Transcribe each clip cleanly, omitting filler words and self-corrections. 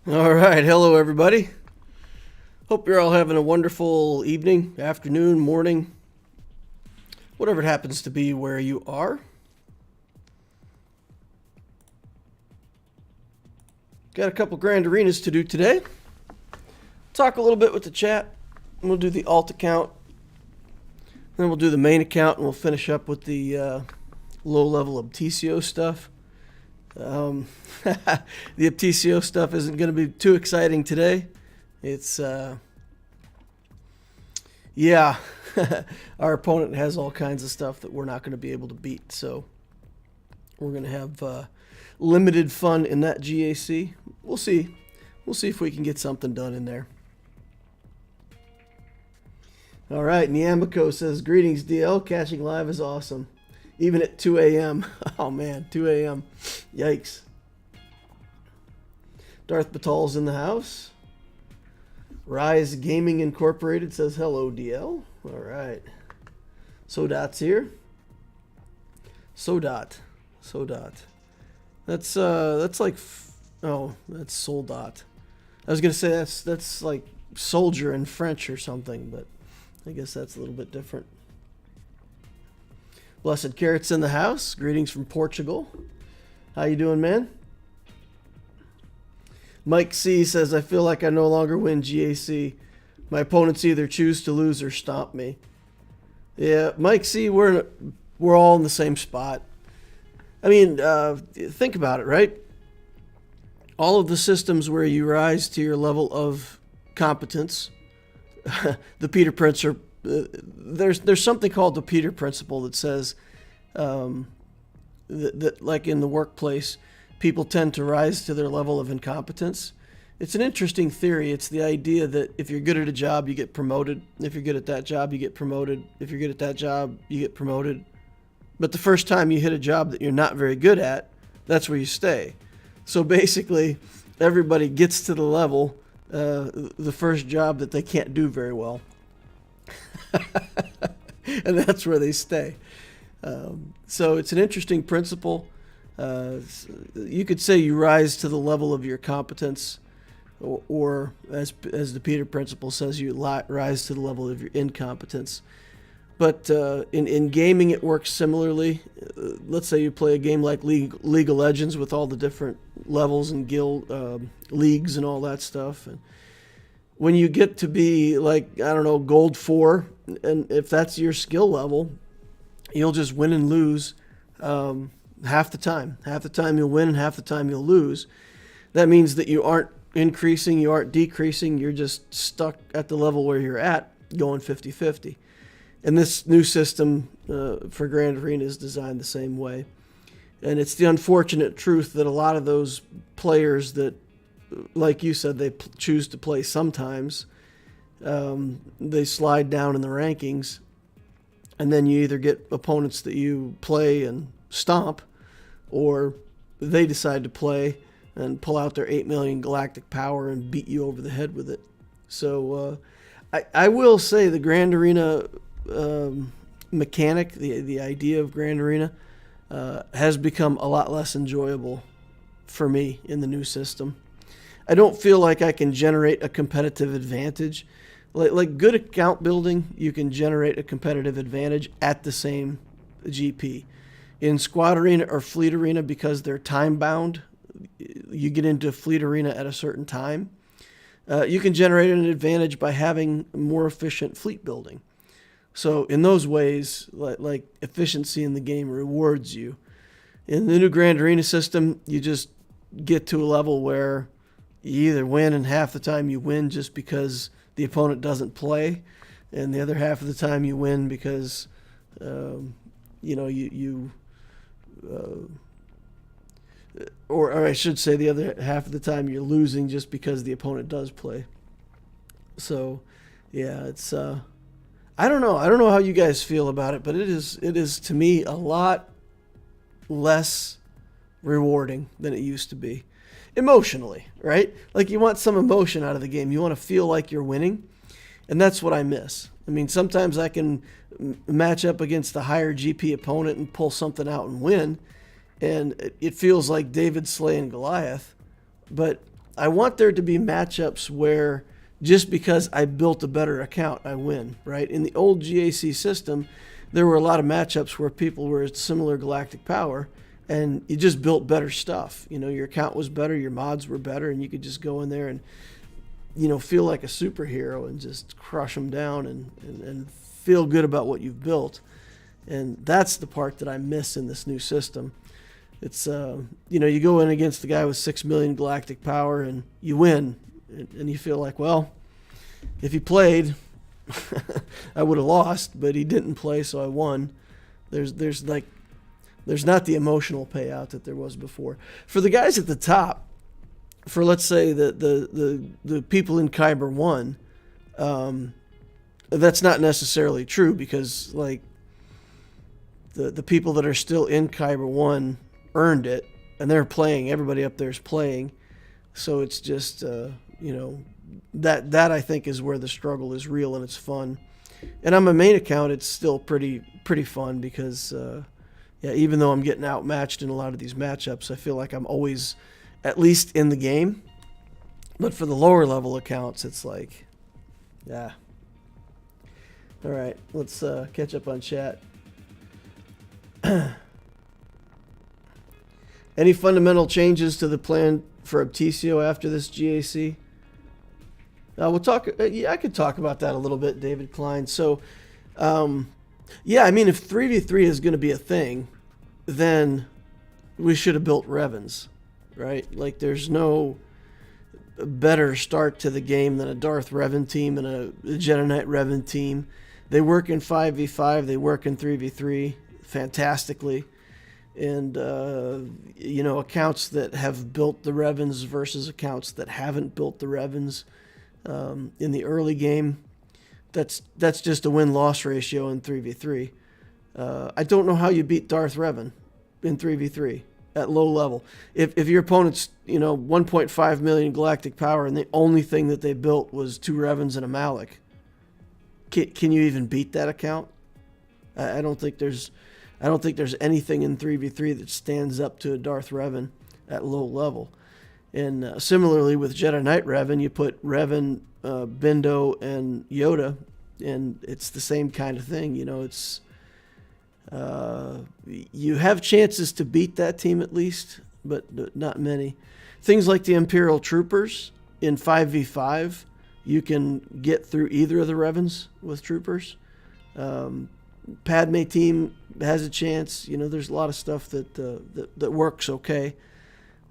All right, hello everybody. Hope you're all having a wonderful evening, afternoon, morning, whatever it happens to be where you are. Got a couple grand arenas to do today. Talk a little bit with the chat. And we'll do the alt account. Then we'll do the main account, and we'll finish up with the low-level Obtesio stuff. The Obtesio stuff isn't going to be too exciting today. It's, yeah, our opponent has all kinds of stuff that we're not going to be able to beat. So we're going to have limited fun in that GAC. We'll see. We'll see if we can get something done in there. All right, Niamico says, greetings, DL. Catching live is awesome. Even at 2 a.m. Oh, man, 2 a.m. Yikes. Darth Batal's in the house. Rise Gaming Incorporated says, hello, DL. All right. Sodot's here. Sodot. That's like, oh, that's Soldat. I was going to say that's like soldier in French or something, but I guess that's a little bit different. Blessed Carrot's in the house. Greetings from Portugal. How you doing, man? Mike C says, I feel like I no longer win GAC. My opponents either choose to lose or stomp me. Yeah, Mike C, we're all in the same spot. I mean, think about it, right? All of the systems where you rise to your level of competence, the Peter Principle, there's something called the Peter Principle that says that like in the workplace, people tend to rise to their level of incompetence. It's an interesting theory. It's the idea that if you're good at a job, you get promoted. If you're good at that job, you get promoted. If you're good at that job, you get promoted. But the first time you hit a job that you're not very good at, that's where you stay. So basically, everybody gets to the level, the first job that they can't do very well. And that's where they stay. So it's an interesting principle. You could say you rise to the level of your competence, or as the Peter Principle says, you rise to the level of your incompetence. But in gaming, it works similarly. Let's say you play a game like League of Legends with all the different levels and guild leagues and all that stuff. And when you get to be like, I don't know, gold 4, and if that's your skill level, you'll just win and lose half the time. Half the time you'll win and half the time you'll lose. That means that you aren't increasing, you aren't decreasing, you're just stuck at the level where you're at, going 50-50. And this new system for Grand Arena is designed the same way. And it's the unfortunate truth that a lot of those players that, like you said, they choose to play sometimes, they slide down in the rankings, and then you either get opponents that you play and stomp, or they decide to play and pull out their 8 million galactic power and beat you over the head with it. So I will say the Grand Arena mechanic, the idea of Grand Arena, has become a lot less enjoyable for me in the new system. I don't feel like I can generate a competitive advantage. Like good account building, you can generate a competitive advantage at the same GP. In Squad Arena or Fleet Arena, because they're time bound, you get into Fleet Arena at a certain time. You can generate an advantage by having more efficient fleet building. So in those ways, like efficiency in the game rewards you. In the new Grand Arena system, you just get to a level where you either win, and half the time you win just because the opponent doesn't play, and the other half of the time you win because or I should say the other half of the time you're losing just because the opponent does play. So yeah, it's I don't know how you guys feel about it, but it is to me a lot less rewarding than it used to be. Emotionally, right? Like you want some emotion out of the game. You want to feel like you're winning, and that's what I miss. I mean, sometimes I can match up against a higher GP opponent and pull something out and win, and it feels like David slaying Goliath. But I want there to be matchups where just because I built a better account, I win, right? In the old GAC system, there were a lot of matchups where people were at similar galactic power, and you just built better stuff. You know, your account was better, your mods were better, and you could just go in there and, you know, feel like a superhero and just crush them down and feel good about what you've built. And that's the part that I miss in this new system. It's, you know, you go in against the guy with 6 million galactic power and you win. And you feel like, well, if he played, I would have lost, but he didn't play, so I won. There's not the emotional payout that there was before. For the guys at the top, for let's say the people in Kyber 1, that's not necessarily true, because like the people that are still in Kyber 1 earned it, and they're playing. Everybody up there is playing. So it's just, you know, that I think is where the struggle is real and it's fun. And on my main account, it's still pretty fun because, yeah, even though I'm getting outmatched in a lot of these matchups, I feel like I'm always at least in the game. But for the lower level accounts, it's like, yeah. All right, let's catch up on chat. Any fundamental changes to the plan for Aptitio after this GAC? We'll talk. Yeah, I could talk about that a little bit, David Klein. So, yeah, I mean, if 3v3 is going to be a thing, then we should have built Revens, right? Like, there's no better start to the game than a Darth Revan team and a Jedi Knight Revan team. They work in 5v5. They work in 3v3 fantastically. And, you know, accounts that have built the Revens versus accounts that haven't built the Revens in the early game, that's just a win-loss ratio in 3v3. I don't know how you beat Darth Revan in 3v3 at low level. If your opponent's, you know, 1.5 million galactic power and the only thing that they built was 2 Revens and a Malak, can you even beat that account? I don't think there's anything in 3v3 that stands up to a Darth Revan at low level. And similarly with Jedi Knight Revan, you put Revan, Bindo, and Yoda, and it's the same kind of thing. You know, it's you have chances to beat that team at least, but not many. Things like the Imperial Troopers in 5v5, you can get through either of the Revens with Troopers. Padme team has a chance. You know, there's a lot of stuff that works okay.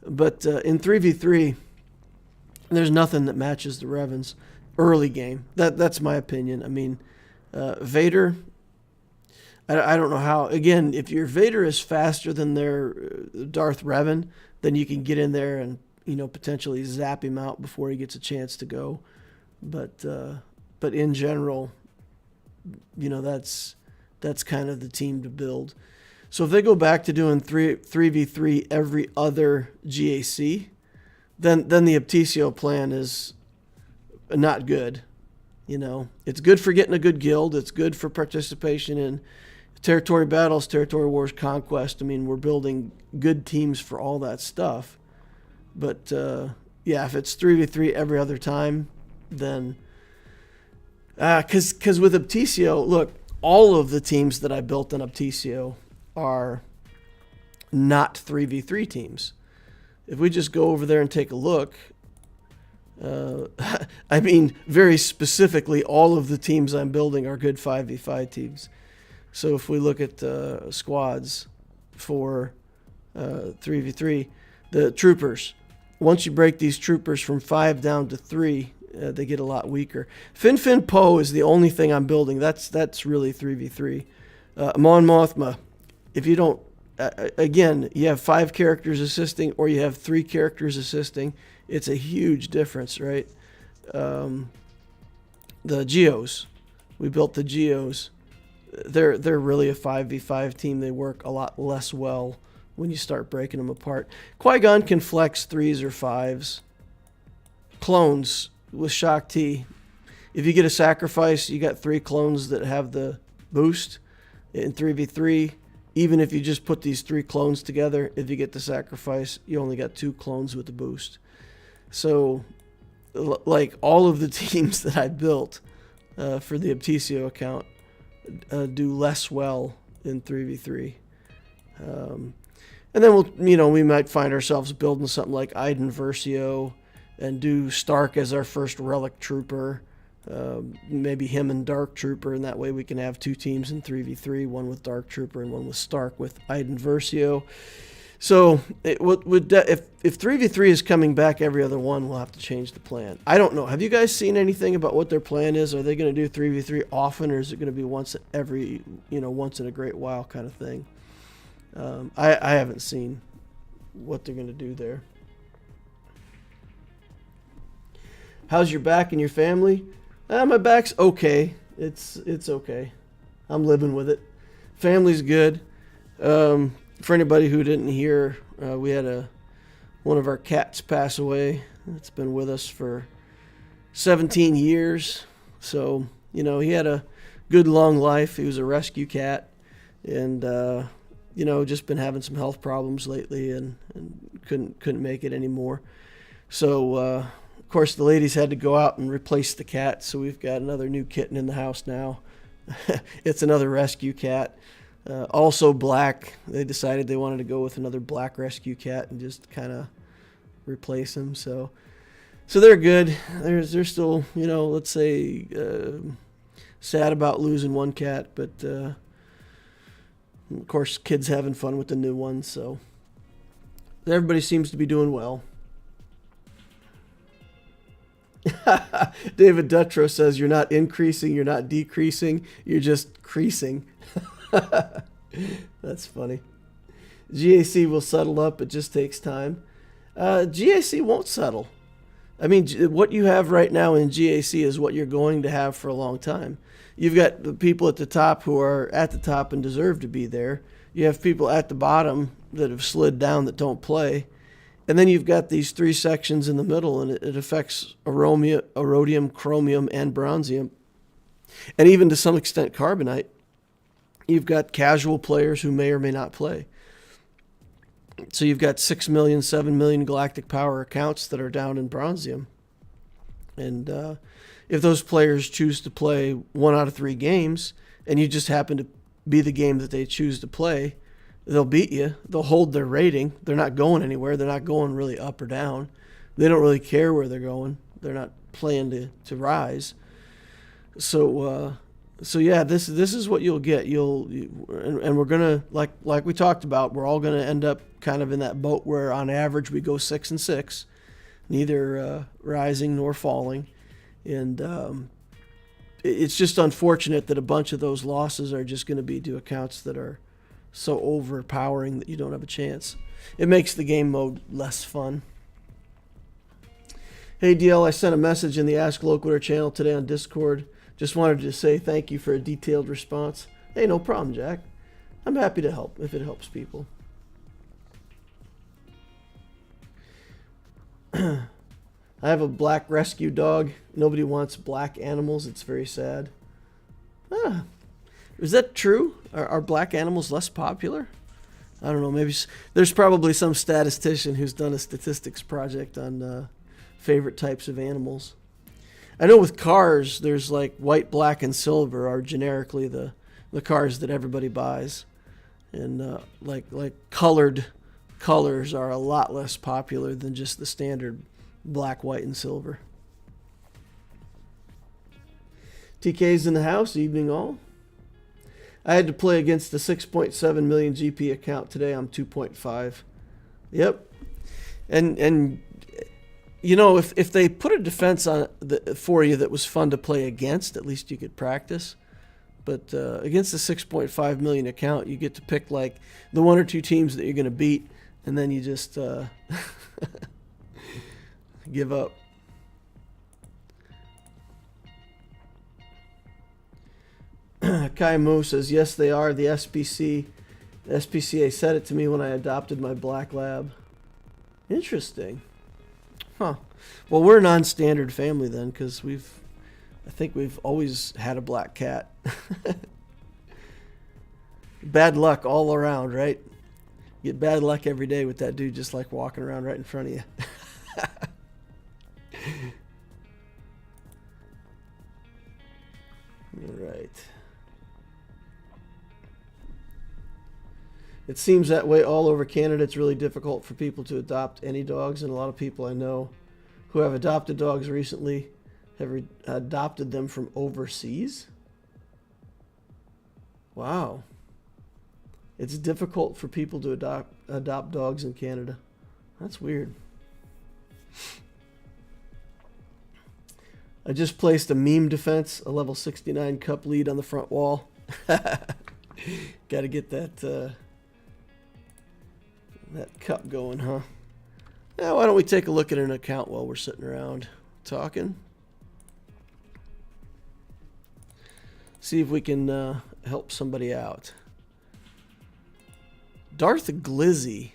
But in 3v3, there's nothing that matches the Revens early game. That's my opinion. I mean, Vader, I don't know how. Again, if your Vader is faster than their Darth Revan, then you can get in there and, you know, potentially zap him out before he gets a chance to go. But in general, you know, that's kind of the team to build. So if they go back to doing 3v3 every other GAC, then the Aptitio plan is not good. You know, it's good for getting a good guild. It's good for participation in territory battles, territory wars, conquest. I mean, we're building good teams for all that stuff. But yeah, if it's 3v3 every other time, then because with Aptitio, look, all of the teams that I built in Aptitio are not 3v3 teams. If we just go over there and take a look, I mean, very specifically, all of the teams I'm building are good 5v5 teams. So if we look at squads for 3v3, the troopers, once you break these troopers from 5 down to 3, they get a lot weaker. Fin Poe is the only thing I'm building. That's really 3v3. Mon Mothma, if you don't, again, you have 5 characters assisting or you have 3 characters assisting. It's a huge difference, right? The Geos, we built the Geos. They're really a 5v5 team. They work a lot less well when you start breaking them apart. Qui-Gon can flex 3s or 5s. Clones with Shaak Ti. If you get a sacrifice, you got 3 clones that have the boost. In 3v3, even if you just put these 3 clones together, if you get the sacrifice, you only got 2 clones with the boost. So, like all of the teams that I built for the Optisio account do less well in 3v3. And then we might find ourselves building something like Iden Versio and do Stark as our first Relic Trooper. Maybe him and Dark Trooper, and that way we can have two teams in 3v3, one with Dark Trooper and one with Stark with Iden Versio. So if 3v3 is coming back every other one, we'll have to change the plan. I don't know. Have you guys seen anything about what their plan is? Are they going to do 3v3 often, or is it going to be once in a great while kind of thing? I haven't seen what they're going to do there. How's your back and your family? My back's okay. It's okay. I'm living with it. Family's good. For anybody who didn't hear, we had one of our cats pass away. It's been with us for 17 years. So, he had a good long life. He was a rescue cat, and just been having some health problems lately, and couldn't make it anymore. So, of course, the ladies had to go out and replace the cat. So we've got another new kitten in the house now. It's another rescue cat. Also black. They decided they wanted to go with another black rescue cat and just kind of replace him. So they're good. They're still, let's say, sad about losing one cat, but of course, kids having fun with the new one. So everybody seems to be doing well. David Dutrow says, you're not increasing, you're not decreasing, you're just creasing. That's funny. GAC will settle up. It just takes time. GAC won't settle. I mean, what you have right now in GAC is what you're going to have for a long time. You've got the people at the top who are at the top and deserve to be there. You have people at the bottom that have slid down that don't play. And then you've got these three sections in the middle, and it affects rhodium, chromium, and bronzium. And even to some extent carbonite. You've got casual players who may or may not play. So you've got 6 million, 7 million galactic power accounts that are down in bronzium. And if those players choose to play 1 out of 3 games, and you just happen to be the game that they choose to play, they'll beat you. They'll hold their rating. They're not going anywhere. They're not going really up or down. They don't really care where they're going. They're not playing to rise. So yeah, this is what you'll get. And we're gonna like we talked about. We're all gonna end up kind of in that boat where on average we go 6 and 6, neither rising nor falling, and it's just unfortunate that a bunch of those losses are just going to be to accounts that are so overpowering that you don't have a chance. It makes the game mode less fun. Hey DL, I sent a message in the Ask Loquitur channel today on Discord. Just wanted to say thank you for a detailed response. Hey, no problem, Jack. I'm happy to help if it helps people. I have a black rescue dog. Nobody wants black animals. It's very sad. Is that true? Are black animals less popular? I don't know. Maybe there's probably some statistician who's done a statistics project on favorite types of animals. I know with cars, there's like white, black, and silver are generically the cars that everybody buys, and like colored colors are a lot less popular than just the standard black, white, and silver. TK's in the house. Evening all. I had to play against the 6.7 million GP account today. I'm 2.5. Yep. And if they put a defense on for you that was fun to play against, at least you could practice. But against the 6.5 million account, you get to pick like the 1 or 2 teams that you're going to beat, and then you just give up. Kai Mo says, yes, they are. The SPCA said it to me when I adopted my black lab. Interesting. Huh. Well, we're a non-standard family then, because I think we've always had a black cat. Bad luck all around, right? You get bad luck every day with that dude just like walking around right in front of you. All right. It seems that way all over Canada. It's really difficult for people to adopt any dogs, and a lot of people I know who have adopted dogs recently have adopted them from overseas. Wow. It's difficult for people to adopt dogs in Canada. That's weird. I just placed a meme defense, a level 69 cup lead on the front wall. Got to get that cup going, huh? Now, why don't we take a look at an account while we're sitting around talking? See if we can help somebody out. Darth Glizzy.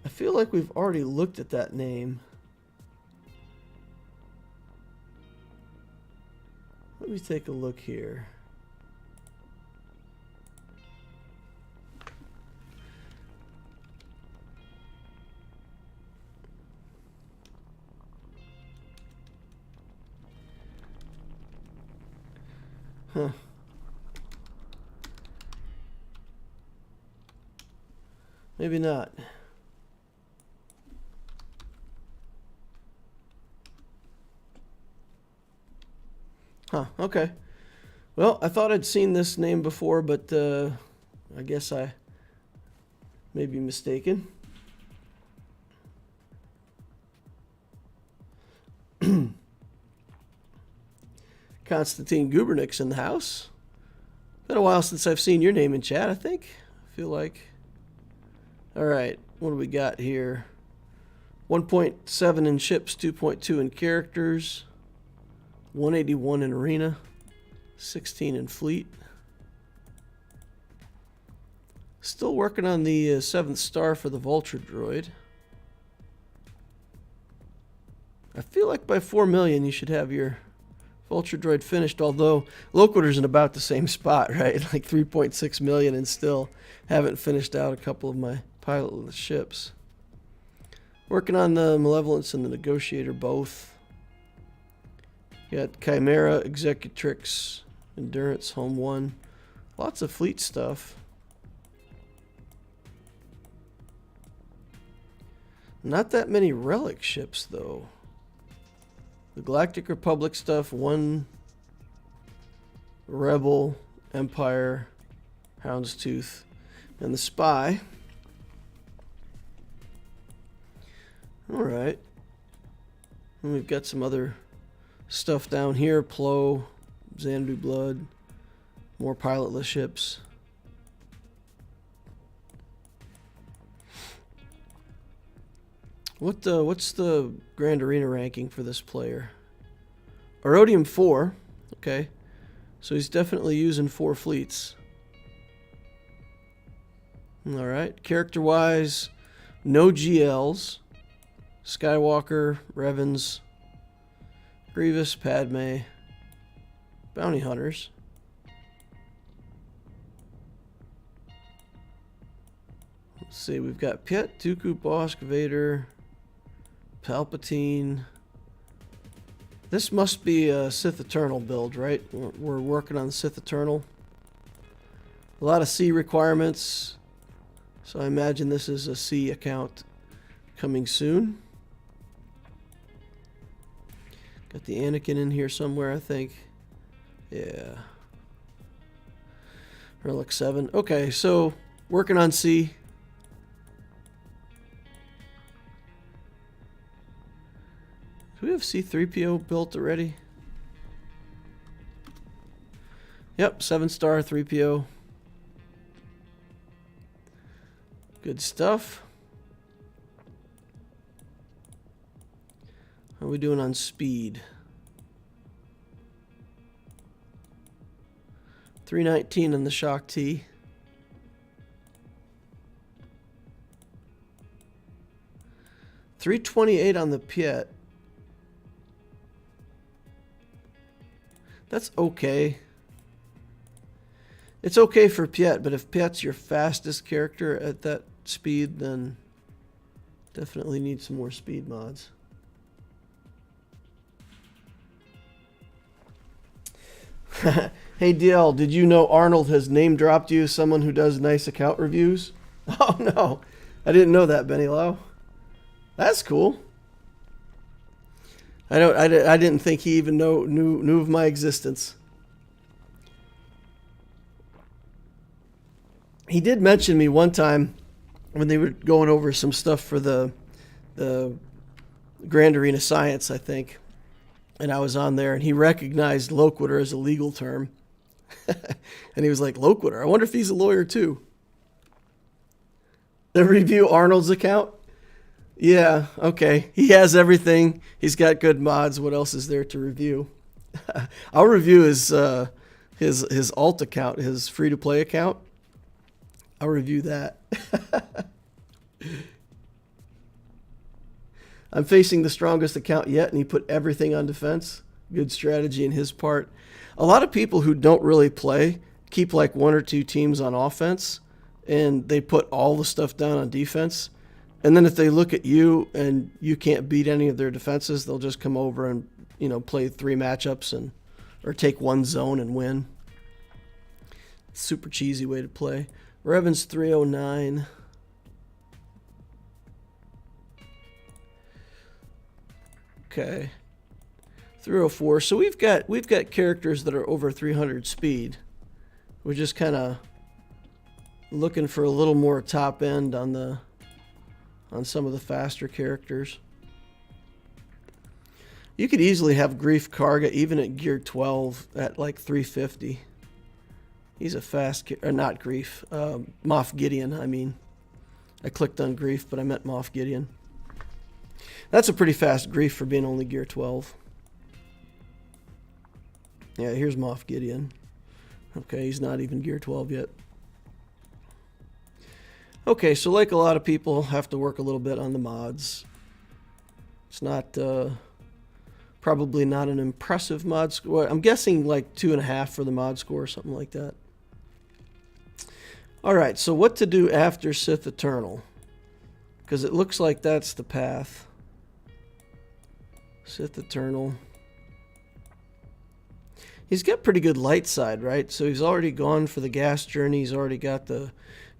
I feel like we've already looked at that name. Let me take a look here. Huh. Maybe not. Huh, okay. Well, I thought I'd seen this name before, but I guess I may be mistaken. Konstantin Gubernick's in the house. Been a while since I've seen your name in chat, I think. I feel like. All right, what do we got here? 1.7 in ships, 2.2 in characters, 181 in arena, 16 in fleet. Still working on the 7th star for the Vulture droid. I feel like by 4 million you should have your Vulture droid finished, although Loquitur's in about the same spot, right? Like 3.6 million, and still haven't finished out a couple of my pilotless ships. Working on the Malevolence and the Negotiator both. Got Chimera, Executrix, Endurance, Home 1. Lots of fleet stuff. Not that many relic ships, though. The Galactic Republic stuff, 1 Rebel, Empire, Houndstooth, and the Spy. Alright. And we've got some other stuff down here. Plo, Xanadu Blood, more pilotless ships. What's the Grand Arena ranking for this player? Erodium 4. Okay. So he's definitely using 4 fleets. Alright. Character-wise, no GLs. Skywalker, Revens, Grievous, Padme, Bounty Hunters. Let's see, we've got Piet, Dooku, Bosk, Vader, Palpatine. This must be a Sith Eternal build, right? We're working on Sith Eternal. A lot of C requirements, so I imagine this is a C account coming soon. Got the Anakin in here somewhere, I think. Yeah. Relic 7. Okay, so working on C. Do we have C-3PO built already? Yep, 7-star 3PO. Good stuff. How are we doing on speed? 319 on the Shock T. $328 on the Piet. That's okay. It's okay for Piet, but if Piet's your fastest character at that speed, then definitely need some more speed mods. Hey DL, did you know Arnold has name dropped you as someone who does nice account reviews? Oh no, I didn't know that, Benny Lau. That's cool. I didn't think he even knew of my existence. He did mention me one time when they were going over some stuff for the Grand Arena Science, I think. And I was on there, and he recognized loquitur as a legal term. And he was like, loquitur? I wonder if he's a lawyer too. The review Arnold's account? Yeah, okay. He has everything. He's got good mods. What else is there to review? I'll review his alt account, his free-to-play account. I'll review that. I'm facing the strongest account yet, and he put everything on defense. Good strategy in his part. A lot of people who don't really play keep like one or two teams on offense, and they put all the stuff down on defense. And then if they look at you and you can't beat any of their defenses, they'll just come over and, play 3 matchups or take one zone and win. Super cheesy way to play. Revan's 309. Okay. 304. So we've got characters that are over 300 speed. We're just kind of looking for a little more top end on some of the faster characters. You could easily have Grief Karga even at gear 12 at like 350. He's a fast, or not Grief, Moff Gideon, I mean. I clicked on Grief, but I meant Moff Gideon. That's a pretty fast Grief for being only gear 12. Yeah, here's Moff Gideon. Okay, he's not even gear 12 yet. Okay, so like a lot of people, have to work a little bit on the mods. It's not, probably not an impressive mod score. I'm guessing like 2.5 for the mod score or something like that. Alright, so what to do after Sith Eternal? Because it looks like that's the path. Sith Eternal. He's got pretty good light side, right? So he's already gone for the gas journey. He's already got the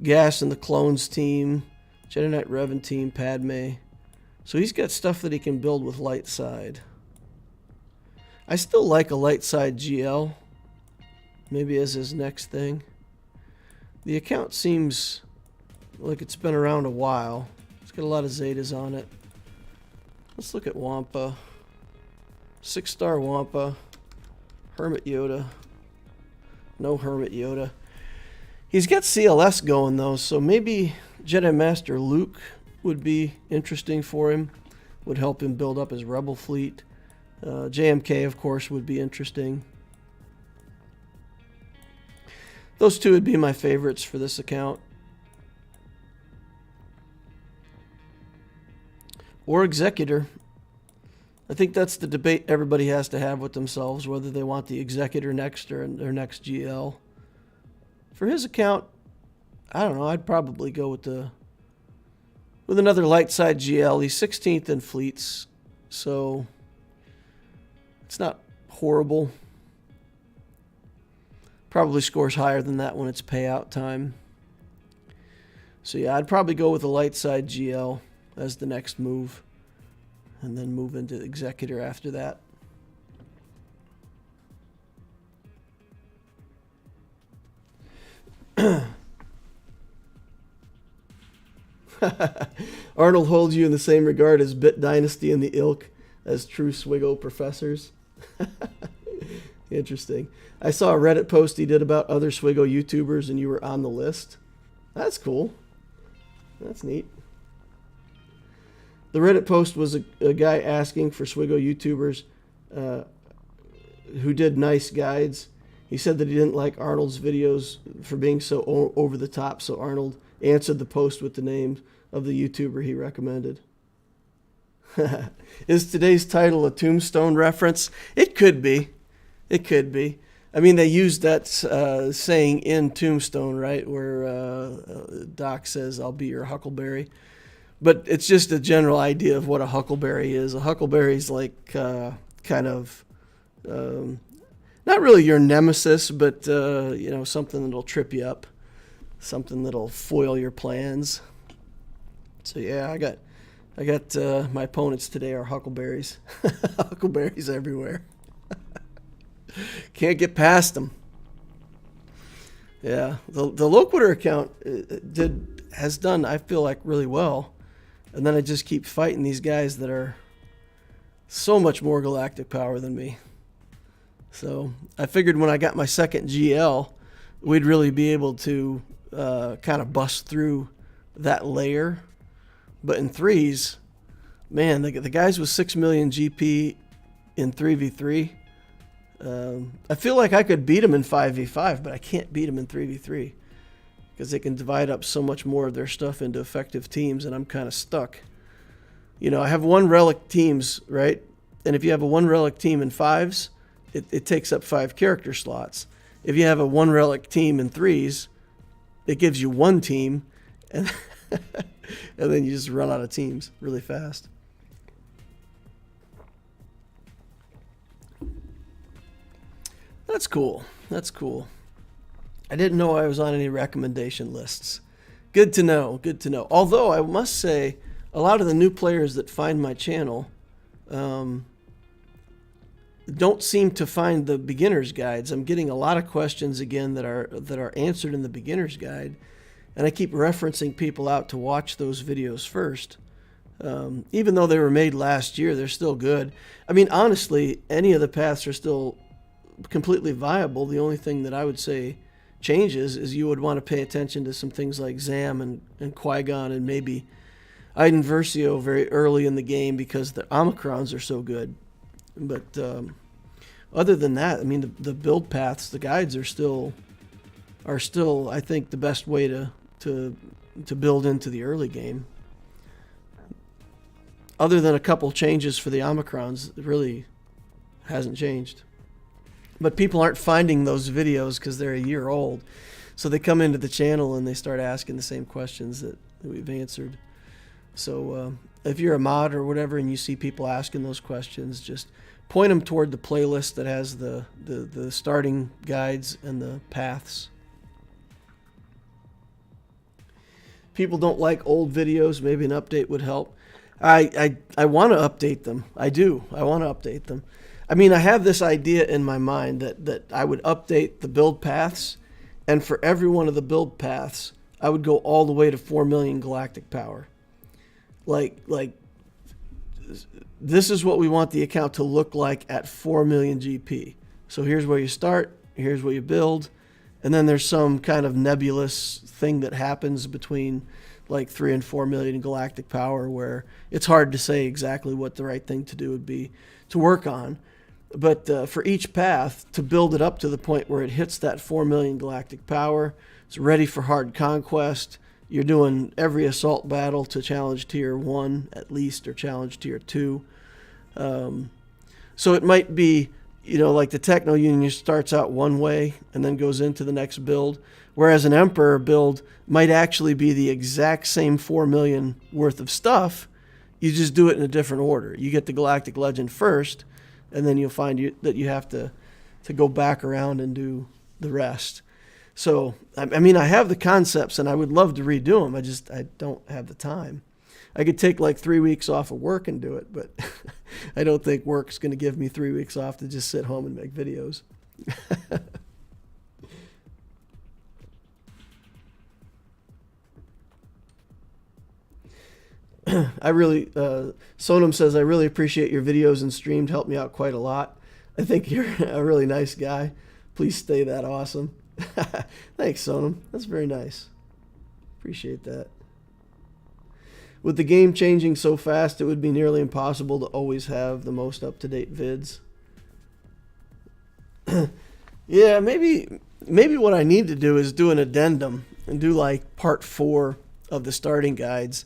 gas and the clones team, Jedi Knight Revan team, Padme. So he's got stuff that he can build with light side. I still like a light side GL, maybe as his next thing. The account seems like it's been around a while. It's got a lot of Zetas on it. Let's look at Wampa. 6-star Wampa. Hermit Yoda. No Hermit Yoda. He's got CLS going though, so maybe Jedi Master Luke would be interesting for him. Would help him build up his Rebel fleet. JMK, of course, would be interesting. Those two would be my favorites for this account. Or Executor. I think that's the debate everybody has to have with themselves, whether they want the Executor next or their next GL. For his account, I don't know, I'd probably go with another light side GL. He's 16th in fleets, so it's not horrible. Probably scores higher than that when it's payout time. So yeah, I'd probably go with a light side GL as the next move, and then move into Executor after that. Arnold holds you in the same regard as Bit Dynasty and the Ilk as true Swiggo professors. Interesting. I saw a Reddit post he did about other Swiggo YouTubers, and you were on the list. That's cool. That's neat. The Reddit post was a guy asking for Swiggo YouTubers who did nice guides. He said that he didn't like Arnold's videos for being so over the top, so Arnold answered the post with the name of the YouTuber he recommended. Is today's title a Tombstone reference? It could be. It could be. I mean, they used that saying in Tombstone, right, where Doc says, "I'll be your Huckleberry." But it's just a general idea of what a Huckleberry is. A Huckleberry is like kind of not really your nemesis, but something that'll trip you up, something that'll foil your plans. So yeah, I got my opponents today are Huckleberries, Huckleberries everywhere. Can't get past them. Yeah, the Loquitur account has done, I feel like, really well, and then I just keep fighting these guys that are so much more galactic power than me. So I figured when I got my second GL, we'd really be able to kind of bust through that layer. But in threes, man, the guys with 6 million GP in 3v3, I feel like I could beat them in 5v5, but I can't beat them in 3v3 because they can divide up so much more of their stuff into effective teams, and I'm kind of stuck. I have one relic teams, right? And if you have a one relic team in fives, it takes up 5 character slots. If you have a one relic team in threes, it gives you one team, and and then you just run out of teams really fast. That's cool. That's cool. I didn't know I was on any recommendation lists. Good to know. Good to know. Although I must say, a lot of the new players that find my channel don't seem to find the beginner's guides. I'm getting a lot of questions again that are answered in the beginner's guide, and I keep referencing people out to watch those videos first. Even though they were made last year, they're still good. I mean, honestly, any of the paths are still completely viable. The only thing that I would say changes is you would want to pay attention to some things like Zam and Qui-Gon and maybe Iden Versio very early in the game because the Omicrons are so good. But other than that, I mean, the build paths, the guides are still I think the best way to build into the early game. Other than a couple changes for the Omicrons, it really hasn't changed. But people aren't finding those videos because they're a year old. So they come into the channel and they start asking the same questions that we've answered. So if you're a mod or whatever and you see people asking those questions, just point them toward the playlist that has the starting guides and the paths. People don't like old videos. Maybe an update would help. I want to update them. I do. I want to update them. I mean, I have this idea in my mind that I would update the build paths, and for every one of the build paths, I would go all the way to 4 million galactic power. Like this is what we want the account to look like at 4 million GP. So here's where you start, here's where you build, and then there's some kind of nebulous thing that happens between like 3 and 4 million galactic power where it's hard to say exactly what the right thing to do would be to work on. But for each path, to build it up to the point where it hits that 4 million galactic power, it's ready for hard conquest. You're doing every assault battle to challenge tier 1 at least, or challenge tier 2. So it might be, like the Techno Union starts out one way and then goes into the next build, whereas an Emperor build might actually be the exact same 4 million worth of stuff. You just do it in a different order. You get the Galactic Legend first, and then you'll find that you have to go back around and do the rest. So, I mean, I have the concepts, and I would love to redo them. I don't have the time. I could take like 3 weeks off of work and do it, but I don't think work's going to give me 3 weeks off to just sit home and make videos. Sonam says, I really appreciate your videos and streamed, helped me out quite a lot. I think you're a really nice guy. Please stay that awesome. Thanks, Sonam. That's very nice. Appreciate that. With the game changing so fast, it would be nearly impossible to always have the most up-to-date vids. Yeah, maybe what I need to do is do an addendum and do like part 4 of the starting guides.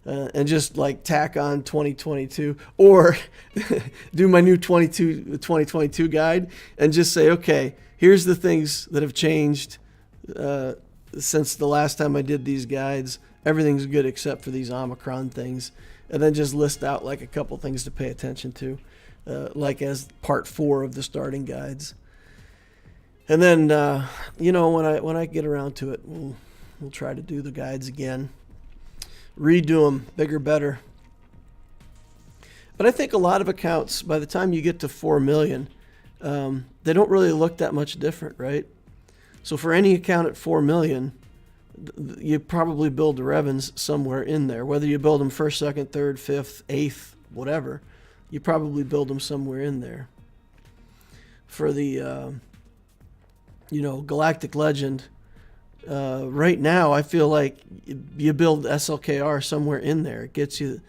And just like tack on 2022, or do my new 2022 guide and just say, okay, here's the things that have changed since the last time I did these guides. Everything's good except for these Omicron things. And then just list out like a couple things to pay attention to, like as part 4 of the starting guides. And then, when I get around to it, we'll try to do the guides again, redo them, bigger, better. But I think a lot of accounts, by the time you get to 4 million, they don't really look that much different, right? So for any account at 4 million, you probably build the Revens somewhere in there. Whether you build them first, second, third, fifth, eighth, whatever, you probably build them somewhere in there. For the, Galactic Legend, right now I feel like you build SLKR somewhere in there. It gets you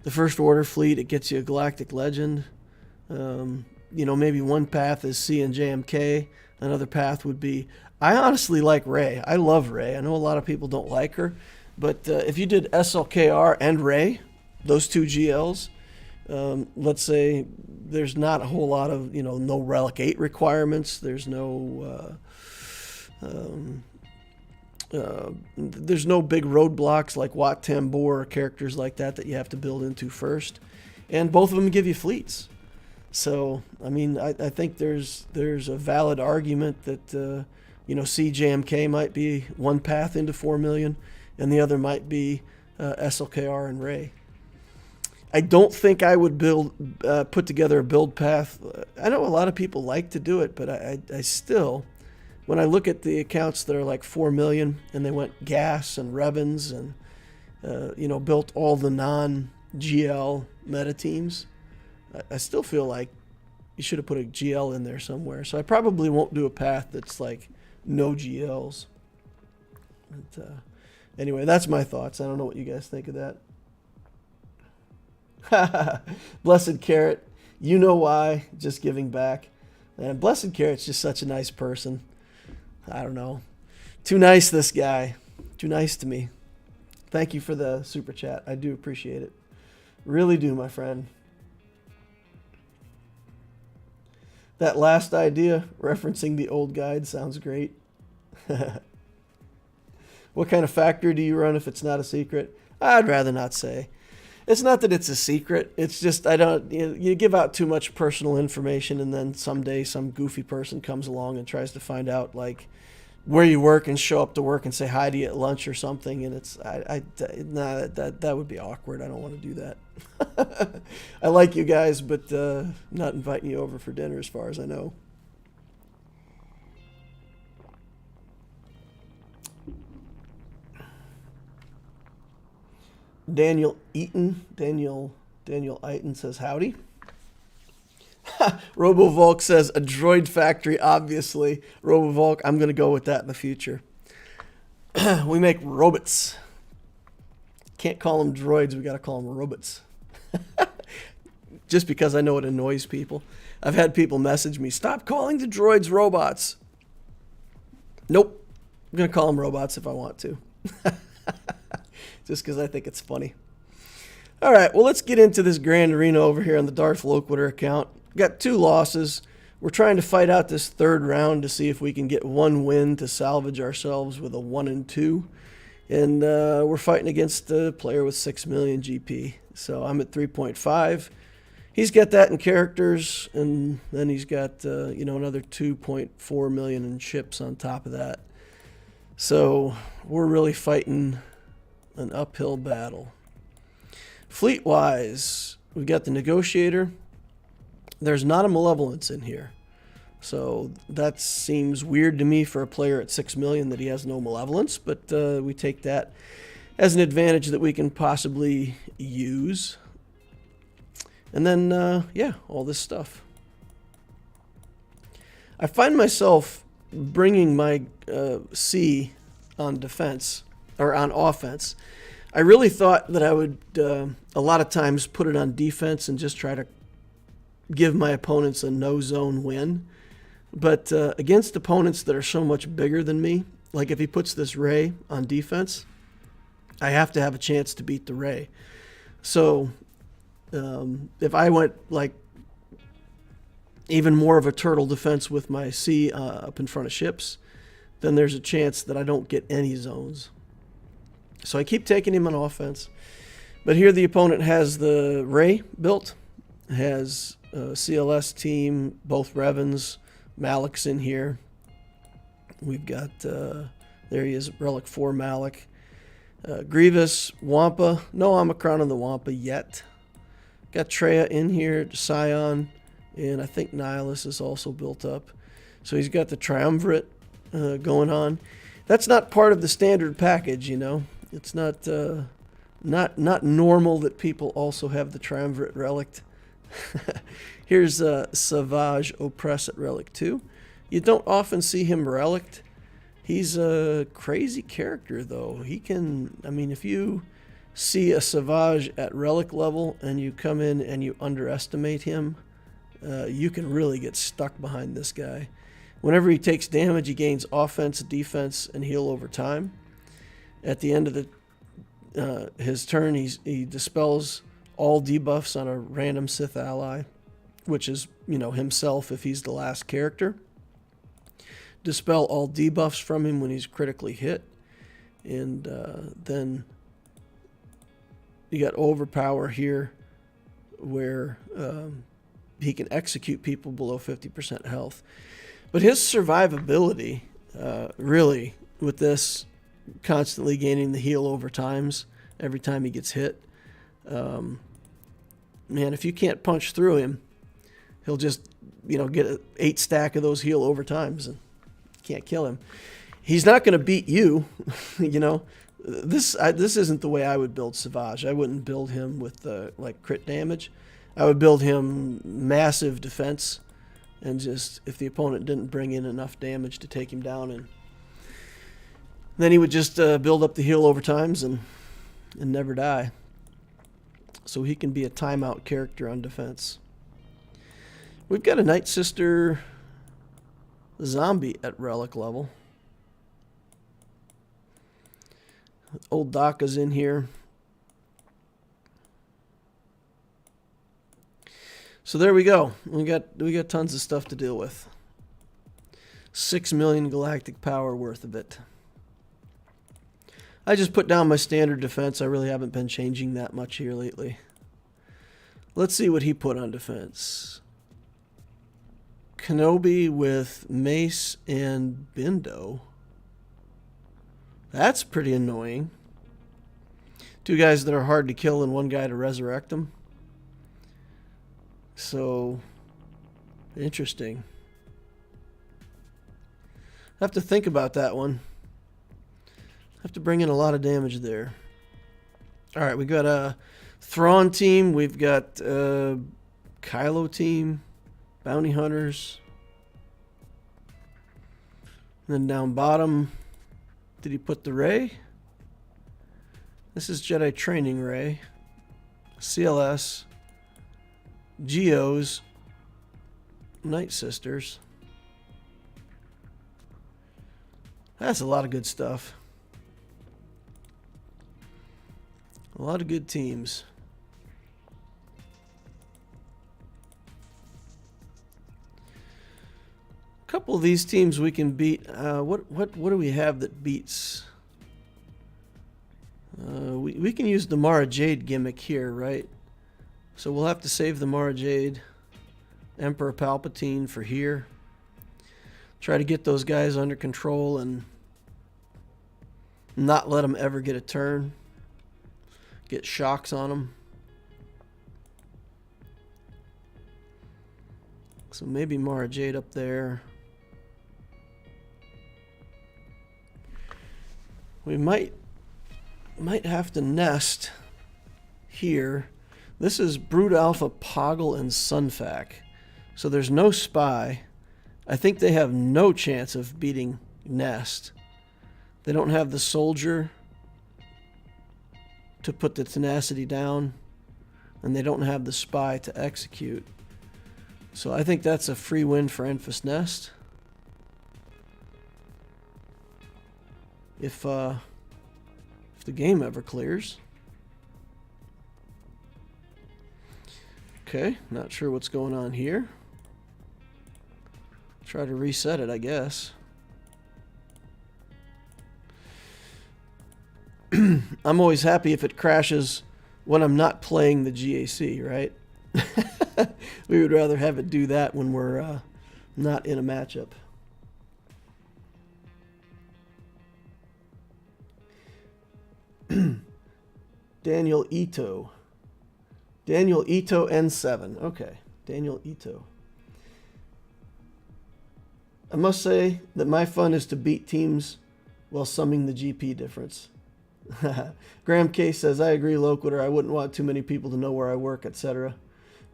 the First Order fleet. It gets you a Galactic Legend. Maybe one path is C and JMK. Another path would be... I honestly like Rey. I love Rey. I know a lot of people don't like her. But if you did SLKR and Rey, those two GLs, let's say there's not a whole lot of, no Relic 8 requirements. There's no... there's no big roadblocks like Wat Tambor or characters like that you have to build into first. And both of them give you fleets. So, I think there's a valid argument that, CJMK might be one path into 4 million, and the other might be SLKR and Rey. I don't think I would put together a build path. I know a lot of people like to do it, but I still, when I look at the accounts that are like 4 million, and they went gas and Revens and, built all the non-GL meta teams, I still feel like you should have put a GL in there somewhere. So I probably won't do a path that's like no GLs. But anyway, that's my thoughts. I don't know what you guys think of that. Blessed Carrot, you know why, just giving back. And Blessed Carrot's just such a nice person. I don't know. Too nice, this guy. Too nice to me. Thank you for the super chat. I do appreciate it. Really do, my friend. That last idea, referencing the old guide, sounds great. What kind of factory do you run if it's not a secret? I'd rather not say. It's not that it's a secret. It's just you give out too much personal information, and then someday some goofy person comes along and tries to find out like where you work and show up to work and say hi to you at lunch or something, and that would be awkward. I don't want to do that. I like you guys, but not inviting you over for dinner as far as I know. Daniel Eaton says howdy. RoboVolk says a droid factory, obviously. RoboVolk, I'm going to go with that in the future. We make robots. Can't call them droids, we got to call them robots. Just because I know it annoys people. I've had people message me, stop calling the droids robots. Nope. I'm going to call them robots if I want to. Just because I think it's funny. All right, well, let's get into this Grand Arena over here on the Darth Loquitur account. Got 2 losses. We're trying to fight out this 3rd round to see if we can get 1 win to salvage ourselves with a 1-2. And we're fighting against a player with 6 million GP. So I'm at 3.5. He's got that in characters, and then he's got another 2.4 million in ships on top of that. So we're really fighting an uphill battle. Fleet-wise, we've got the Negotiator. There's not a Malevolence in here. So that seems weird to me for a player at 6 million that he has no Malevolence, but we take that as an advantage that we can possibly use. And then, all this stuff. I find myself bringing my C on defense, or on offense. I really thought that I would, a lot of times, put it on defense and just try to give my opponents a no-zone win. But against opponents that are so much bigger than me, like if he puts this Rey on defense, I have to have a chance to beat the Rey. So if I went like even more of a turtle defense with my C up in front of ships, then there's a chance that I don't get any zones. So I keep taking him on offense. But here the opponent has the Rey built, has a CLS team, both Revens, Malik's in here. We've got, there he is, Relic 4 Malik. Grievous, Wampa. No Omicron on the Wampa yet. Got Treya in here, Scion, and I think Nihilus is also built up. So he's got the Triumvirate going on. That's not part of the standard package, you know. It's not not normal that people also have the Triumvirate Relic. Here's Savage Oppress at Relic 2. You don't often see him relicked. He's a crazy character, though. He can, I mean, if you see a Savage at Relic level and you come in and you underestimate him, you can really get stuck behind this guy. Whenever he takes damage, he gains offense, defense, and heal over time. At the end of his turn, he dispels all debuffs on a random Sith ally, which is, you know, himself if he's the last character. Dispel all debuffs from him when he's critically hit. And then you got Overpower here, where he can execute people below 50% health. But his survivability, really, with this constantly gaining the heal over times, every time he gets hit, man, if you can't punch through him, he'll just, you know, get an 8 stack of those heal over times and can't kill him. He's not going to beat you, you know. This isn't the way I would build Savage. I wouldn't build him with like crit damage. I would build him massive defense, and just if the opponent didn't bring in enough damage to take him down, and then he would just build up the heal over times and never die. So he can be a timeout character on defense. We've got a Night Sister zombie at Relic level. Old Daka's in here. So there we go. We got tons of stuff to deal with. 6 million galactic power worth of it. I just put down my standard defense. I really haven't been changing that much here lately. Let's see what he put on defense. Kenobi with Mace and Bindo. That's pretty annoying. 2 guys that are hard to kill and 1 guy to resurrect them. So, interesting. I have to think about that one. I have to bring in a lot of damage there. All right, we got a Thrawn team. We've got Kylo team. Bounty Hunters. And then down bottom, did he put the Rey? This is Jedi Training Rey. CLS. Geos. Night Sisters. That's a lot of good stuff. A lot of good teams. A couple of these teams we can beat. What do we have that beats? We can use the Mara Jade gimmick here, right? So we'll have to save the Mara Jade. Emperor Palpatine for here. Try to get those guys under control and not let them ever get a turn. Get shocks on them. So maybe Mara Jade up there. We might have to nest here. This is Brood Alpha, Poggle, and Sunfac. So there's no spy. I think they have no chance of beating Nest. They don't have the soldier to put the tenacity down, and they don't have the spy to execute. So I think that's a free win for Enfys Nest. If the game ever clears. Okay, not sure what's going on here. Try to reset it, I guess. I'm always happy if it crashes when I'm not playing the GAC, right? We would rather have it do that when we're not in a matchup. Daniel Ito. Daniel Ito N7. Okay, Daniel Ito. I must say that my fun is to beat teams while summing the GP difference. Graham K says, I agree, Loquitur. I wouldn't want too many people to know where I work, etc.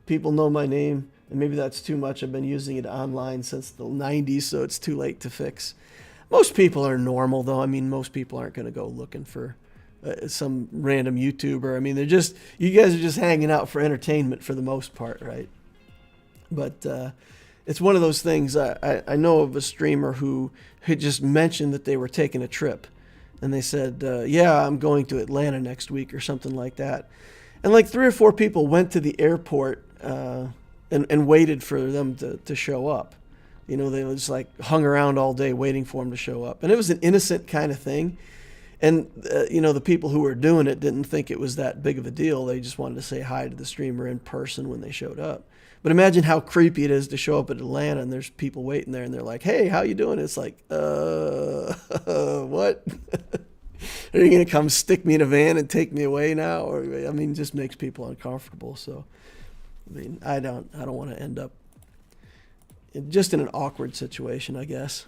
People know my name, and maybe that's too much. I've been using it online since the 90s, so it's too late to fix. Most people are normal, though. I mean, most people aren't going to go looking for some random YouTuber. I mean, you guys are just hanging out for entertainment for the most part, right? But it's one of those things. I know of a streamer who had just mentioned that they were taking a trip. And they said, yeah, I'm going to Atlanta next week or something like that. And like 3 or 4 people went to the airport and waited for them to show up. You know, they just like hung around all day waiting for them to show up. And it was an innocent kind of thing. And, you know, the people who were doing it didn't think it was that big of a deal. They just wanted to say hi to the streamer in person when they showed up. But imagine how creepy it is to show up at Atlanta and there's people waiting there and they're like, hey, how you doing? It's like, what? Are you going to come stick me in a van and take me away now? Or, I mean, it just makes people uncomfortable. So, I mean, I don't want to end up just in an awkward situation, I guess.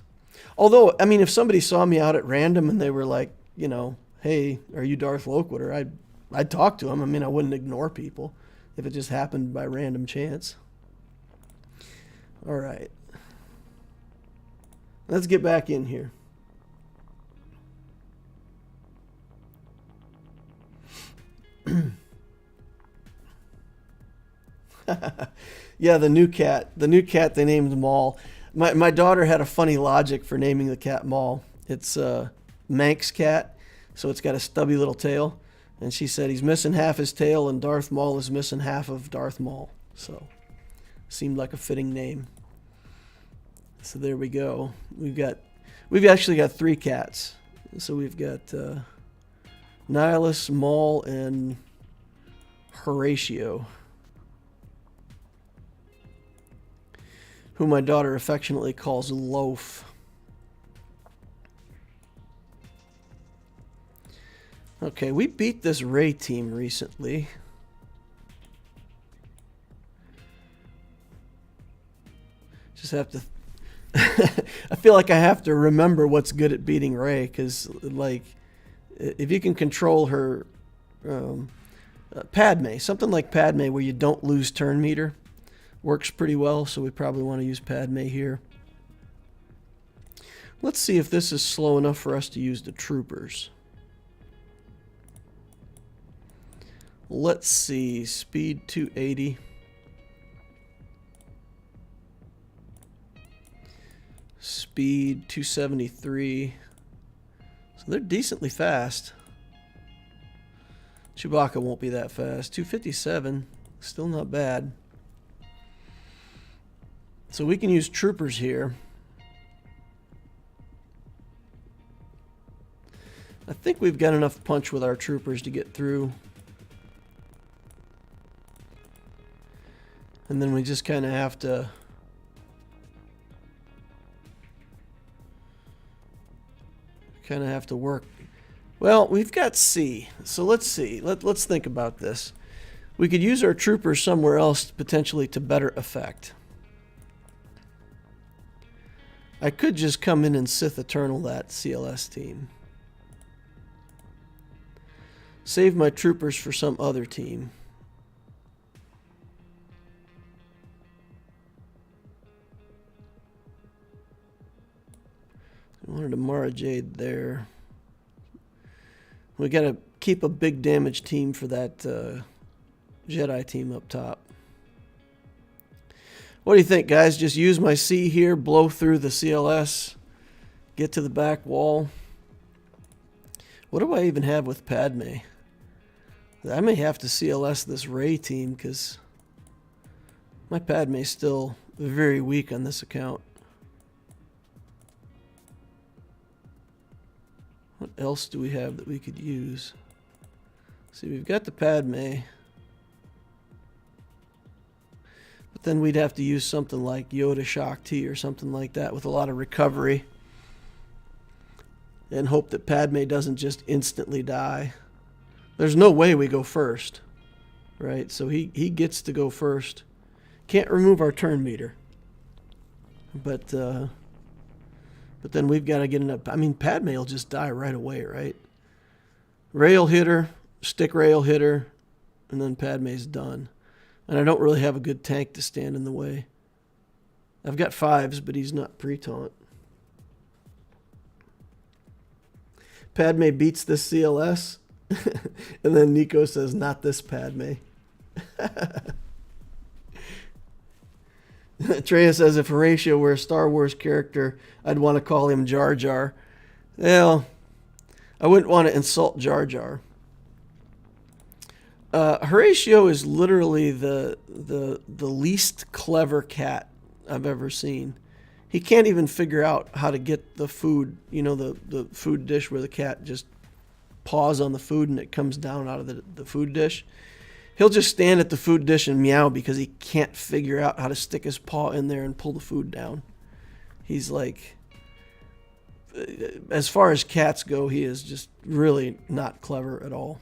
Although, I mean, if somebody saw me out at random and they were like, you know, hey, are you Darth Loquitur? I'd talk to them. I mean, I wouldn't ignore people if it just happened by random chance. All right. Let's get back in here. Yeah, the new cat. The new cat they named Maul. My daughter had a funny logic for naming the cat Maul. It's Manx cat, so it's got a stubby little tail. And she said he's missing half his tail and Darth Maul is missing half of Darth Maul. So, seemed like a fitting name. So there we go. We've actually got 3 cats. So we've got Nihilus, Maul, and Horatio, who my daughter affectionately calls Loaf. Okay, we beat this Ray team recently. Just have to... I feel like I have to remember what's good at beating Ray, because, like, if you can control her... Padme, something like Padme where you don't lose turn meter, works pretty well, so we probably want to use Padme here. Let's see if this is slow enough for us to use the troopers. Let's see, speed 280. Speed 273. So they're decently fast. Chewbacca won't be that fast. 257, still not bad. So we can use troopers here. I think we've got enough punch with our troopers to get through. And then we just kind of have to work. Well, we've got C, so let's see. Let's think about this. We could use our troopers somewhere else potentially to better effect. I could just come in and Sith Eternal that CLS team. Save my troopers for some other team. I wanted a Mara Jade there. We got to keep a big damage team for that Jedi team up top. What do you think, guys? Just use my C here, blow through the CLS, get to the back wall. What do I even have with Padme? I may have to CLS this Rey team because my Padme's still very weak on this account. What else do we have that we could use? See, we've got the Padme. But then we'd have to use something like Yoda Shock T or something like that with a lot of recovery. And hope that Padme doesn't just instantly die. There's no way we go first, right? So he gets to go first. Can't remove our turn meter. But then we've got to get enough. I mean, Padme will just die right away, right? Rail hitter, stick rail hitter, and then Padme's done. And I don't really have a good tank to stand in the way. I've got 5s, but he's not pre-taunt. Padme beats this CLS, and then Nico says, not this Padme. Treya says, if Horatio were a Star Wars character, I'd want to call him Jar Jar. Well, I wouldn't want to insult Jar Jar. Horatio is literally the least clever cat I've ever seen. He can't even figure out how to get the food, the food dish where the cat just paws on the food and it comes down out of the food dish. He'll just stand at the food dish and meow because he can't figure out how to stick his paw in there and pull the food down. He's like, as far as cats go, he is just really not clever at all.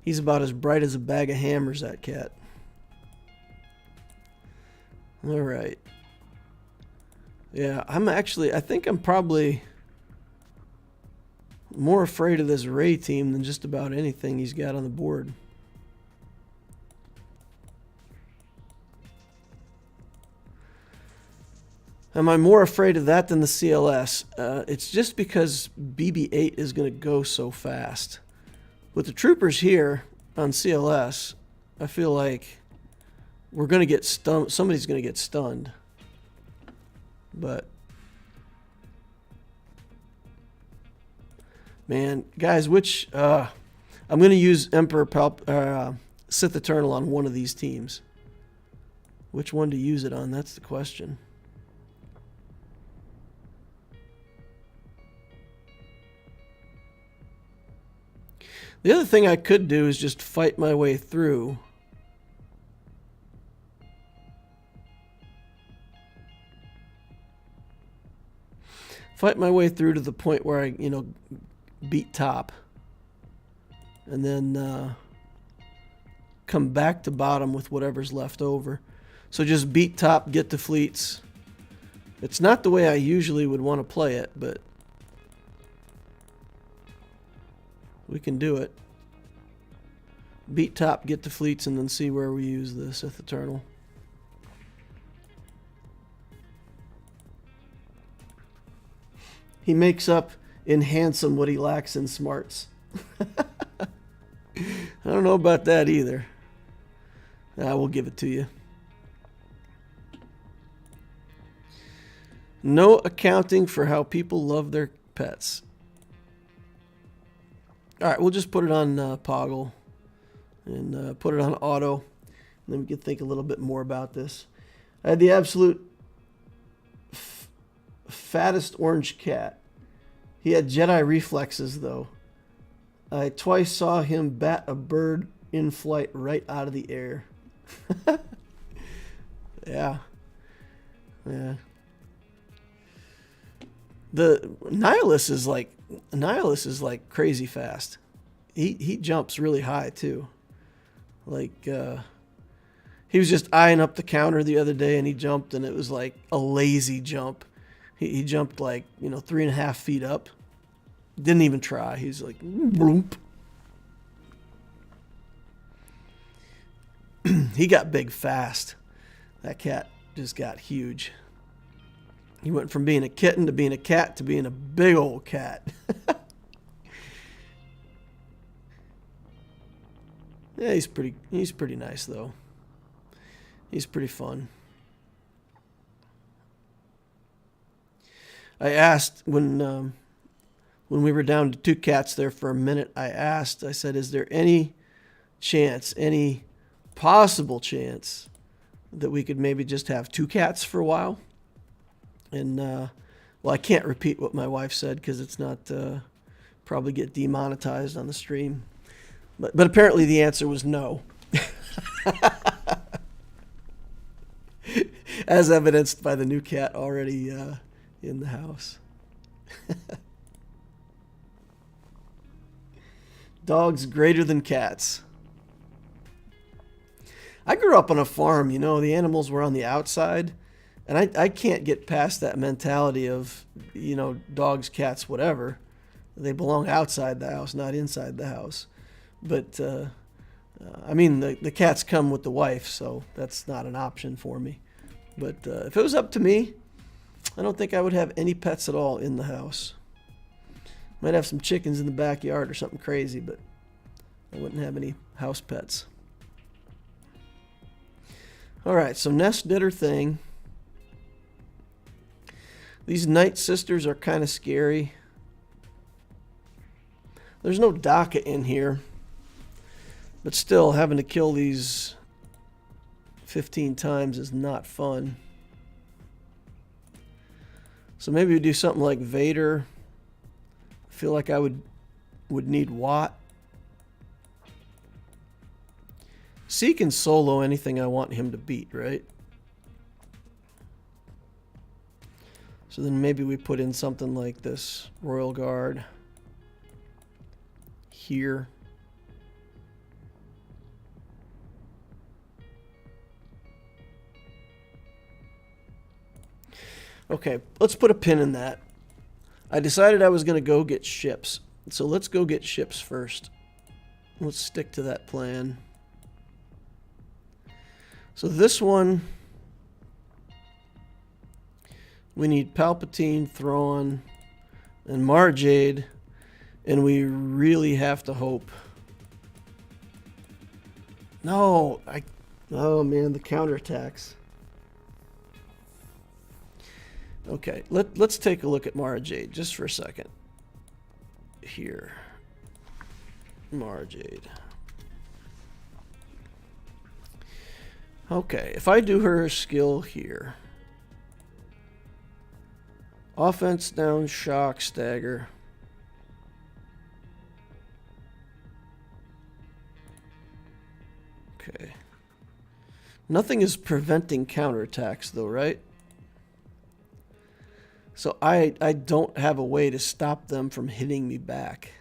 He's about as bright as a bag of hammers, that cat. All right. Yeah, I think I'm probably more afraid of this Ray team than just about anything he's got on the board. Am I more afraid of that than the CLS? It's just because BB-8 is going to go so fast. With the troopers here on CLS, I feel like we're going to get stunned. Somebody's going to get stunned. But man, guys, I'm going to use Sith Eternal on one of these teams. Which one to use it on? That's the question. The other thing I could do is just fight my way through. Fight my way through to the point where I, beat top. And then come back to bottom with whatever's left over. So just beat top, get to fleets. It's not the way I usually would want to play it, but we can do it. Beat top, get to fleets, and then see where we use the Sith Eternal. He makes up in handsome what he lacks in smarts. I don't know about that either. I will give it to you. No accounting for how people love their pets. All right, we'll just put it on Poggle and put it on auto. And then we can think a little bit more about this. I had the absolute fattest orange cat. He had Jedi reflexes, though. I twice saw him bat a bird in flight right out of the air. Yeah. Yeah. The Nihilus is like crazy fast. He jumps really high too. Like he was just eyeing up the counter the other day and he jumped and it was like a lazy jump. He jumped like 3.5 feet up. Didn't even try. He's like bloop. He got big fast. That cat just got huge. He went from being a kitten to being a cat to being a big old cat. Yeah, he's pretty nice though. He's pretty fun. I asked when we were down to 2 cats there for a minute, I said, is there any possible chance that we could maybe just have 2 cats for a while? And, well, I can't repeat what my wife said because it's not, probably get demonetized on the stream. But apparently the answer was no. As evidenced by the new cat already in the house. Dogs greater than cats. I grew up on a farm, you know, the animals were on the outside, and I can't get past that mentality of, you know, dogs, cats, whatever. They belong outside the house, not inside the house. But, I mean, the cats come with the wife, so that's not an option for me. But if it was up to me, I don't think I would have any pets at all in the house. Might have some chickens in the backyard or something crazy, but I wouldn't have any house pets. All right, so Nest did her thing. These Night Sisters are kind of scary. There's no Daka in here, but still having to kill these 15 times is not fun. So maybe we do something like Vader. I feel like I would need Watt. C can solo anything I want him to beat, right? So then maybe we put in something like this Royal Guard here. Okay, let's put a pin in that. I decided I was going to go get ships. So let's go get ships first. Let's stick to that plan. So this one, we need Palpatine, Thrawn, and Marjade, and we really have to hope. No, oh man, the counterattacks. Okay, let's take a look at Marjade just for a second. Here, Marjade. Okay, if I do her skill here. Offense down, shock, stagger. Okay. Nothing is preventing counterattacks though, right? So I don't have a way to stop them from hitting me back.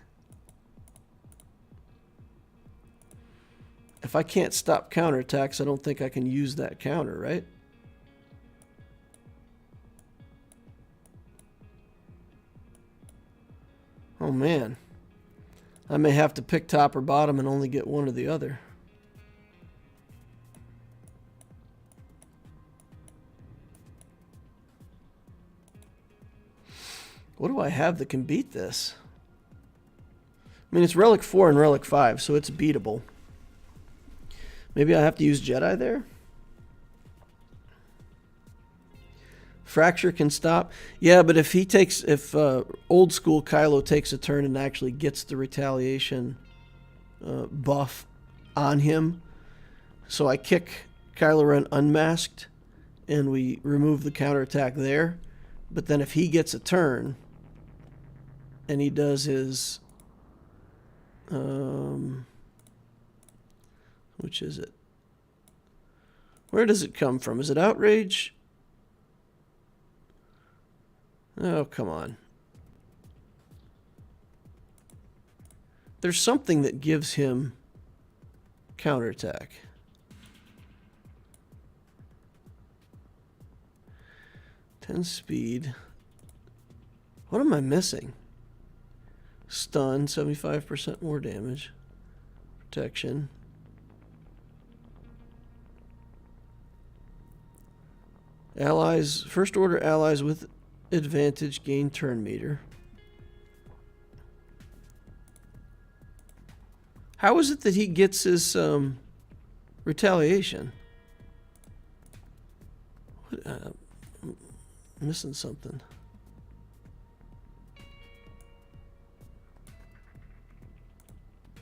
If I can't stop counterattacks, I don't think I can use that counter, right? Oh man. I may have to pick top or bottom and only get one or the other. What do I have that can beat this? I mean, it's Relic 4 and Relic 5, so it's beatable. Maybe I have to use Jedi there? Fracture can stop. Yeah, but if old school Kylo takes a turn and actually gets the retaliation buff on him, so I kick Kylo Ren unmasked and we remove the counterattack there. But then if he gets a turn and he does his which is it? Where does it come from? Is it outrage? Oh, come on. There's something that gives him counterattack. Speed. What am I missing? Stun, 75% more damage. Protection. Allies, first order allies with advantage gain turn meter. How is it that he gets his retaliation? What, I'm missing something.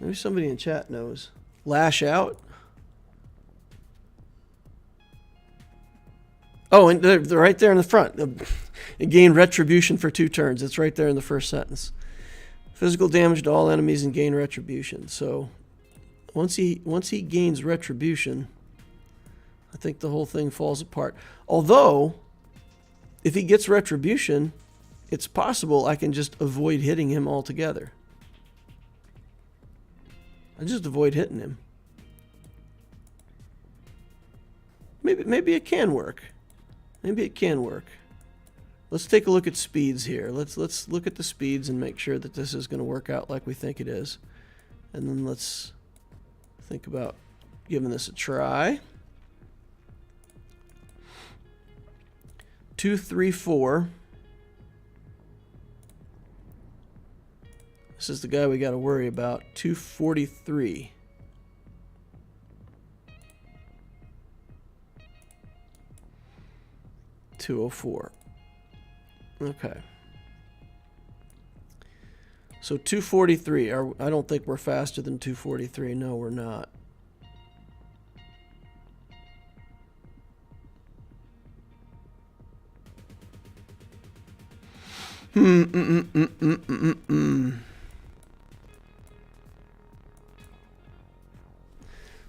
Maybe somebody in chat knows. Lash out? Oh, and they're right there in the front. It gained retribution for 2 turns. It's right there in the first sentence. Physical damage to all enemies and gain retribution. So once he gains retribution, I think the whole thing falls apart. Although, if he gets retribution, it's possible I can just avoid hitting him altogether. I just avoid hitting him. Maybe it can work. Maybe it can work. Let's take a look at speeds here. Let's look at the speeds and make sure that this is going to work out like we think it is. And then let's think about giving this a try. 234. This is the guy we got to worry about. 243. $204. Okay. So 243. I don't think we're faster than 243. No, we're not.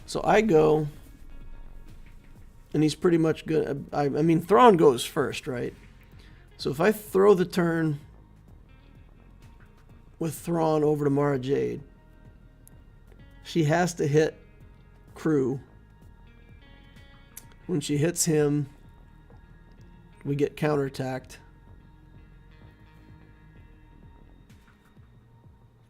So I go, and he's pretty much good. I mean, Thrawn goes first, right? So if I throw the turn with Thrawn over to Mara Jade, she has to hit Crew. When she hits him, we get counterattacked.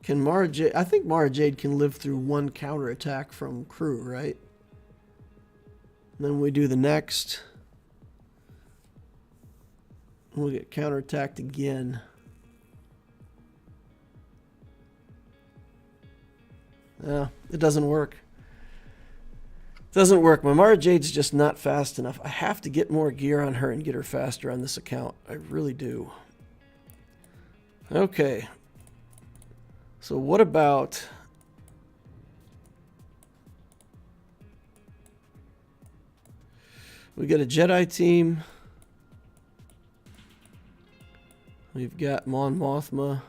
Can Mara Jade... I think Mara Jade can live through one counterattack from Crew, right? And then we do the next. We'll get counterattacked again. It doesn't work. It doesn't work. My Mara Jade's just not fast enough. I have to get more gear on her and get her faster on this account. I really do. Okay. So what about... we got a Jedi team. We've got Mon Mothma.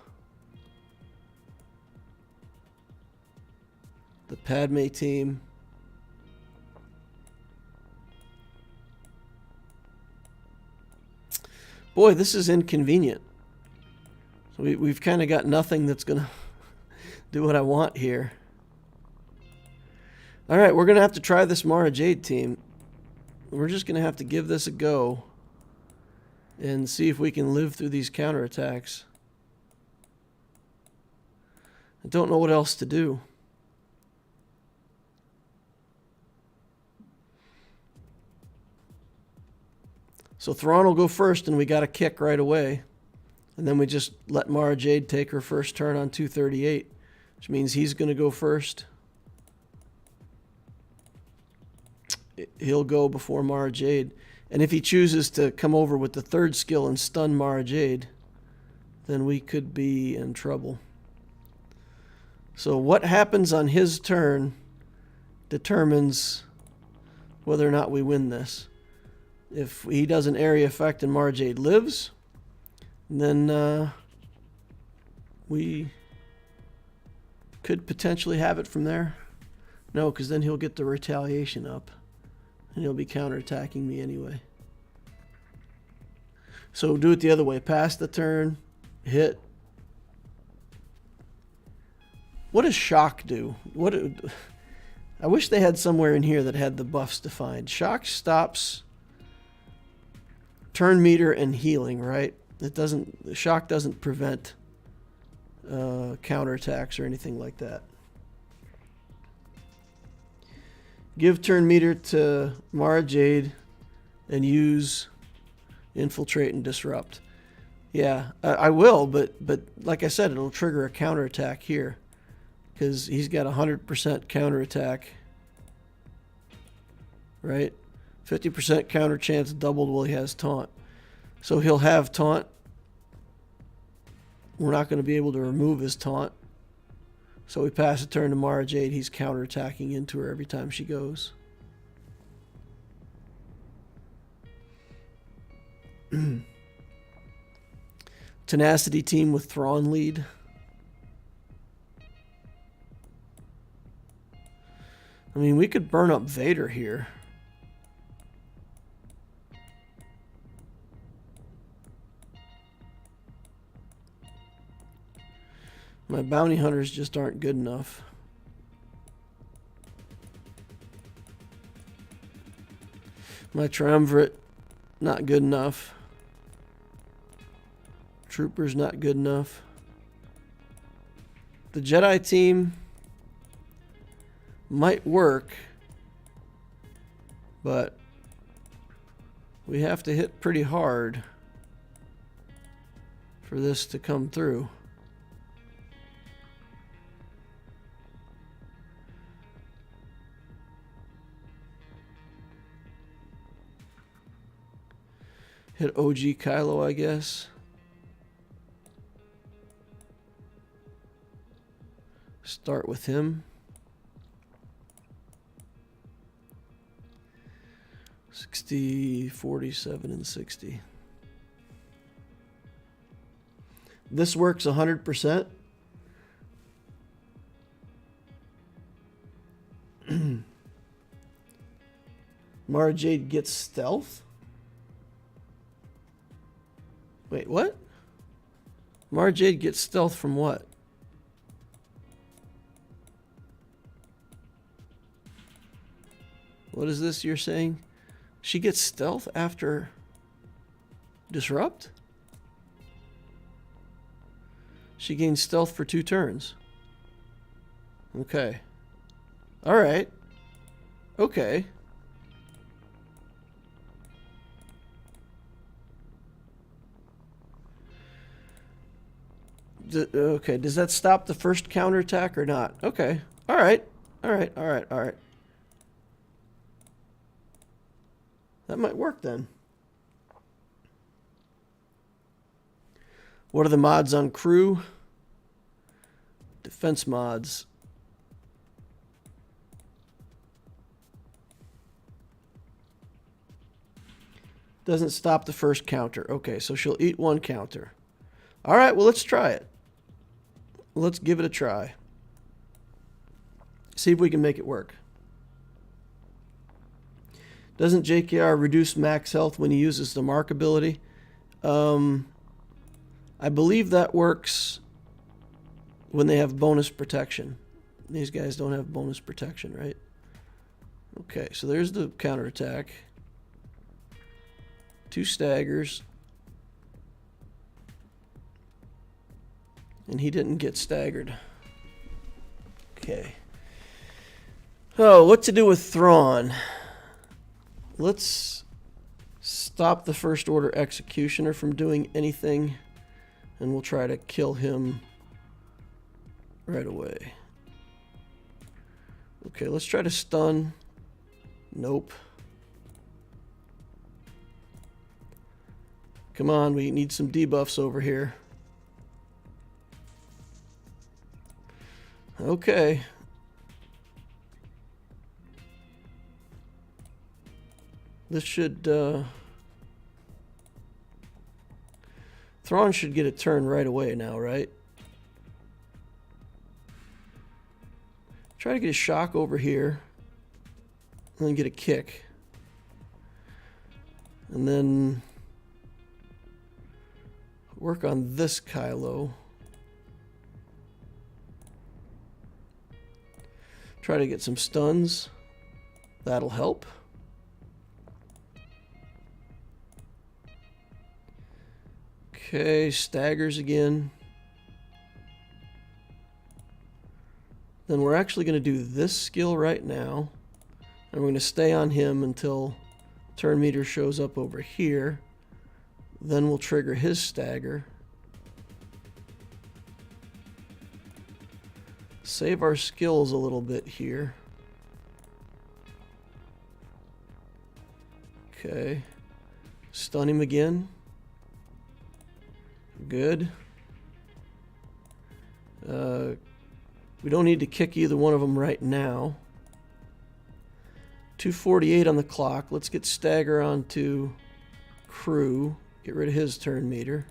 The Padme team. Boy, this is inconvenient. So we've kind of got nothing that's going to do what I want here. All right, we're going to have to try this Mara Jade team. We're just going to have to give this a go and see if we can live through these counterattacks. I don't know what else to do. So Thrawn will go first, and we got a kick right away. And then we just let Mara Jade take her first turn on 238, which means he's going to go first. He'll go before Mara Jade. And if he chooses to come over with the third skill and stun Mara Jade, then we could be in trouble. So what happens on his turn determines whether or not we win this. If he does an area effect and Mara Jade lives, then we could potentially have it from there. No, because then he'll get the retaliation up. And he'll be counterattacking me anyway. So do it the other way. Pass the turn. Hit. What does shock do? I wish they had somewhere in here that had the buffs defined. Shock stops turn meter and healing, right? It doesn't. Shock doesn't prevent counterattacks or anything like that. Give turn meter to Mara Jade and use infiltrate and disrupt. Yeah, I will, but like I said, it'll trigger a counterattack here because he's got 100% counterattack, right? 50% counter chance doubled while he has taunt. So he'll have taunt. We're not going to be able to remove his taunt. So we pass a turn to Mara Jade. He's counterattacking into her every time she goes. Tenacity team with Thrawn lead. I mean, we could burn up Vader here. My bounty hunters just aren't good enough. My triumvirate, not good enough. Troopers, not good enough. The Jedi team might work, but we have to hit pretty hard for this to come through. Hit OG Kylo, I guess. Start with him. 60, 47, and 60. This works 100%. Mara Jade gets stealth? Wait, what? Mara Jade gets stealth from what? What is this you're saying? She gets stealth after disrupt? She gains stealth for 2 turns. Okay. Alright. Okay. Okay, does that stop the first counterattack or not? Okay. Alright. Alright, alright, alright. That might work then. What are the mods on crew? Defense mods. Doesn't stop the first counter. Okay, so she'll eat 1 counter. All right, well, let's try it. Let's give it a try. See if we can make it work. Doesn't JKR reduce max health when he uses the mark ability? I believe that works when they have bonus protection. These guys don't have bonus protection, right? Okay, so there's the counterattack. 2 staggers. And he didn't get staggered. Okay. Oh, what to do with Thrawn? Let's stop the First Order Executioner from doing anything, and we'll try to kill him right away. Okay, let's try to stun. Nope. Come on, we need some debuffs over here. Okay. This should, Thrawn should get a turn right away now, right? Try to get a shock over here. And then get a kick. And then work on this Kylo. Try to get some stuns. That'll help. Okay, staggers again. Then we're actually going to do this skill right now. And we're going to stay on him until turn meter shows up over here. Then we'll trigger his stagger. Save our skills a little bit here. Okay. Stun him again. Good. We don't need to kick either one of them right now. 2:48 on the clock. Let's get stagger onto crew. Get rid of his turn meter.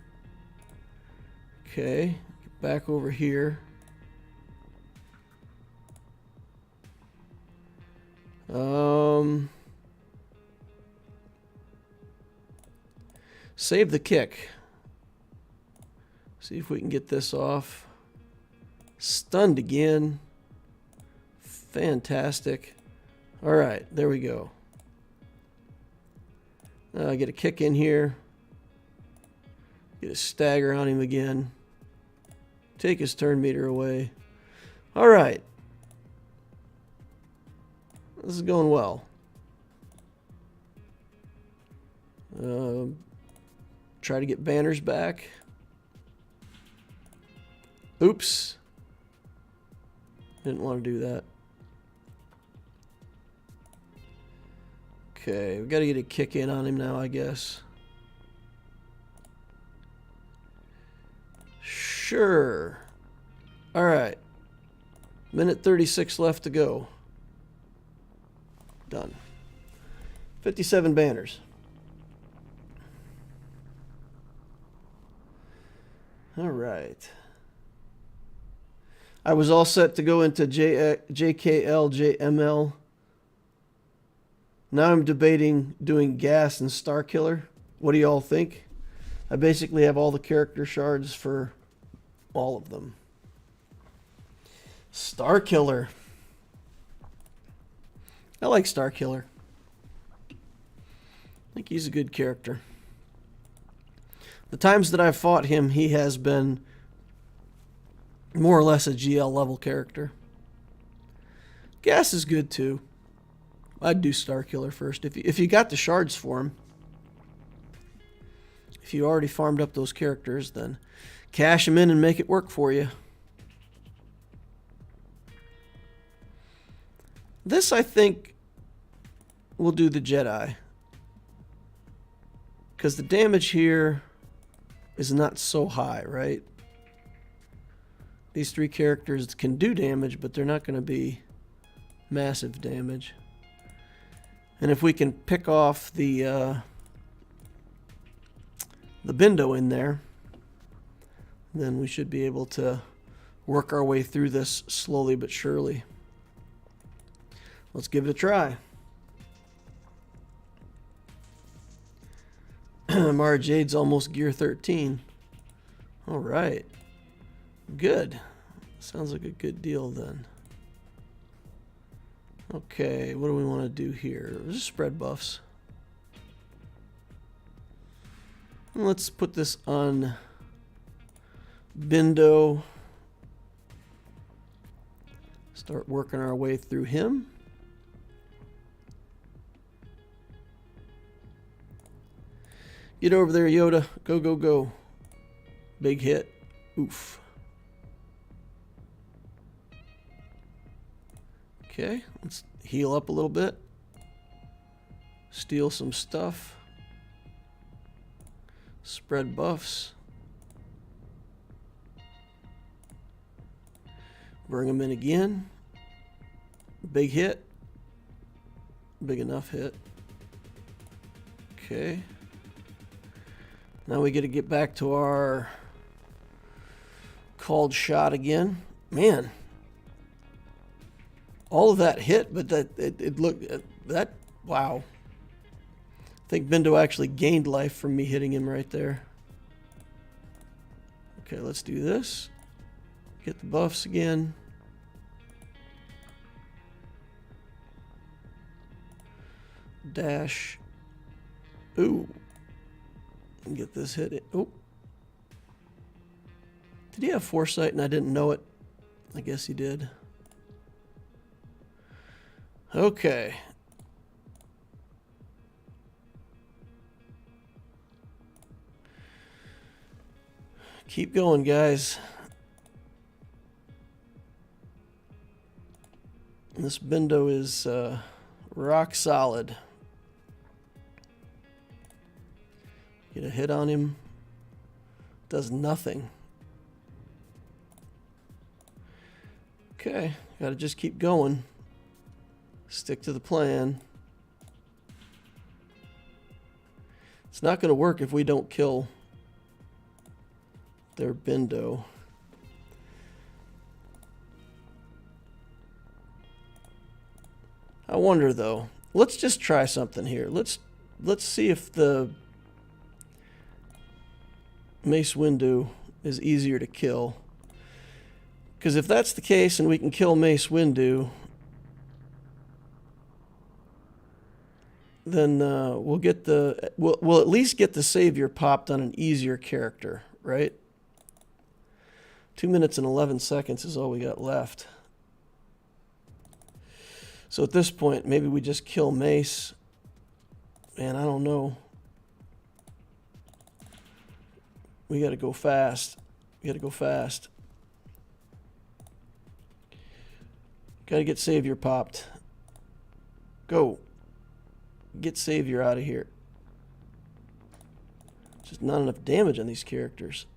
Okay. Get back over here. Save the kick. See if we can get this off. Stunned again. Fantastic. All right, there we go. Get a kick in here. Get a stagger on him again. Take his turn meter away. All right. This is going well. Try to get banners back. Oops. Didn't want to do that. Okay, we got to get a kick in on him now, I guess. Sure. All right. Minute 36 left to go. Done. 57 banners. All right. I was all set to go into JKL, JML. Now I'm debating doing Gas and Star Killer. What do you all think? I basically have all the character shards for all of them. Star Killer. I like Star Killer. I think he's a good character. The times that I've fought him, he has been more or less a GL level character. Gas is good too. I'd do Star Killer first. If you got the shards for him. If you already farmed up those characters, then cash them in and make it work for you. This, I think, will do the Jedi. Because the damage here is not so high, right? These three characters can do damage, but they're not going to be massive damage. And if we can pick off the Bindo in there, then we should be able to work our way through this slowly but surely. Let's give it a try. Mara Jade's almost gear 13. All right. Good. Sounds like a good deal then. Okay, what do we want to do here? Just spread buffs. Let's put this on Bindo. Start working our way through him. Get over there, Yoda. Go, go, go. Big hit. Oof. Okay, let's heal up a little bit. Steal some stuff. Spread buffs. Bring them in again. Big hit. Big enough hit. Okay. Now we get to get back to our called shot again. Man. All of that hit, but that it looked that wow. I think Bindo actually gained life from me hitting him right there. Okay, let's do this. Get the buffs again. Dash. Ooh. Get this hit. Oh. Did he have foresight and I didn't know it? I guess he did. Okay. Keep going, guys. This Bindo is rock solid. Get a hit on him. Does nothing. Okay, gotta just keep going. Stick to the plan. It's not going to work if we don't kill their Bindo. I wonder though. Let's just try something here. Let's see if the Mace Windu is easier to kill. Because if that's the case and we can kill Mace Windu, then we'll get the we'll at least get the savior popped on an easier character, right? 2 minutes and 11 seconds is all we got left. So at this point, maybe we just kill Mace. Man, I don't know. We got to go fast. We got to go fast. Got to get Savior popped. Go. Get Savior out of here. Just not enough damage on these characters.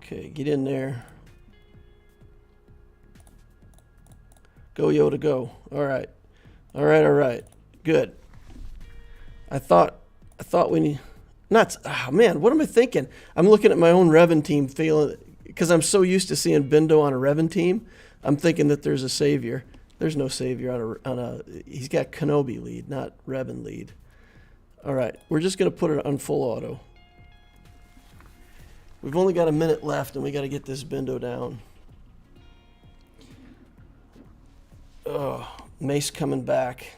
Okay, get in there. Go, Yoda, go. All right. All right, all right. Good. I thought we need... Nuts. Oh, man, what am I thinking? I'm looking at my own Revan team failing... Because I'm so used to seeing Bindo on a Revan team, I'm thinking that there's a savior. There's no savior on a... He's got Kenobi lead, not Revan lead. All right, we're just going to put it on full auto. We've only got a minute left, and we got to get this Bindo down. Oh, Mace coming back.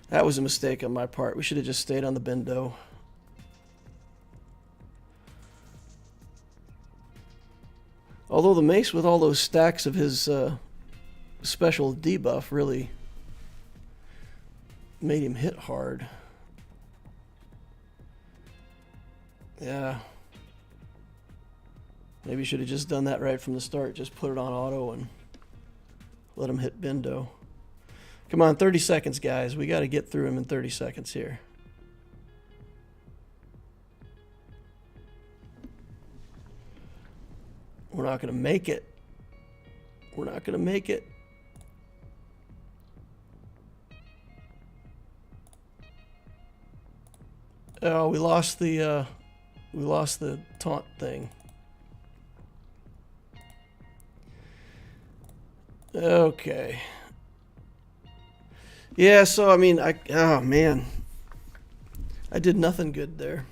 That was a mistake on my part. We should have just stayed on the Bindo. Although the Mace with all those stacks of his special debuff really made him hit hard. Yeah. Maybe should have just done that right from the start. Just put it on auto and let him hit Bindo. Come on, 30 seconds, guys. We got to get through him in 30 seconds here. We're not going to make it. We're not going to make it. Oh, we lost the taunt thing. Okay. Yeah, so I mean, oh man, I did nothing good there.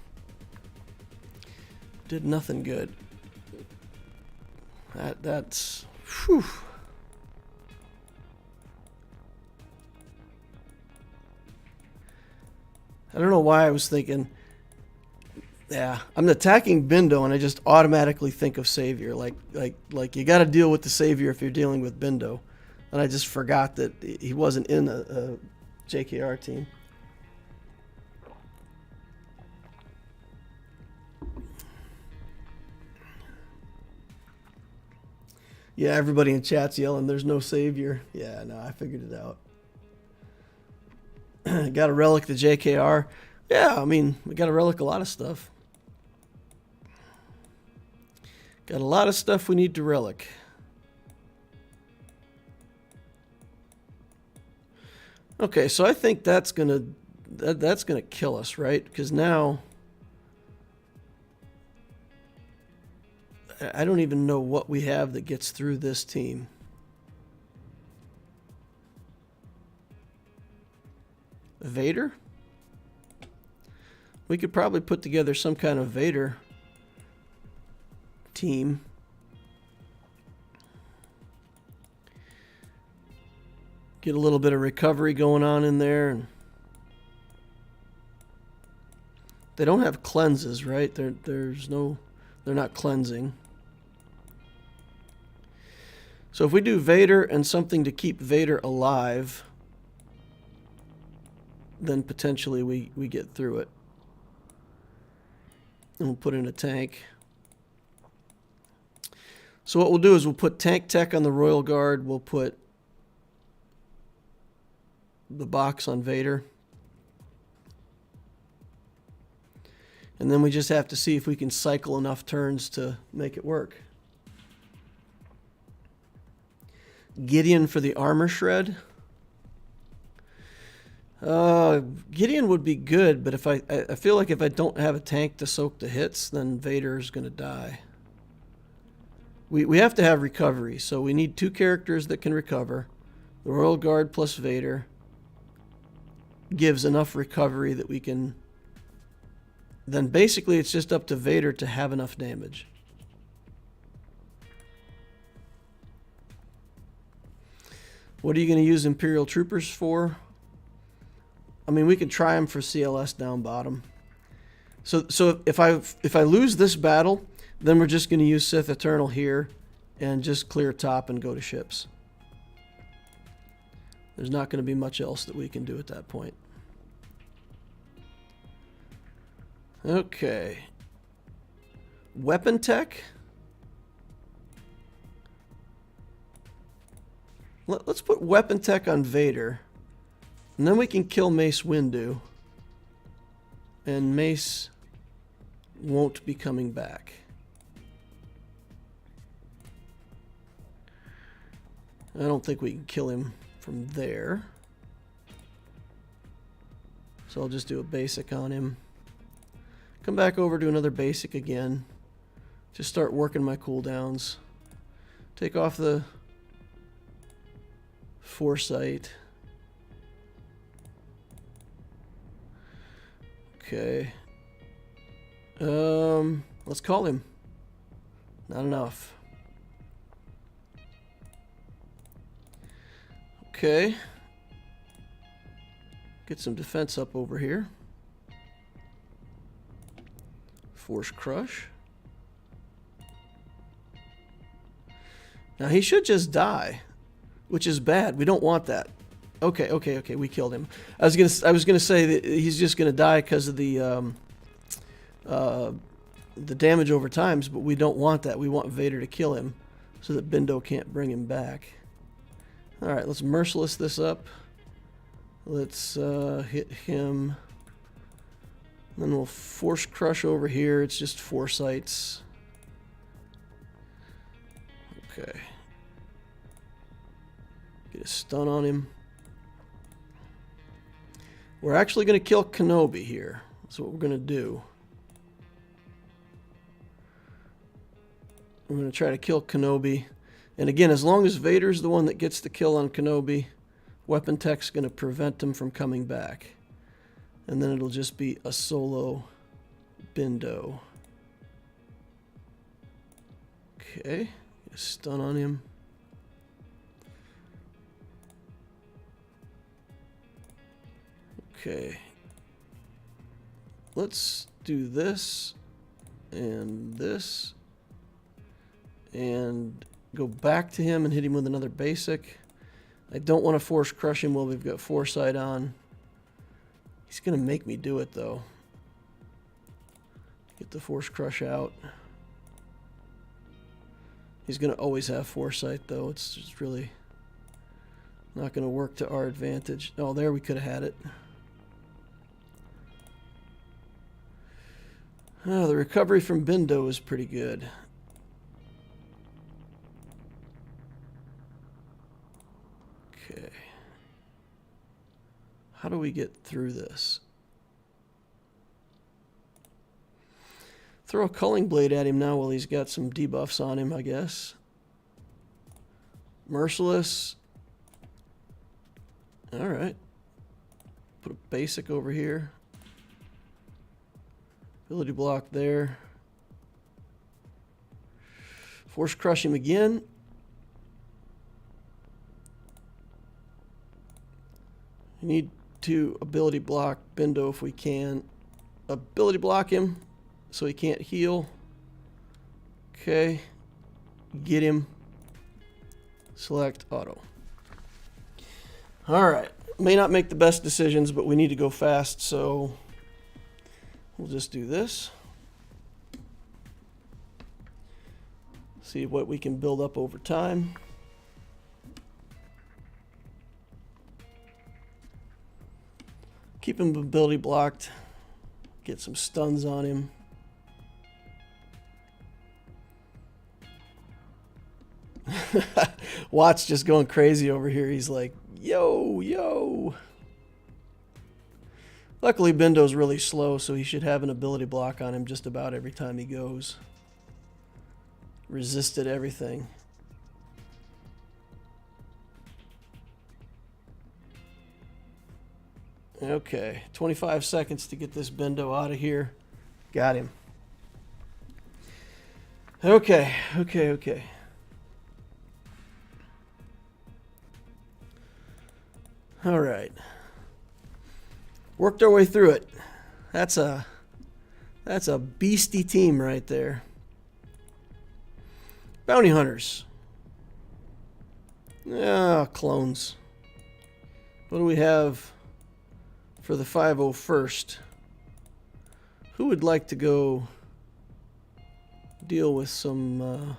Did nothing good. That's whew. I don't know why I was thinking. Yeah, I'm attacking Bindo and I just automatically think of Savior. Like you got to deal with the Savior if you're dealing with Bindo. And I just forgot that he wasn't in a JKR team. Yeah, everybody in chat's yelling, there's no Savior. Yeah, no, I figured it out. Got to relic the JKR. Yeah, I mean, we got to relic a lot of stuff. Got a lot of stuff we need to relic. Okay, so I think that's gonna kill us, right? Because now I don't even know what we have that gets through this team. Vader? We could probably put together some kind of Vader team. Get a little bit of recovery going on in there. And they don't have cleanses, right? They're not cleansing. So if we do Vader and something to keep Vader alive, then potentially we get through it. And we'll put in a tank. So what we'll do is we'll put tank tech on the Royal Guard. We'll put the box on Vader. And then we just have to see if we can cycle enough turns to make it work. Gideon for the armor shred. Gideon would be good, but if I feel like if I don't have a tank to soak the hits, then Vader's going to die. We have to have recovery, so we need two characters that can recover. The Royal Guard plus Vader gives enough recovery that we can... Then basically it's just up to Vader to have enough damage. What are you going to use Imperial Troopers for? I mean, we can try them for CLS down bottom. So if I lose this battle, then we're just going to use Sith Eternal here and just clear top and go to ships. There's not going to be much else that we can do at that point. Okay. Weapon tech. Let's put weapon tech on Vader. And then we can kill Mace Windu. And Mace won't be coming back. I don't think we can kill him from there. So I'll just do a basic on him. Come back over to another basic again. Just start working my cooldowns. Take off the foresight. Okay. Let's call him. Not enough. Okay. Get some defense up over here. Force crush. Now he should just die, which is bad. We don't want that. Okay, we killed him. I was gonna say that he's just gonna die because of the damage over times, but we don't want that. We want Vader to kill him so that Bindo can't bring him back. All right, let's merciless this up. Let's hit him. Then we'll force crush over here. It's just foresights. Okay. Get a stun on him. We're actually going to kill Kenobi here. That's what we're going to do. We're going to try to kill Kenobi. And again, as long as Vader's the one that gets the kill on Kenobi, weapon tech's going to prevent him from coming back. And then it'll just be a solo Bindo. Okay. Get a stun on him. Okay. Let's do this and this. And go back to him and hit him with another basic. I don't want to force crush him while we've got foresight on. He's going to make me do it, though. Get the force crush out. He's going to always have foresight, though. It's just really not going to work to our advantage. Oh, there we could have had it. Oh, the recovery from Bindo is pretty good. Okay. How do we get through this? Throw a culling blade at him now while he's got some debuffs on him, I guess. Merciless. Alright. Put a basic over here. Ability block there. Force crush him again. We need to ability block Bindo if we can. Ability block him so he can't heal. Okay. Get him. Select auto. Alright. May not make the best decisions, but we need to go fast, so we'll just do this. See what we can build up over time. Keep him ability blocked. Get some stuns on him. Watt's just going crazy over here. He's like, yo, yo. Luckily, Bindo's really slow, so he should have an ability block on him just about every time he goes. Resisted everything. Okay, 25 seconds to get this Bindo out of here. Got him. Okay. All right. Worked our way through it. That's a beastie team right there. Bounty hunters. Ah, clones. What do we have for the 501st? Who would like to go deal with some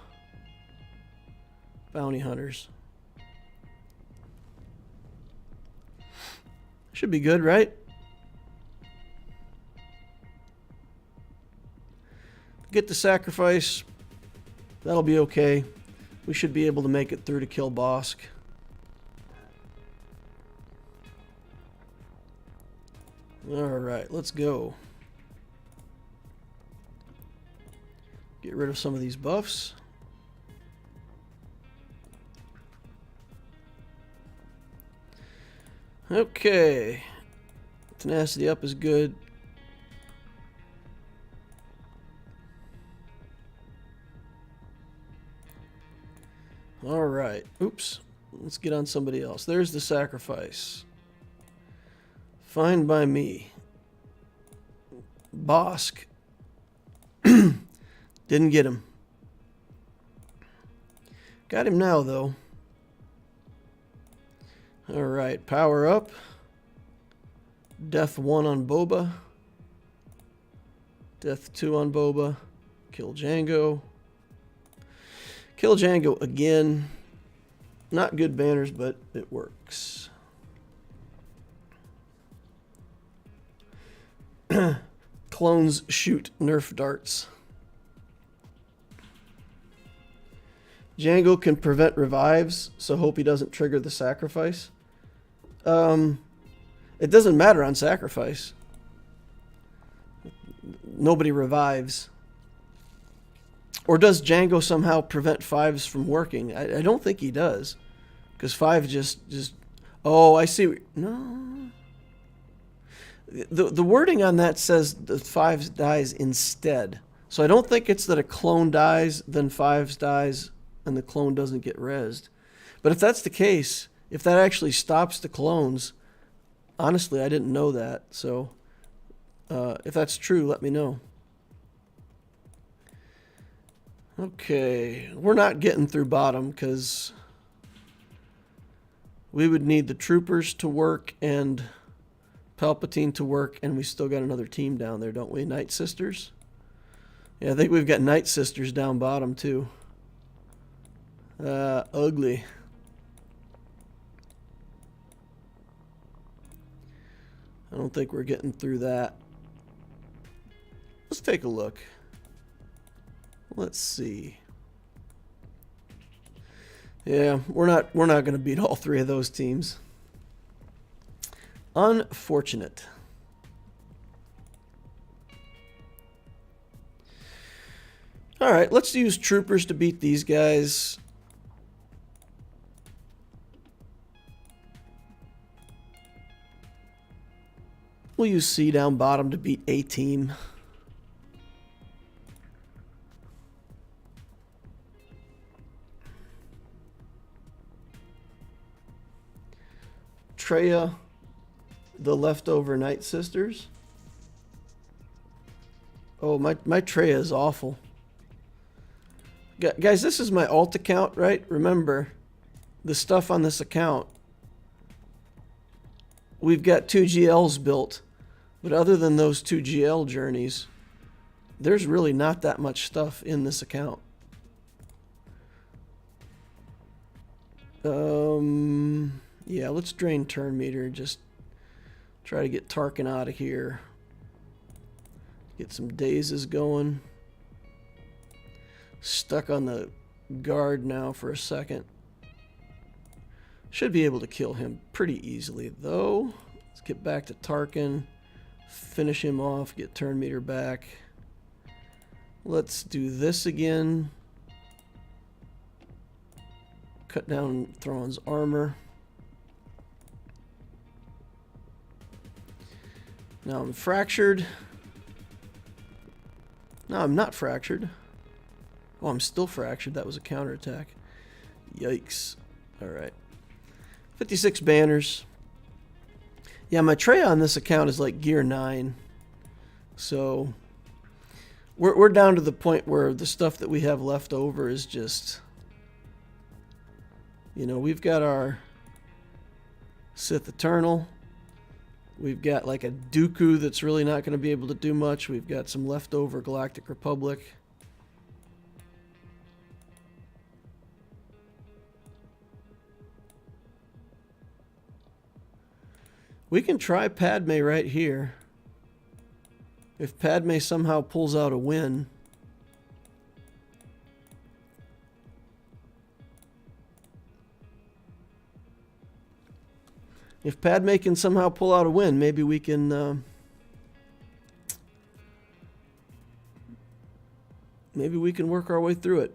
bounty hunters? Should be good, right? Get the sacrifice. That'll be okay. We should be able to make it through to kill Bosk. Alright, let's go. Get rid of some of these buffs. Okay. Tenacity up is good. Alright. Oops. Let's get on somebody else. There's the sacrifice. Fine by me. Bosk. Didn't get him. Got him now, though. Alright, power up. Death 1 on Boba. Death 2 on Boba. Kill Django. Kill Django again. Not good banners, but it works. Clones shoot Nerf darts. Django can prevent revives, so hope he doesn't trigger the sacrifice. It doesn't matter on sacrifice. Nobody revives. Or does Django somehow prevent 5s from working? I don't think he does. Because 5 just... Oh, I see. No. The wording on that says the 5s dies instead. So I don't think it's that a clone dies, then 5s dies, and the clone doesn't get rezzed. But if that's the case, if that actually stops the clones, honestly, I didn't know that. So if that's true, let me know. Okay, we're not getting through bottom because we would need the troopers to work and Palpatine to work, and we still got another team down there, don't we? Night Sisters? Yeah, I think we've got Night Sisters down bottom too. Ugly. I don't think we're getting through that. Let's take a look. Let's see. Yeah, we're not going to beat all 3 of those teams. Unfortunate. All right, let's use troopers to beat these guys. We'll use C down bottom to beat A team. Treya, the leftover Night Sisters. Oh, my Treya is awful. Guys, this is my alt account, right? Remember, the stuff on this account, we've got 2 GLs built, but other than those 2 GL journeys, there's really not that much stuff in this account. Yeah, let's drain turn meter. Just try to get Tarkin out of here. Get some dazes going. Stuck on the guard now for a second. Should be able to kill him pretty easily, though. Let's get back to Tarkin. Finish him off. Get turn meter back. Let's do this again. Cut down Thrawn's armor. Now I'm fractured. No, I'm not fractured. Oh, I'm still fractured. That was a counterattack. Yikes. Alright. 56 banners. Yeah, my tray on this account is like gear 9. So we're down to the point where the stuff that we have left over is just, you know, we've got our Sith Eternal. We've got like a Dooku that's really not going to be able to do much. We've got some leftover Galactic Republic. We can try Padme right here. If Padme somehow pulls out a win. If Padme can somehow pull out a win, maybe we can work our way through it.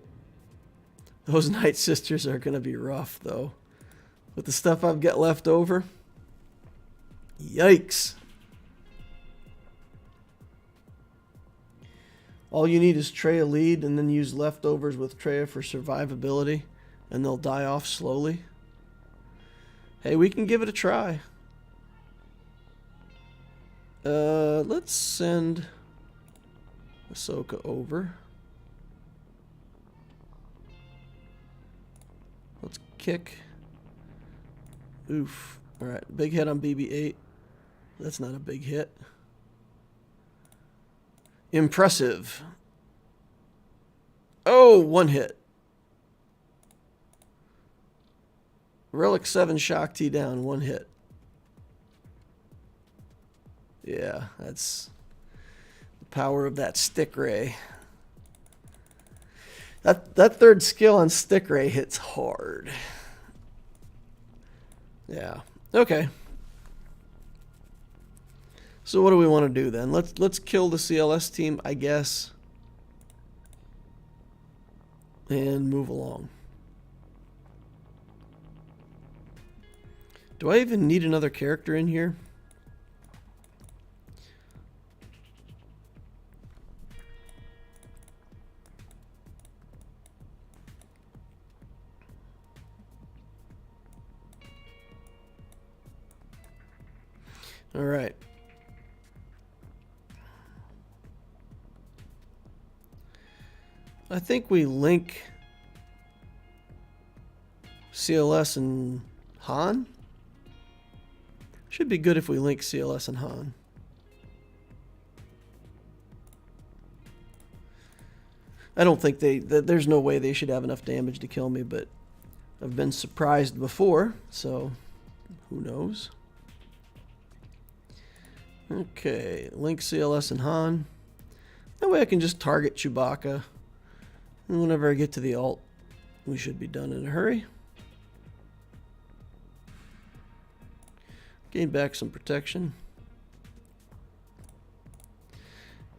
Those Night Sisters are going to be rough, though. With the stuff I've got left over. Yikes. All you need is Traya lead and then use leftovers with Traya for survivability, and they'll die off slowly. Hey, we can give it a try. Let's send Ahsoka over. Let's kick. Oof. Alright, big hit on BB-8. That's not a big hit. Impressive. Oh, one hit. Relic 7 Shock T down, one hit. Yeah, that's the power of that stick ray. That third skill on stick ray hits hard. Yeah. Okay. So what do we want to do then? Let's kill the CLS team, I guess, and move along. Do I even need another character in here? All right. I think we link CLS and Han. Should be good if we link CLS and Han. I don't think there's no way they should have enough damage to kill me, but I've been surprised before, so who knows? Okay, link CLS and Han. That way I can just target Chewbacca. And whenever I get to the alt, we should be done in a hurry. Gain back some protection.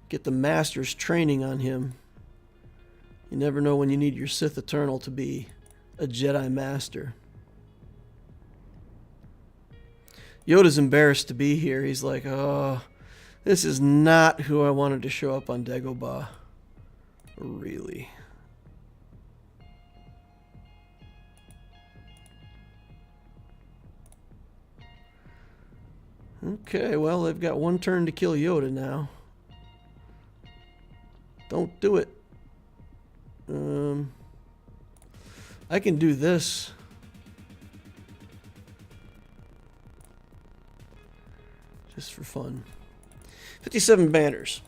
Get the Master's training on him. You never know when you need your Sith Eternal to be a Jedi Master. Yoda's embarrassed to be here. He's like, oh, this is not who I wanted to show up on Dagobah. Really. Okay, well, they've got one turn to kill Yoda now. Don't do it. I can do this. Just for fun. 57 banners.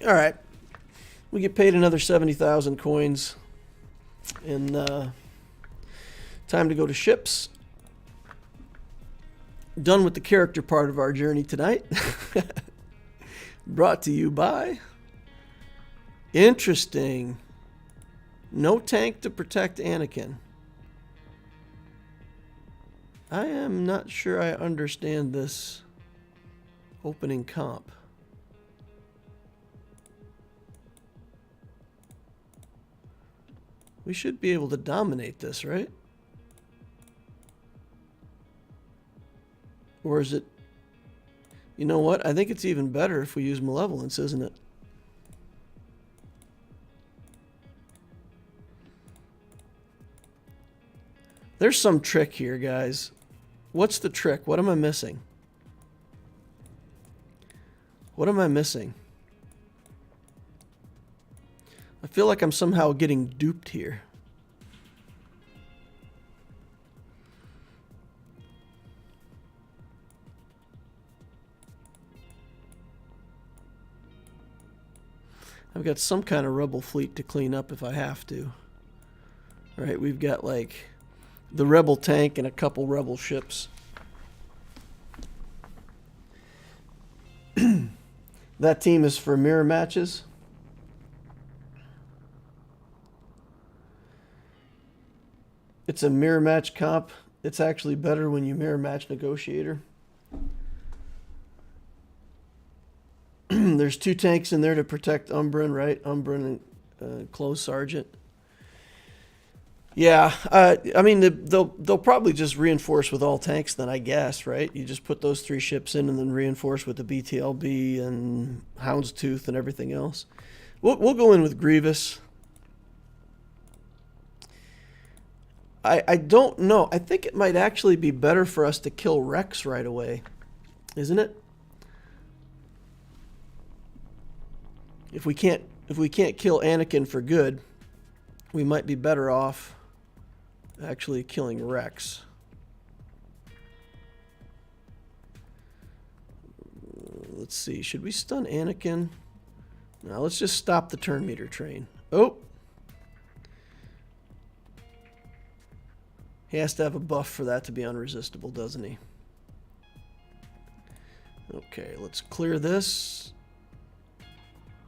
Alright. We get paid another 70,000 coins. And time to go to ships. Done with the character part of our journey tonight. Brought to you by... Interesting. No tank to protect Anakin. I am not sure I understand this opening comp. We should be able to dominate this, right? Or is it... You know what? I think it's even better if we use Malevolence, isn't it? There's some trick here, guys. What's the trick? What am I missing? What am I missing? I feel like I'm somehow getting duped here. I've got some kind of rebel fleet to clean up if I have to. All right, we've got like the rebel tank and a couple rebel ships. That team is for mirror matches. It's a mirror match comp. It's actually better when you mirror match negotiator. There's 2 tanks in there to protect Umbran, right? Umbran and Close Sergeant. Yeah, I mean, they'll probably just reinforce with all tanks then, I guess, right? You just put those 3 ships in and then reinforce with the BTLB and Houndstooth and everything else. We'll go in with Grievous. I don't know. I think it might actually be better for us to kill Rex right away, isn't it? If we can't kill Anakin for good, we might be better off actually killing Rex. Let's see. Should we stun Anakin? No, let's just stop the turn meter train. Oh! He has to have a buff for that to be unresistible, doesn't he? Okay, let's clear this.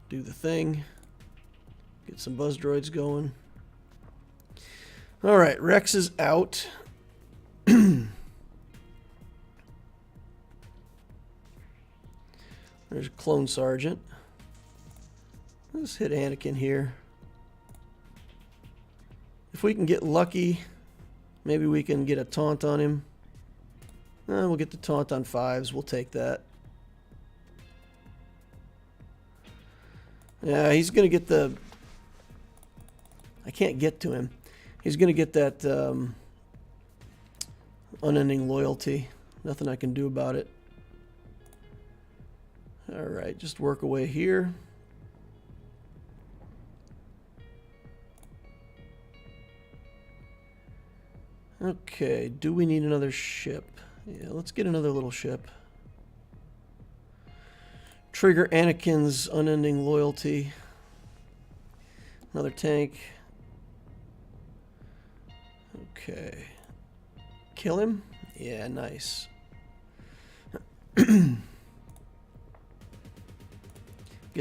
Do the thing. Get some buzz droids going. All right, Rex is out. There's a clone sergeant. Let's hit Anakin here. If we can get lucky, maybe we can get a taunt on him. We'll get the taunt on 5s. We'll take that. Yeah, he's going to get the... I can't get to him. He's going to get that unending loyalty. Nothing I can do about it. All right, just work away here. Okay, do we need another ship? Yeah, let's get another little ship. Trigger Anakin's unending loyalty. Another tank. Okay. Kill him? Yeah, nice. Get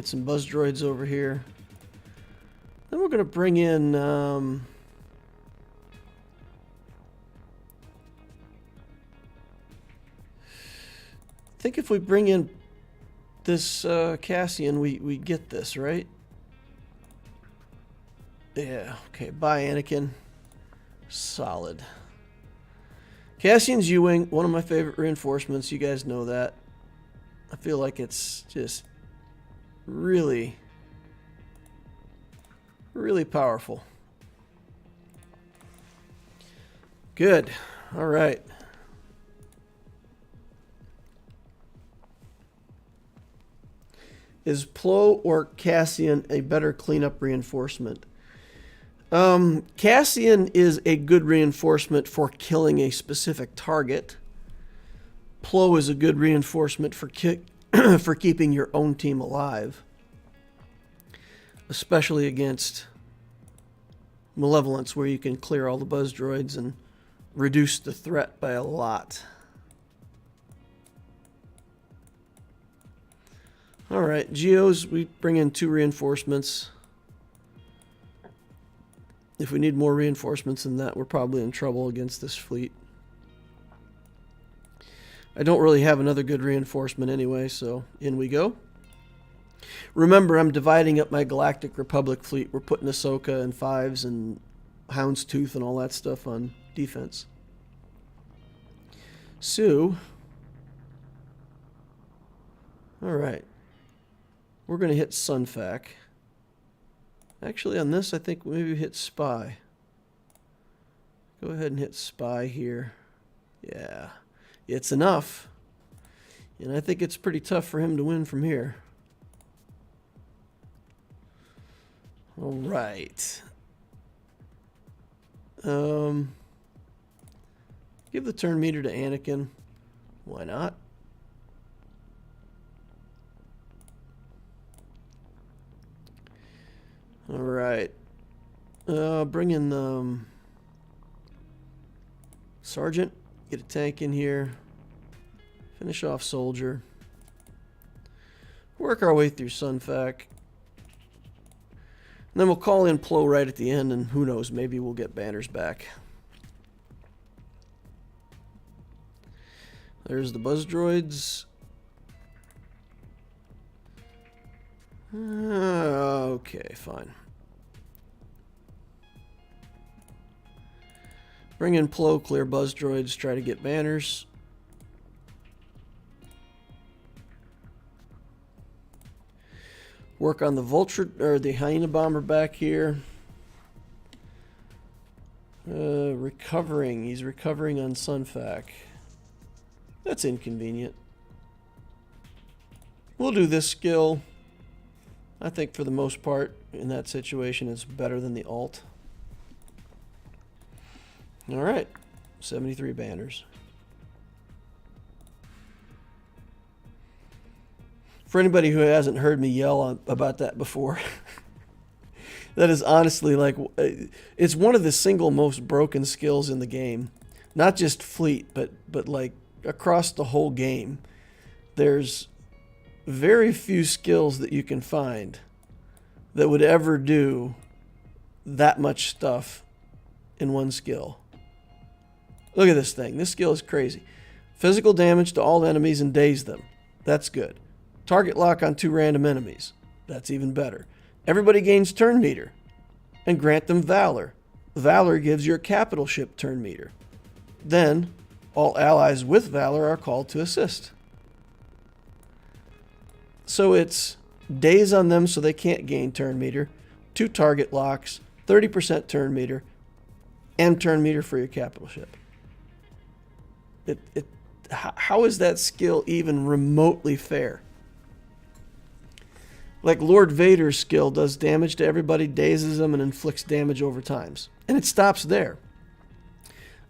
some buzz droids over here. Then we're going to bring in... I think if we bring in this Cassian, we get this, right? Yeah, okay. Bye, Anakin. Solid. Cassian's U-Wing, one of my favorite reinforcements. You guys know that. I feel like it's just really, really powerful. Good. All right. Is Plo or Cassian a better cleanup reinforcement? Cassian is a good reinforcement for killing a specific target. Plo is a good reinforcement for for keeping your own team alive, especially against Malevolence, where you can clear all the buzz droids and reduce the threat by a lot. All right, Geos, we bring in 2 reinforcements. If we need more reinforcements than that, we're probably in trouble against this fleet. I don't really have another good reinforcement anyway, so in we go. Remember, I'm dividing up my Galactic Republic fleet. We're putting Ahsoka and 5s and Houndstooth and all that stuff on defense. So, all right. We're going to hit Sunfac. Actually, on this, I think maybe hit Spy. Go ahead and hit Spy here. Yeah, it's enough. And I think it's pretty tough for him to win from here. All right. Give the turn meter to Anakin. Why not? All right. Bring in Sergeant. Get a tank in here. Finish off Soldier. Work our way through Sunfac. And then we'll call in Plo right at the end, and who knows, maybe we'll get banners back. There's the buzz droids. Okay, fine. Bring in Plo, clear buzz droids, try to get banners. Work on the Vulture or the Hyena bomber back here. Recovering. He's recovering on Sunfac. That's inconvenient. We'll do this skill. I think for the most part in that situation it's better than the alt. All right. 73 banners. For anybody who hasn't heard me yell about that before, that is honestly like, it's one of the single most broken skills in the game. Not just fleet, but like across the whole game. There's very few skills that you can find that would ever do that much stuff in one skill. Look at this thing. This skill is crazy. Physical damage to all enemies and daze them. That's good. Target lock on 2 random enemies. That's even better. Everybody gains turn meter. And grant them Valor. Valor gives your capital ship turn meter. Then, all allies with Valor are called to assist. So it's daze on them so they can't gain turn meter, 2 target locks, 30% turn meter, and turn meter for your capital ship. How is that skill even remotely fair? Like Lord Vader's skill does damage to everybody, dazes them, and inflicts damage over times. And it stops there.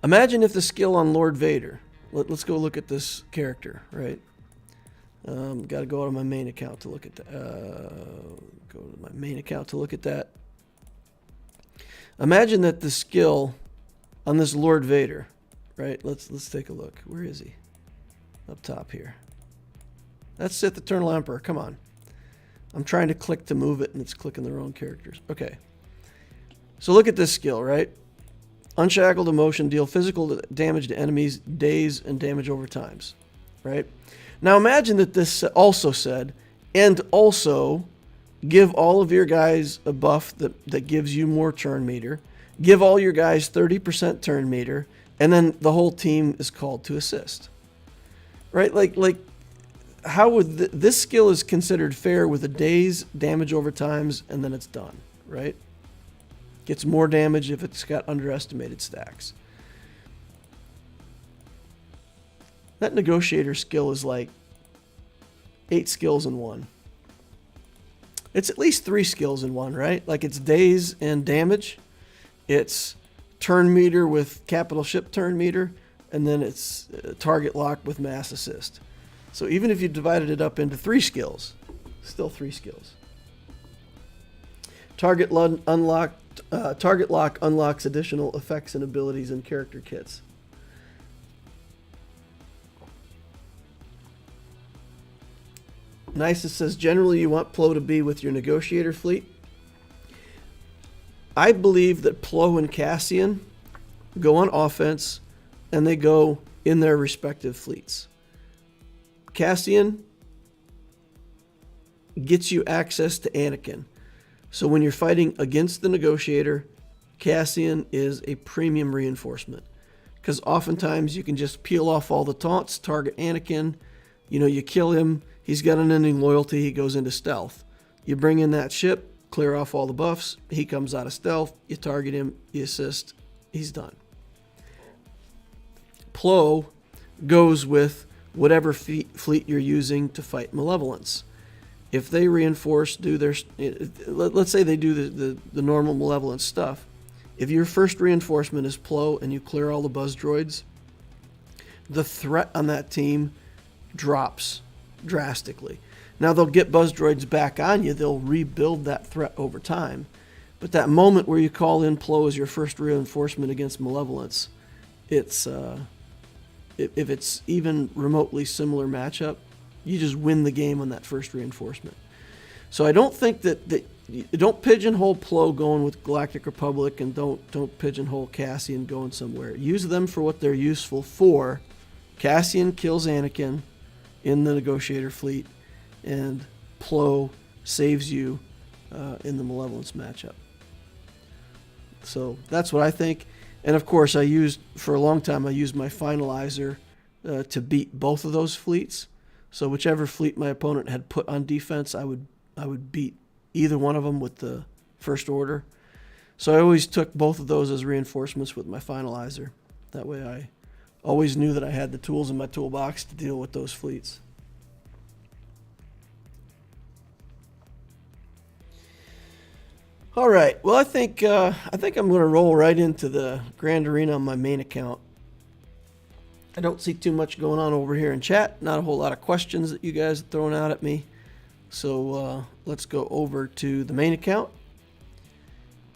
Imagine if the skill on Lord Vader, let's go look at this character, right? Got to go to my main account to look at that. Go to my main account to look at that. Imagine that the skill on this Lord Vader, right? Let's take a look. Where is he? Up top here. That's Sith Eternal Emperor. Come on. I'm trying to click to move it, and it's clicking the wrong characters. Okay. So look at this skill, right? Unshackled emotion, deal physical damage to enemies, daze, and damage over times, right? Now imagine that this also said, and also give all of your guys a buff that gives you more turn meter, give all your guys 30% turn meter, and then the whole team is called to assist, right? Like how would this skill is considered fair with a daze, damage over times, and then it's done, right? Gets more damage if it's got underestimated stacks. That negotiator skill is like 8 skills in one. It's at least 3 skills in one, right? Like it's daze and damage. It's turn meter with capital ship turn meter. And then it's target lock with mass assist. So even if you divided it up into 3 skills, still 3 skills. Target lock unlocks additional effects and abilities in character kits. Nisus says, generally you want Plo to be with your negotiator fleet. I believe that Plo and Cassian go on offense and they go in their respective fleets. Cassian gets you access to Anakin. So when you're fighting against the negotiator, Cassian is a premium reinforcement. Because oftentimes you can just peel off all the taunts, target Anakin, you kill him, he's got unending loyalty, he goes into stealth. You bring in that ship, clear off all the buffs, he comes out of stealth, you target him, you assist, he's done. Plo goes with whatever fleet you're using to fight malevolence. If they reinforce, let's say they do the normal malevolence stuff. If your first reinforcement is Plo and you clear all the buzz droids, the threat on that team drops drastically. Now they'll get buzz droids back on you. They'll rebuild that threat over time. But that moment where you call in Plo as your first reinforcement against malevolence, it's if it's even remotely similar matchup, you just win the game on that first reinforcement. So I don't think that you don't pigeonhole Plo going with Galactic Republic, and don't pigeonhole Cassian going somewhere. Use them for what they're useful for. Cassian kills Anakin in the Negotiator fleet, and Plo saves you in the Malevolence matchup. So that's what I think. And of course, for a long time, I used my Finalizer to beat both of those fleets. So whichever fleet my opponent had put on defense, I would beat either one of them with the First Order. So I always took both of those as reinforcements with my Finalizer. That way I always knew that I had the tools in my toolbox to deal with those fleets. All right. Well, I think I'm going to roll right into the Grand Arena on my main account. I don't see too much going on over here in chat. Not a whole lot of questions that you guys are throwing out at me. So let's go over to the main account.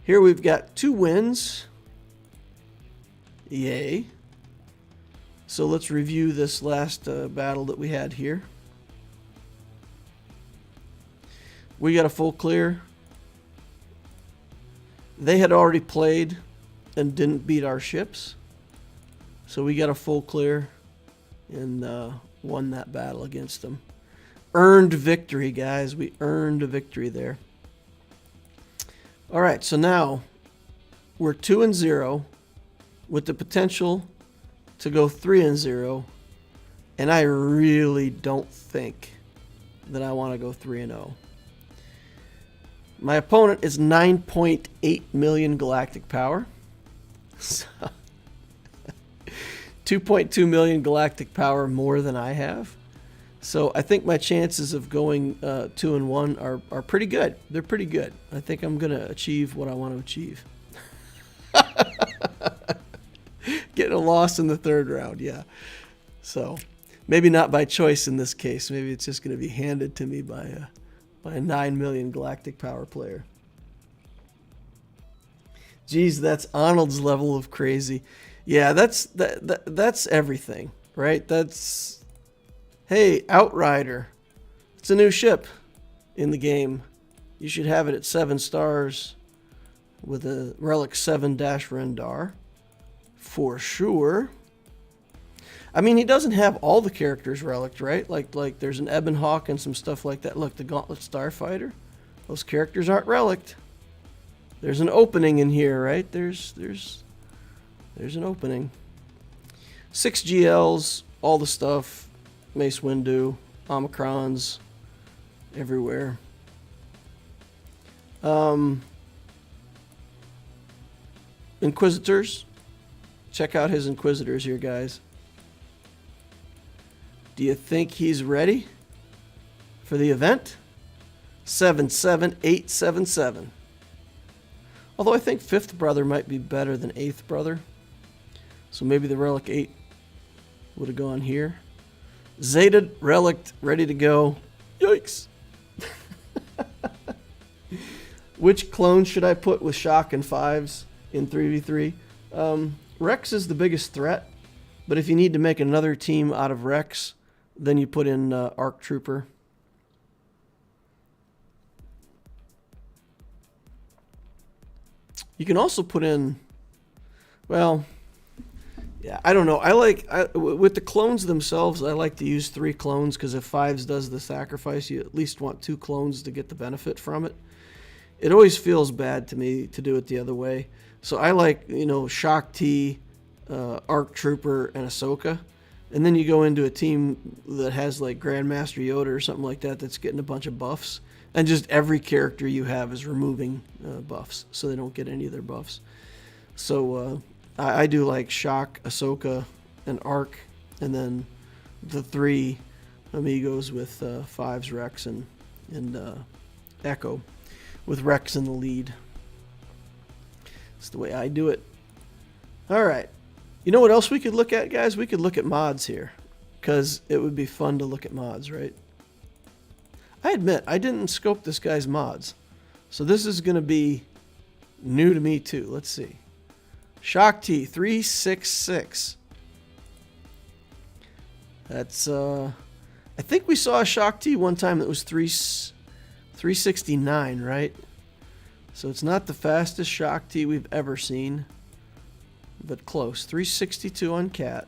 Here we've got 2 wins. Yay. So let's review this last battle that we had here. We got a full clear. They had already played and didn't beat our ships. So we got a full clear and won that battle against them. Earned victory, guys. We earned a victory there. All right, so now we're 2-0 with the potential to go 3-0. And I really don't think that I want to go 3-0. My opponent is 9.8 million galactic power. So 2.2 million galactic power more than I have. So I think my chances of going 2-1 are pretty good. They're pretty good. I think I'm going to achieve what I want to achieve. Getting a loss in the 3rd round, yeah. So maybe not by choice in this case. Maybe it's just going to be handed to me by a 9 million galactic power player. Geez, that's Arnold's level of crazy. Yeah, that's everything, right? That's, hey, Outrider. It's a new ship in the game. You should have it at 7 stars with a Relic 7-Rendar for sure. I mean, he doesn't have all the characters relicked, right? Like there's an Ebon Hawk and some stuff like that. Look, the Gauntlet Starfighter. Those characters aren't relicked. There's an opening in here, right? There's an opening. 6 GLs, all the stuff. Mace Windu, Omicrons, everywhere. Inquisitors. Check out his Inquisitors here, guys. Do you think he's ready for the event? 77877. Although I think 5th brother might be better than 8th brother. So maybe the Relic 8 would have gone here. Zeta Relic ready to go. Yikes. Which clone should I put with Shock and 5s in 3v3? Rex is the biggest threat. But if you need to make another team out of Rex, then you put in ARC Trooper. You can also put in, well, yeah, I don't know. With the clones themselves, I like to use 3 clones because if 5s does the sacrifice, you at least want 2 clones to get the benefit from it. It always feels bad to me to do it the other way. So I like, Shock T, ARC Trooper, and Ahsoka. And then you go into a team that has like Grandmaster Yoda or something like that that's getting a bunch of buffs. And just every character you have is removing buffs, so they don't get any of their buffs. So I do like Shock, Ahsoka, and ARC, and then the three amigos with Fives, Rex, and Echo, with Rex in the lead. That's the way I do it. All right. You know what else we could look at, guys? We could look at mods here, because it would be fun to look at mods, right? I admit, I didn't scope this guy's mods. So this is going to be new to me too. Let's see. Shock T 366. That's, I think we saw a Shock T one time that was 369, right? So it's not the fastest Shock T we've ever seen, but close. 362 on Cat.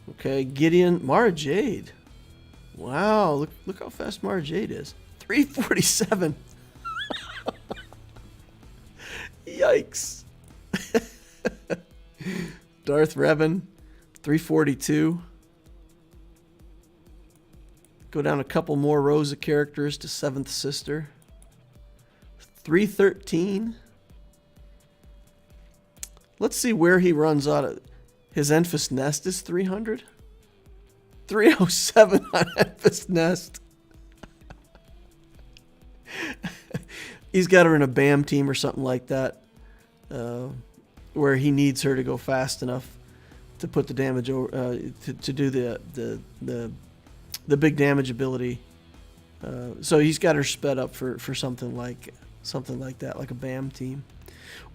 Okay, Gideon, Mara Jade. Wow, look how fast Mara Jade is. 347. Yikes. Darth Revan, 342. Go down a couple more rows of characters to Seventh Sister. 313. Let's see where he runs out of. His Enfys Nest is 300. 307 on Enfys Nest. He's got her in a BAM team or something like that, where he needs her to go fast enough to put the damage over, to do the big damage ability. So he's got her sped up for something like that, like a BAM team,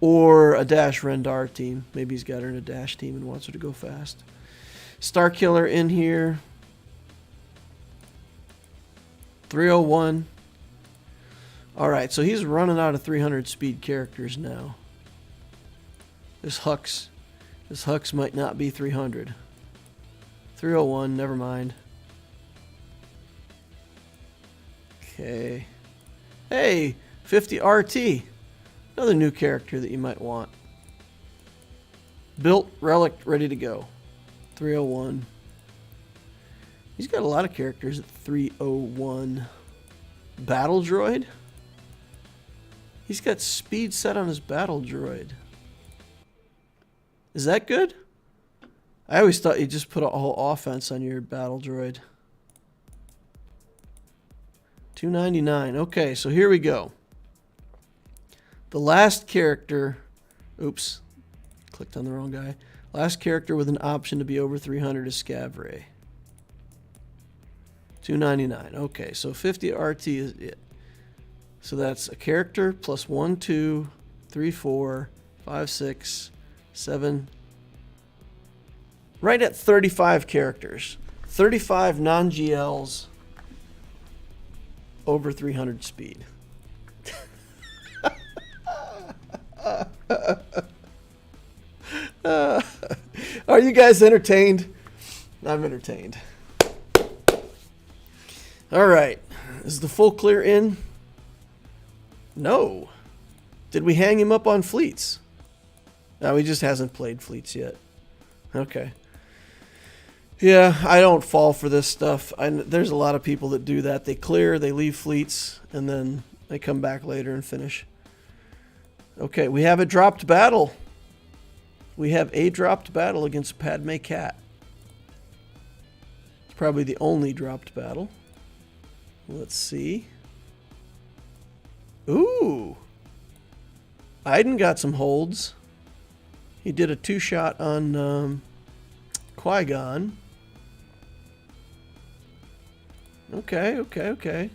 or a Dash Rendar team. Maybe he's got her in a Dash team and wants her to go fast. Star Killer in here. 301. All right, so he's running out of 300 speed characters now. This Hux might not be 300. 301, never mind. Okay. Hey, 50 RT. Another new character that you might want. Built, relic, ready to go. 301. He's got a lot of characters at 301. Battle Droid? He's got speed set on his Battle Droid. Is that good? I always thought you just put a whole offense on your Battle Droid. 299. Okay, so here we go. The last character... Oops. Clicked on the wrong guy. Last character with an option to be over 300 is Scavray. 299. Okay, so 50 RT is it. So that's a character plus 1, 2, 3, 4, 5, 6, 7. Right at 35 characters. 35 non-GLs over 300 speed. Are you guys entertained? I'm entertained. All right. Is the full clear in? No. Did we hang him up on fleets? No, he just hasn't played fleets yet. Okay. Yeah, I don't fall for this stuff. There's a lot of people that do that. They clear, they leave fleets, and then they come back later and finish. Okay, we have a dropped battle. We have a dropped battle against Padme Cat. It's probably the only dropped battle. Let's see. Ooh. Iden got some holds. He did a 2-shot on Qui-Gon. Okay.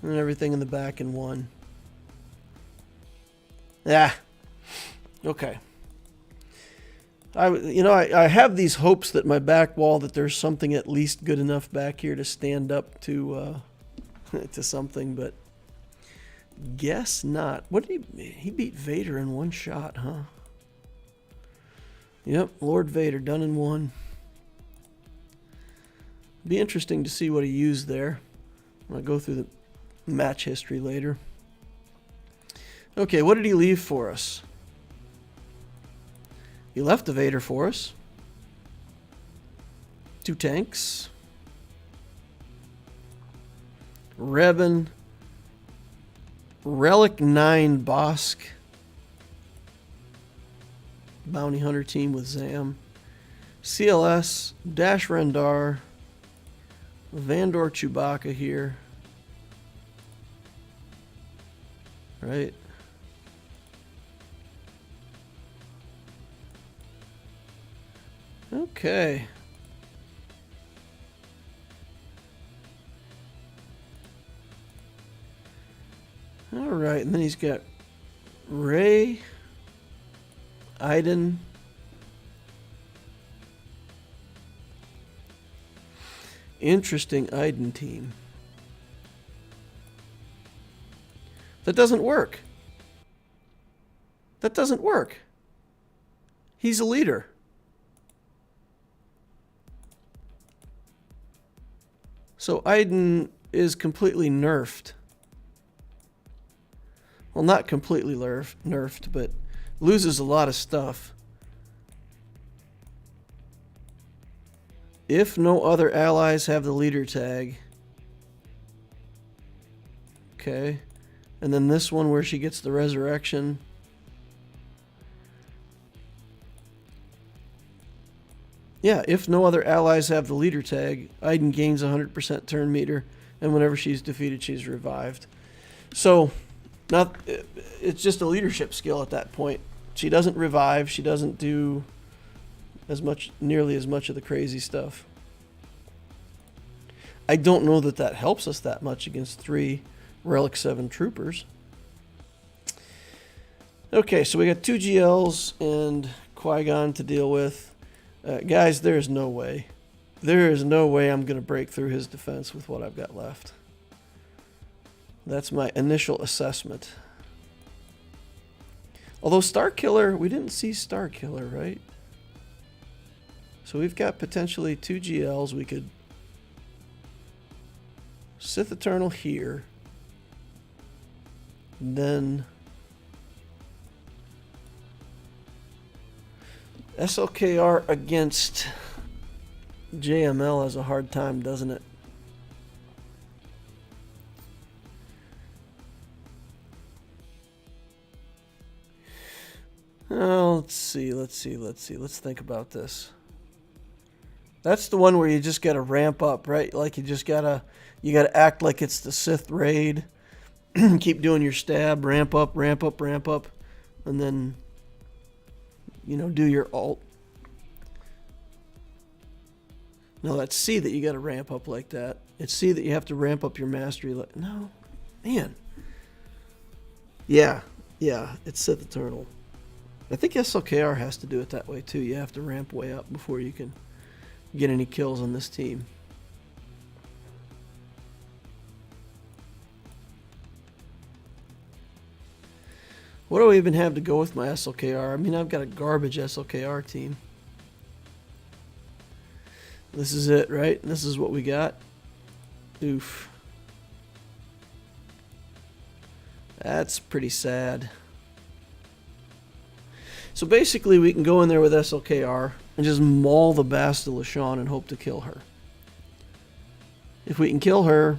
And everything in the back in one. Yeah. Okay. I have these hopes that my back wall, that there's something at least good enough back here to stand up to to something, but guess not. What did he beat Vader in one shot, huh? Yep, Lord Vader done in one. Be interesting to see what he used there. I'll go through the match history later. Okay, what did he leave for us? He left the Vader for us. 2 tanks. Revan. Relic 9 Bosk. bounty hunter team with Zam. CLS, Dash Rendar, Vandor Chewbacca here. Right? Okay. All right, and then he's got Ray, Iden, interesting Iden team. That doesn't work. That doesn't work. He's a leader. So Iden is completely nerfed. Well, not completely nerfed, but loses a lot of stuff. If no other allies have the leader tag. Okay. And then this one where she gets the resurrection. Yeah, if no other allies have the leader tag, Iden gains 100% turn meter, and whenever she's defeated, she's revived. So, it's just a leadership skill at that point. She doesn't revive. She doesn't do nearly as much of the crazy stuff. I don't know that that helps us that much against 3 Relic 7 troopers. Okay, so we got 2 GLs and Qui-Gon to deal with. Guys, there is no way. There is no way I'm going to break through his defense with what I've got left. That's my initial assessment. Although Starkiller, we didn't see Starkiller, right? So we've got potentially 2 GLs. We could Sith Eternal here. Then SLKR against JML has a hard time, doesn't it? Oh, let's see. Let's think about this. That's the one where you just got to ramp up, right? Like you gotta act like it's the Sith raid. Keep doing your stab, ramp up, and then do your ult. No, that's C that you got to ramp up like that. It's C that you have to ramp up your mastery. No, man. Yeah, it's Sith Eternal. I think SLKR has to do it that way too. You have to ramp way up before you can get any kills on this team. What do I even have to go with my SLKR? I mean, I've got a garbage SLKR team. This is it, right? This is what we got. Oof. That's pretty sad. So basically, we can go in there with SLKR and just maul the Bastila Lashawn and hope to kill her. If we can kill her,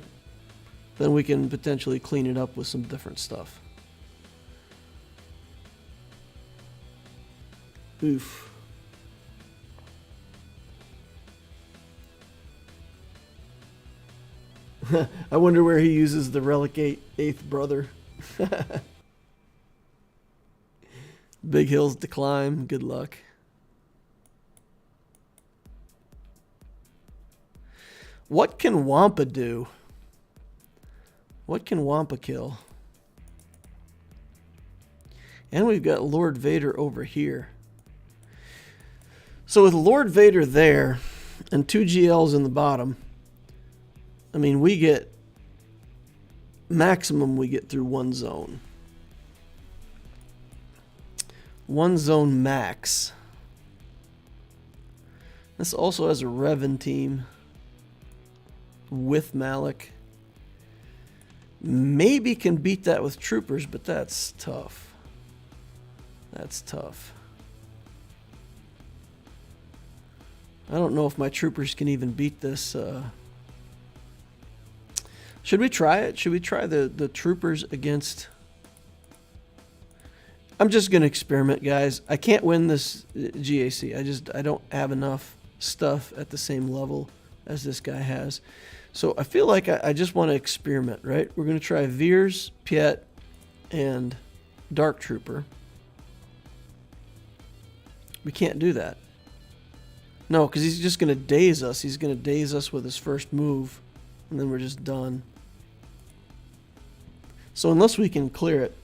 then we can potentially clean it up with some different stuff. Oof. I wonder where he uses the Relic 8th brother. Big hills to climb. Good luck. What can Wampa do? What can Wampa kill? And we've got Lord Vader over here. So with Lord Vader there and 2 GLs in the bottom, I mean, we get maximum we get through 1 zone. 1 zone max. This also has a Revan team with Malik. Maybe can beat that with troopers, but that's tough. That's tough. I don't know if my troopers can even beat this. Should we try it? Should we try the troopers against... I'm just going to experiment, guys. I can't win this GAC. I don't have enough stuff at the same level as this guy has. So I feel like I just want to experiment, right? We're going to try Veers, Piet, and Dark Trooper. We can't do that. No, because he's just going to daze us. He's going to daze us with his first move, and then we're just done. So unless we can clear it,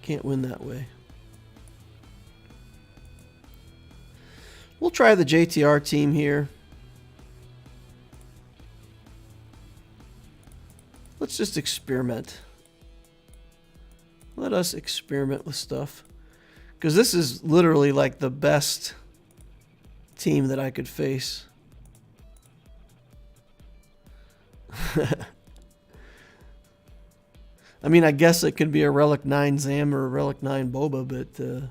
can't win that way. We'll try the JTR team here. Let's just experiment. Let us experiment with stuff. Because this is literally like the best team that I could face. I mean, I guess it could be a Relic 9 Zam or a Relic 9 Boba, but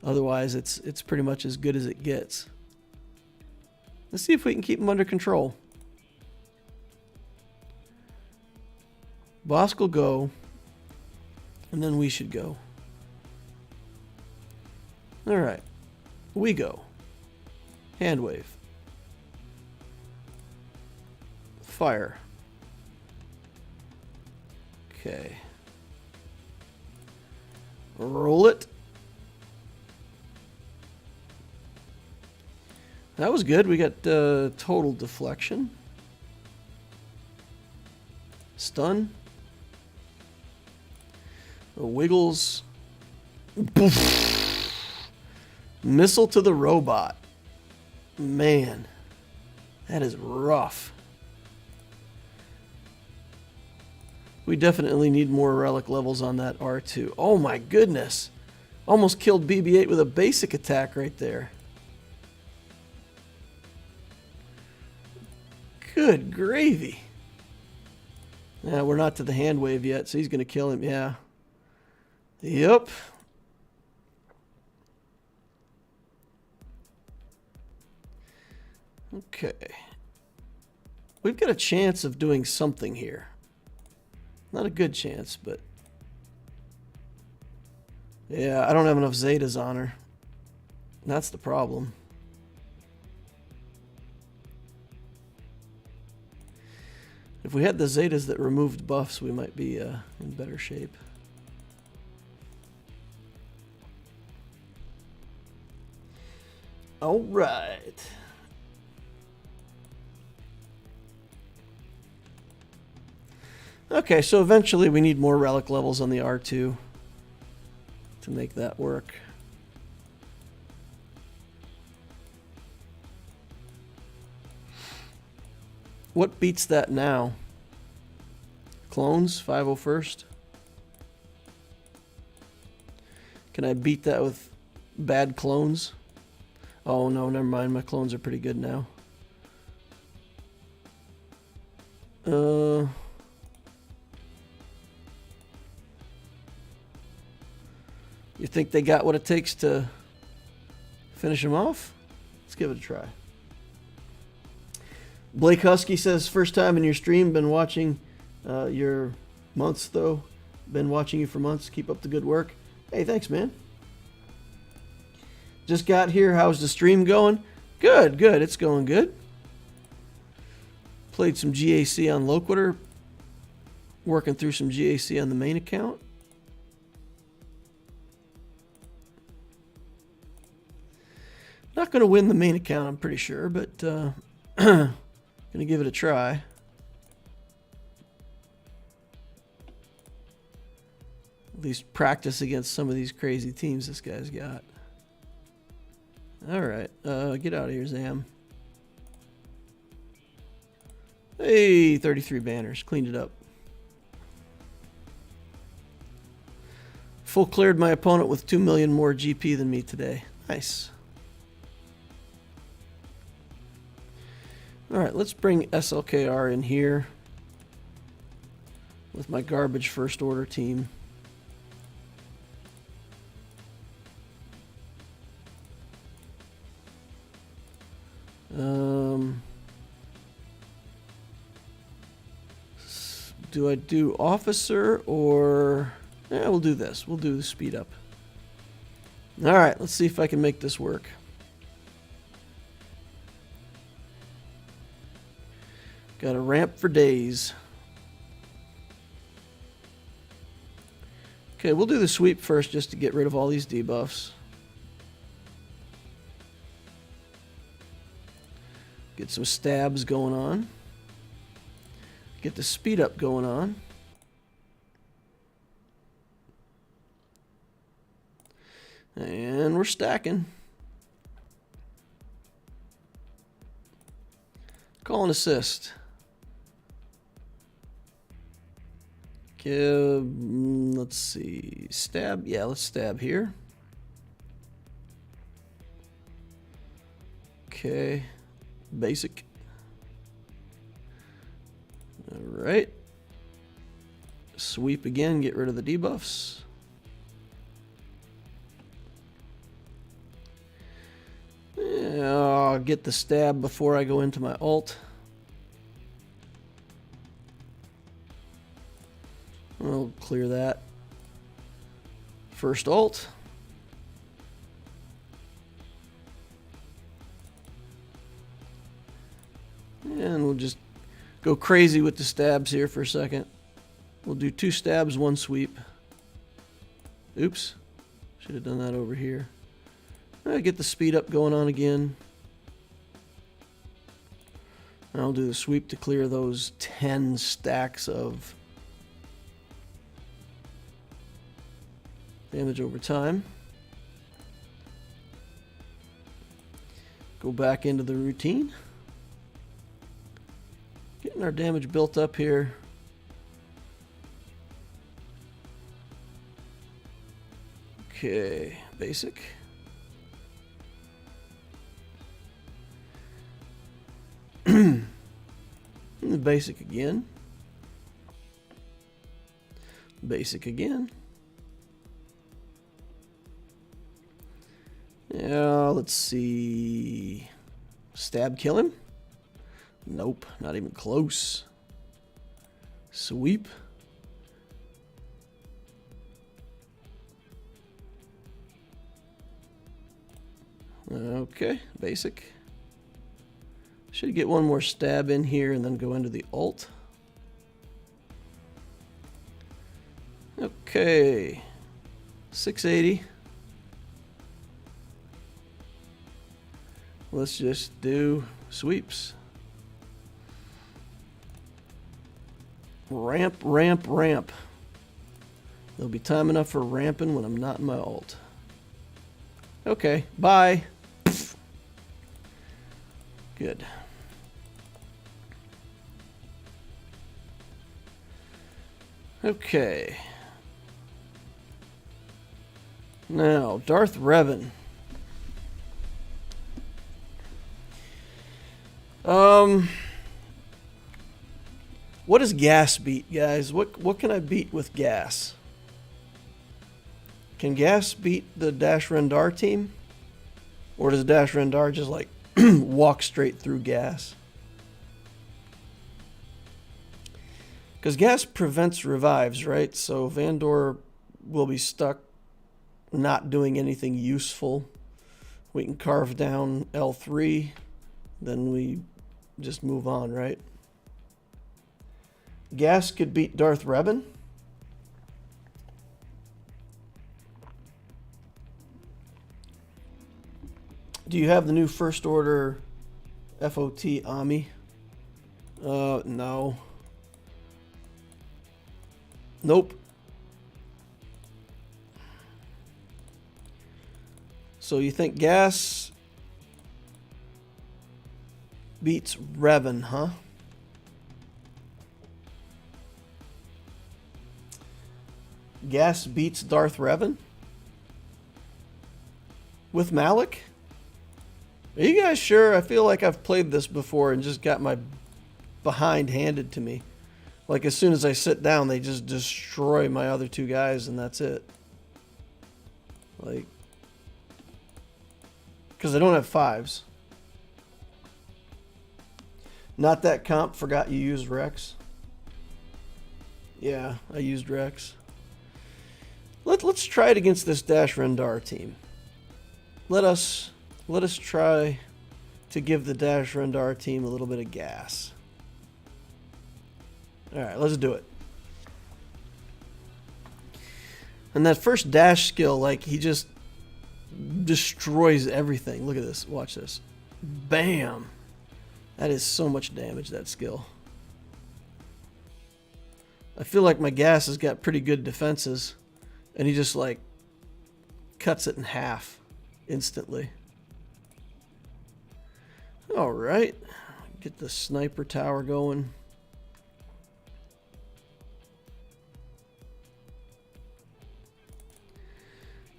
otherwise it's pretty much as good as it gets. Let's see if we can keep them under control. Bosk will go, and then we should go. All right, we go. Hand wave. Fire. Okay. Roll it. That was good. We got total deflection. Stun. Wiggles. Missile to the robot. Man, that is rough. We definitely need more relic levels on that R2. Oh my goodness. Almost killed BB-8 with a basic attack right there. Good gravy. Yeah, we're not to the hand wave yet, so he's going to kill him. Yeah. Yep. Okay. We've got a chance of doing something here. Not a good chance, but... yeah, I don't have enough Zetas on her. That's the problem. If we had the Zetas that removed buffs, we might be in better shape. All right. Okay, so eventually we need more relic levels on the R2 to make that work. What beats that now? Clones, 501st. Can I beat that with bad clones? Oh no, never mind. My clones are pretty good now. You think they got what it takes to finish him off? Let's give it a try. Blake Husky says, first time in your stream, been watching your months though. Been watching you for months. Keep up the good work. Hey, thanks, man. Just got here. How's the stream going? Good, good. It's going good. Played some GAC on Loquitur. Working through some GAC on the main account. Not going to win the main account, I'm pretty sure, but going to give it a try. At least practice against some of these crazy teams this guy's got. All right, get out of here, Zam. Hey, 33 banners, cleaned it up. Full cleared my opponent with 2 million more GP than me today. Nice. All right, let's bring SLKR in here with my garbage first order team. Do I do officer or Yeah, we'll do this. We'll do the speed up. All right, let's see if I can make this work. Got a ramp for days. Okay, we'll do the sweep first just to get rid of all these debuffs. Get some stabs going on. Get the speed up going on. And we're stacking. Call and assist. Let's see. Stab. Yeah, let's stab here. Okay. Basic. All right. Sweep again. Get rid of the debuffs. Yeah, I'll get the stab before I go into my ult. I'll clear that. First ult. And we'll just go crazy with the stabs here for a second. We'll do 2 stabs, 1 sweep. Oops. Should have done that over here. Get the speed up going on again. I'll do the sweep to clear those 10 stacks of damage over time. Go back into the routine. Getting our damage built up here. Okay, basic. The basic again. Basic again. Yeah, let's see. Stab kill him? Nope, not even close. Sweep. Okay, basic. Should get one more stab in here and then go into the ult. Okay, 680. Let's just do sweeps. Ramp, ramp, ramp. There'll be time enough for ramping when I'm not in my ult. Okay, bye. Good. Okay. Now, Darth Revan. What does gas beat, guys? What can I beat with gas? Can gas beat the Dash Rendar team? Or does Dash Rendar just like walk straight through gas? Because gas prevents revives, right? So Vandor will be stuck not doing anything useful. We can carve down L3, then we just move on, right? Gas could beat Darth Revan. Do you have the new First Order FOT Ami? No. Nope. So you think gas beats Revan, huh? Gas beats Darth Revan? With Malik? Are you guys sure? I feel like I've played this before and just got my behind handed to me. Like as soon as I sit down, they just destroy my other 2 guys and that's it. Like, because I don't have 5s. Not that comp, forgot you used Rex. Yeah, I used Rex. Let's try it against this Dash Rendar team. Let us try to give the Dash Rendar team a little bit of gas. All right, let's do it. And that first dash skill, like, he just destroys everything. Look at this. Watch this. Bam! That is so much damage, that skill. I feel like my gas has got pretty good defenses, and he just, like, cuts it in half instantly. All right. Get the sniper tower going.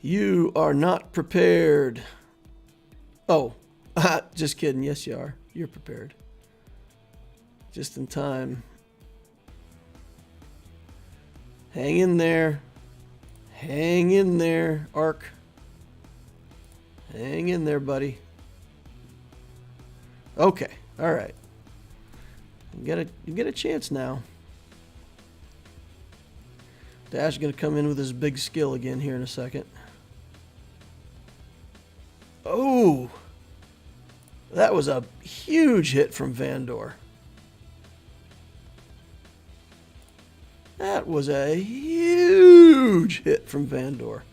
You are not prepared. Oh, just kidding. Yes, you are. You're prepared. Just in time. Hang in there. Hang in there, Ark. Hang in there, buddy. Okay. All right. You get a chance now. Dash is going to come in with his big skill again here in a second. Oh, that was a huge hit from Vandor. That was a huge hit from Vandor.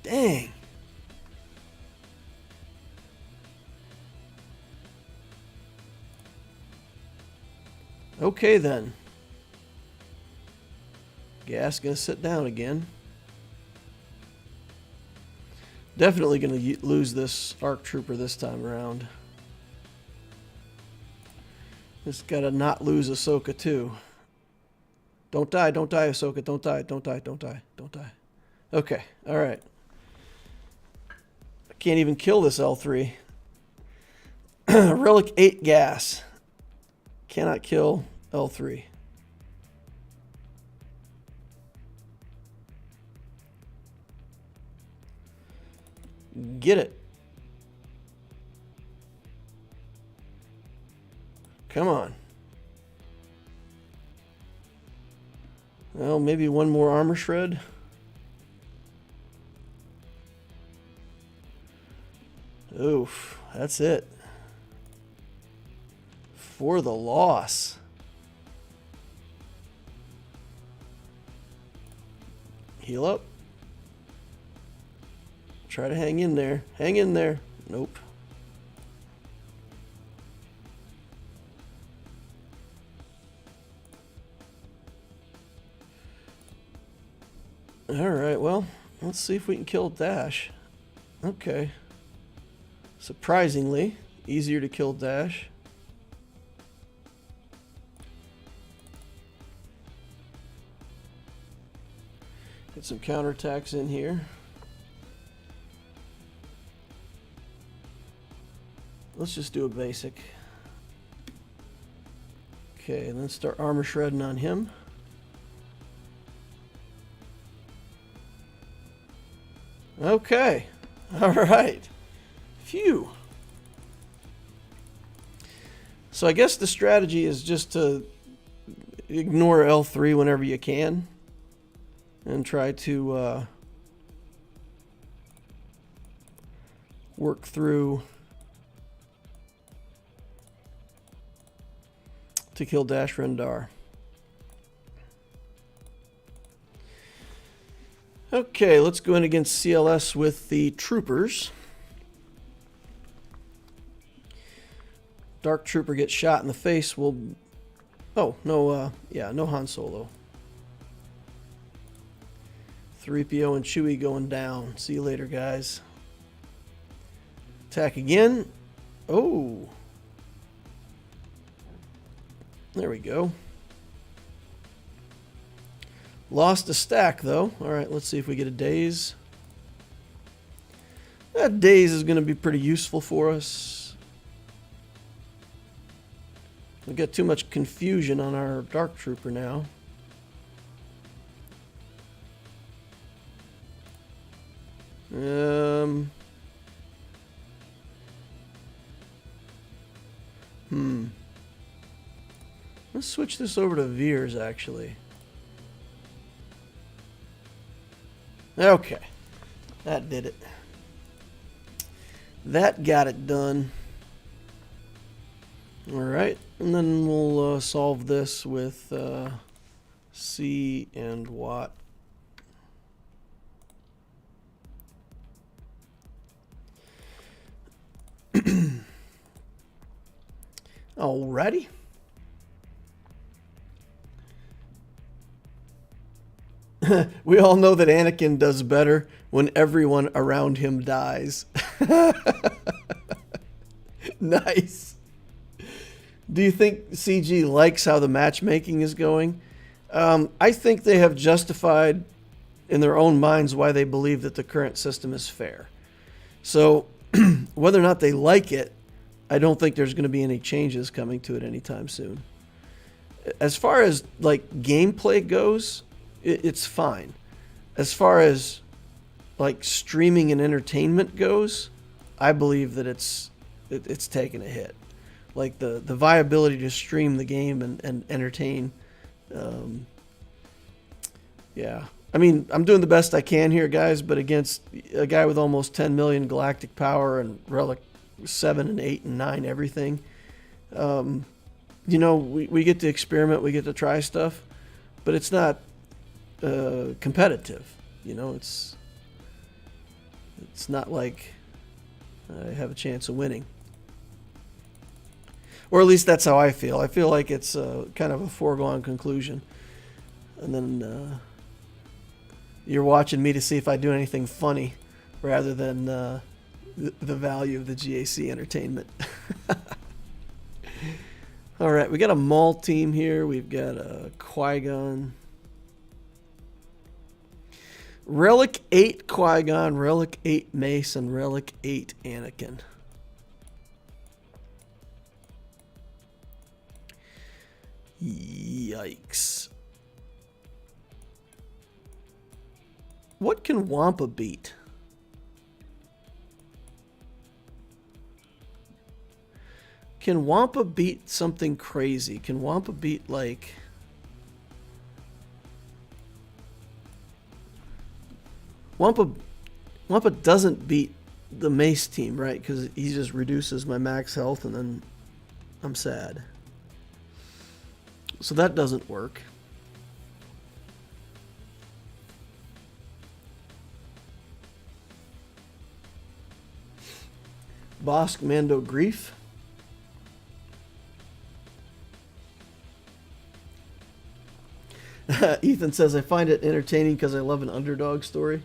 Dang. Okay then. Gas gonna sit down again. Definitely going to lose this ARC Trooper this time around. Just got to not lose Ahsoka too. Don't die, Ahsoka. Don't die, don't die, don't die, don't die. Okay, alright. I can't even kill this L3. Relic 8 gas. Cannot kill L3. Get it. Come on. Well, maybe one more armor shred. Oof, that's it. For the loss. Heal up. Try to hang in there. Hang in there. Nope. Alright, well, let's see if we can kill Dash. Okay. Surprisingly, easier to kill Dash. Get some counterattacks in here. Let's just do a basic. Okay, and then start armor shredding on him. Okay. All right. Phew. So I guess the strategy is just to ignore L3 whenever you can and try to work through to kill Dash Rendar. Okay, let's go in against CLS with the troopers. Dark Trooper gets shot in the face. We'll... Oh, no, yeah, no Han Solo. 3PO and Chewie going down. See you later, guys. Attack again. Oh. There we go. Lost a stack, though. Alright, let's see if we get a daze. That daze is going to be pretty useful for us. We've got too much confusion on our Dark Trooper now. Let's switch this over to Veers, actually. Okay. That did it. That got it done. Alright. And then we'll solve this with C and Watt. Alrighty. We all know that Anakin does better when everyone around him dies. Nice. Do you think CG likes how the matchmaking is going? I think they have justified in their own minds why they believe that the current system is fair. So whether or not they like it, I don't think there's going to be any changes coming to it anytime soon. As far as like gameplay goes, it's fine. As far as like streaming and entertainment goes, I believe that it's taken a hit. Like the viability to stream the game and entertain. Yeah. I mean, I'm doing the best I can here, guys, but against a guy with almost 10 million galactic power and Relic 7 and 8 and 9 everything, you know, we get to experiment, we get to try stuff, but it's not competitive. You know, it's not like I have a chance of winning. Or at least that's how I feel. I feel like it's kind of a foregone conclusion. And then you're watching me to see if I do anything funny rather than the value of the GAC entertainment. All right, we got a Maul team here. We've got a Qui-Gon. Relic 8 Qui-Gon, Relic 8 Mace, and Relic 8 Anakin. Yikes. What can Wampa beat? Can Wampa beat something crazy? Can Wampa beat like... Wampa doesn't beat the Mace team, right? Because he just reduces my max health and then I'm sad. So that doesn't work. Bosk Mando Grief. Ethan says, I find it entertaining because I love an underdog story.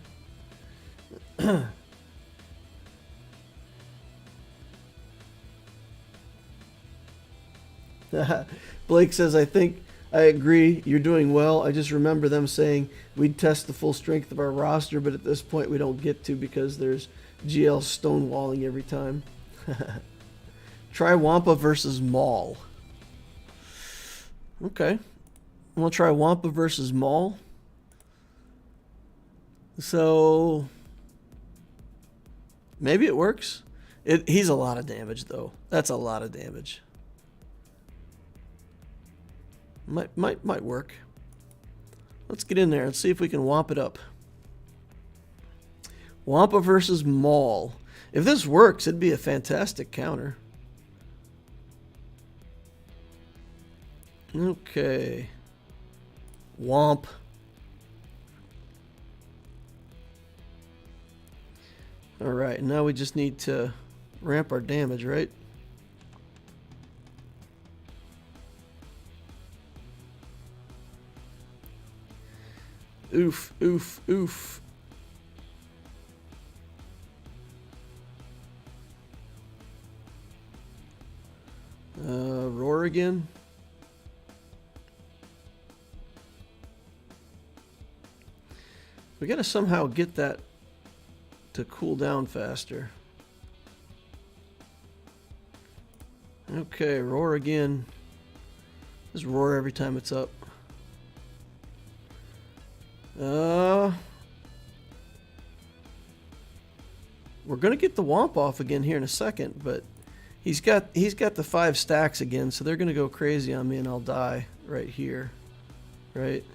Blake says, I think I agree. You're doing well. I just remember them saying we'd test the full strength of our roster, but at this point we don't get to because there's GL stonewalling every time. Try Wampa versus Maul. Okay. I'm going to try Wampa versus Maul. So maybe it works. He's a lot of damage, though. That's a lot of damage. Might work. Let's get in there and see if we can womp it up. Wampa versus Maul. If this works, it'd be a fantastic counter. Okay. Womp. Alright, now we just need to ramp our damage, right? Oof, oof, oof. Roar again. We gotta somehow get that to cool down faster. Okay, roar again. Just roar every time it's up. We're gonna get the Womp off again here in a second, but he's got the 5 stacks again, so they're gonna go crazy on me and I'll die right here. Right?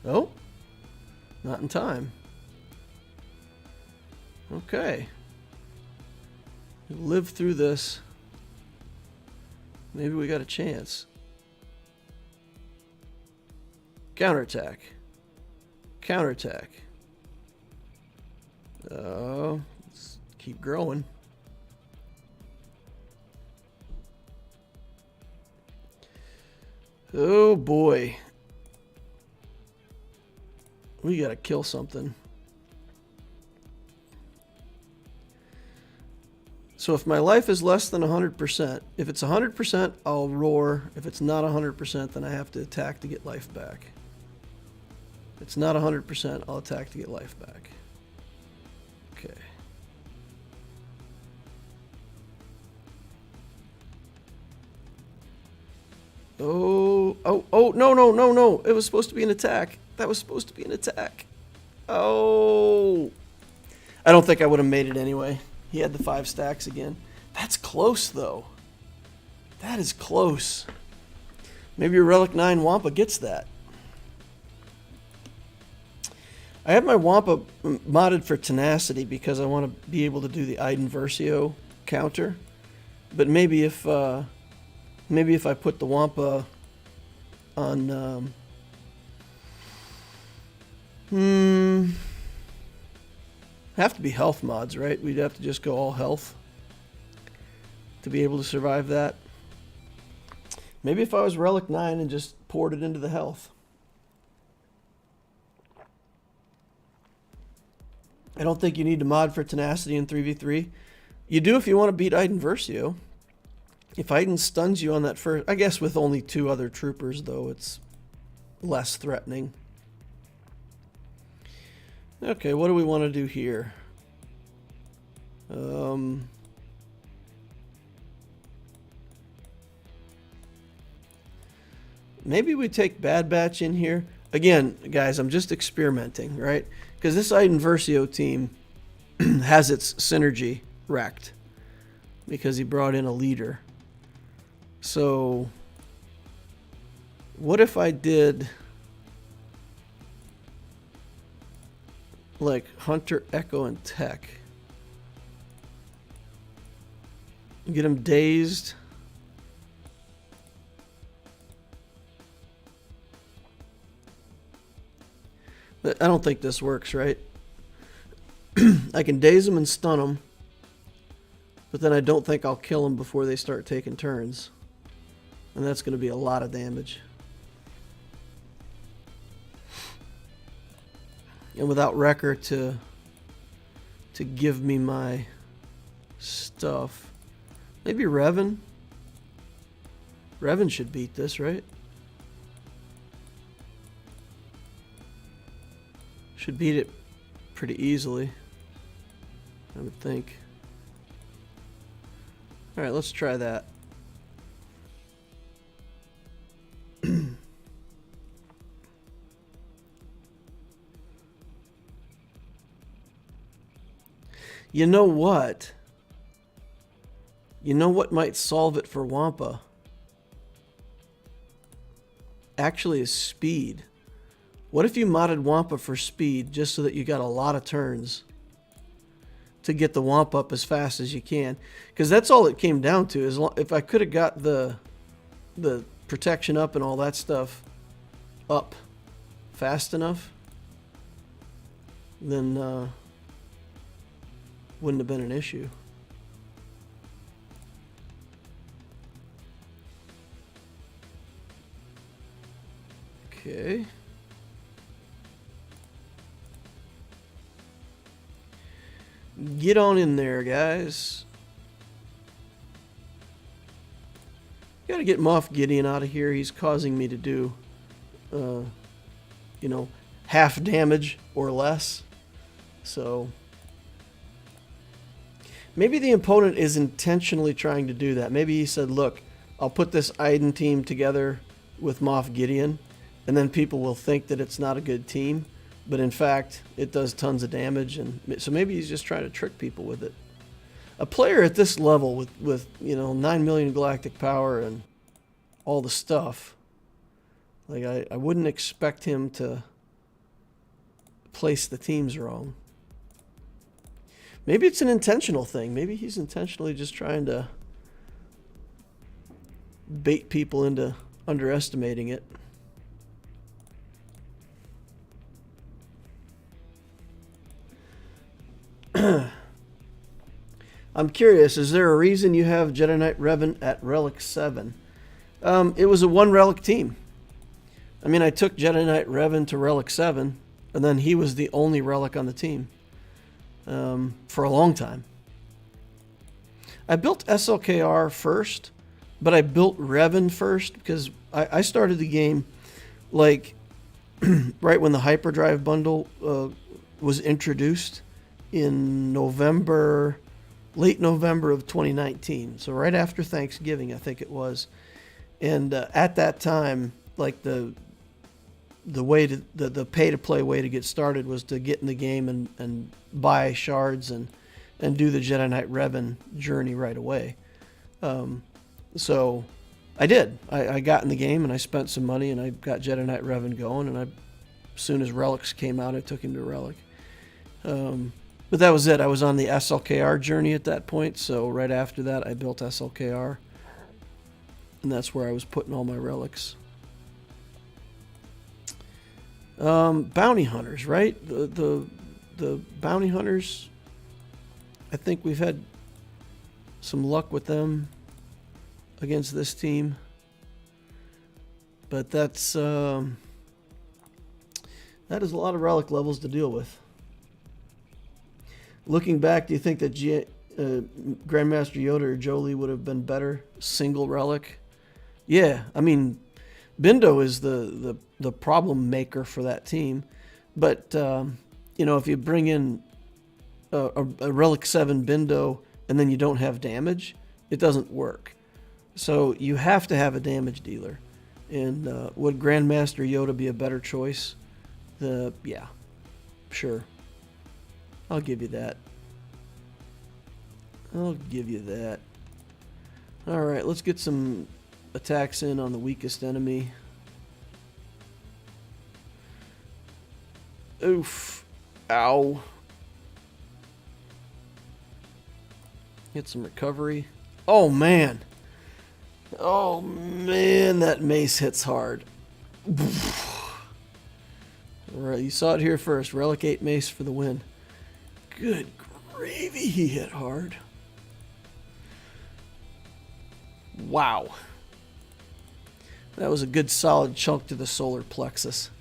Oh, not in time. Okay. Live through this. Maybe we got a chance. Counterattack. Counterattack. Let's keep growing. Oh boy. We gotta kill something. So if my life is less than 100%, if it's 100%, I'll roar. If it's not 100%, then I have to attack to get life back. If it's not 100%, I'll attack to get life back. Okay. Oh, no. It was supposed to be an attack. That was supposed to be an attack. Oh. I don't think I would have made it anyway. He had the 5 stacks again. That's close, though. That is close. Maybe your Relic 9 Wampa gets that. I have my Wampa modded for tenacity because I want to be able to do the Iden Versio counter. But maybe if I put the Wampa on have to be health mods, right? We'd have to just go all health to be able to survive that. Maybe if I was Relic 9 and just poured it into the health. I don't think you need to mod for tenacity in 3v3. You do if you want to beat Iden Versio. If Iden stuns you on that first... I guess with only 2 other troopers, though, it's less threatening. Okay, what do we want to do here? Maybe we take Bad Batch in here. Again, guys, I'm just experimenting, right? Because this Iden Versio team has its synergy wrecked because he brought in a leader. So, what if I did like Hunter, Echo, and Tech? Get him dazed. I don't think this works, right? I can daze them and stun them, but then I don't think I'll kill them before they start taking turns. And that's going to be a lot of damage. And without Wrecker to give me my stuff. Maybe Revan? Revan should beat this, right? Should beat it pretty easily, I would think. Alright, let's try that. You know what? You know what might solve it for Wampa? Actually is speed. What if you modded Wampa for speed just so that you got a lot of turns to get the Wampa up as fast as you can? Because that's all it came down to. Is if I could have got the protection up and all that stuff up fast enough, then wouldn't have been an issue. Okay. Get on in there, guys. Gotta get Moff Gideon out of here. He's causing me to do, you know, half damage or less. So maybe the opponent is intentionally trying to do that. Maybe he said, look, I'll put this Iden team together with Moff Gideon, and then people will think that it's not a good team. But in fact, it does tons of damage, and so maybe he's just trying to trick people with it. A player at this level with you know 9 million galactic power and all the stuff, like I wouldn't expect him to place the teams wrong. Maybe it's an intentional thing. Maybe he's intentionally just trying to bait people into underestimating it. I'm curious, is there a reason you have Jedi Knight Revan at Relic 7? It was a one relic team. I mean, I took Jedi Knight Revan to Relic 7, and then he was the only relic on the team for a long time. I built SLKR first, but I built Revan first because I started the game like right when the Hyperdrive bundle was introduced in November, late November of 2019. So right after Thanksgiving, I think it was. And at that time, like the way to the pay to play way to get started was to get in the game and buy shards and do the Jedi Knight Revan journey right away. So I did. I got in the game and I spent some money and I got Jedi Knight Revan going. And as soon as Relics came out, I took him to Relic. But that was it. I was on the SLKR journey at that point. So right after that, I built SLKR. And that's where I was putting all my relics. Bounty hunters, right? The bounty hunters, I think we've had some luck with them against this team. But that is a lot of relic levels to deal with. Looking back, do you think that Grandmaster Yoda or Jolie would have been better single relic? Yeah, I mean, Bindo is the problem maker for that team. But, you know, if you bring in a Relic 7 Bindo and then you don't have damage, it doesn't work. So you have to have a damage dealer. And would Grandmaster Yoda be a better choice? Yeah, sure. I'll give you that. I'll give you that. All right, let's get some attacks in on the weakest enemy. Oof. Ow. Get some recovery. Oh, man. Oh, man, that mace hits hard. All right, you saw it here first. Relic 8 mace for the win. Good gravy, he hit hard. Wow. That was a good solid chunk to the solar plexus.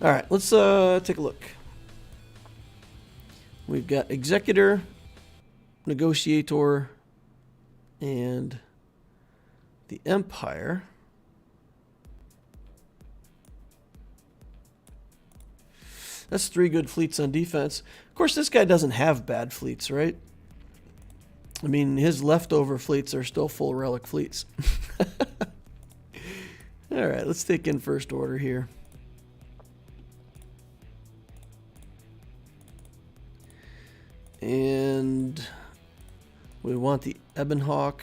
All right, let's take a look. We've got Executor, Negotiator, and the Empire. That's 3 good fleets on defense. Of course, this guy doesn't have bad fleets, right? I mean, his leftover fleets are still full relic fleets. All right, let's take in First Order here. And we want the Ebonhawk.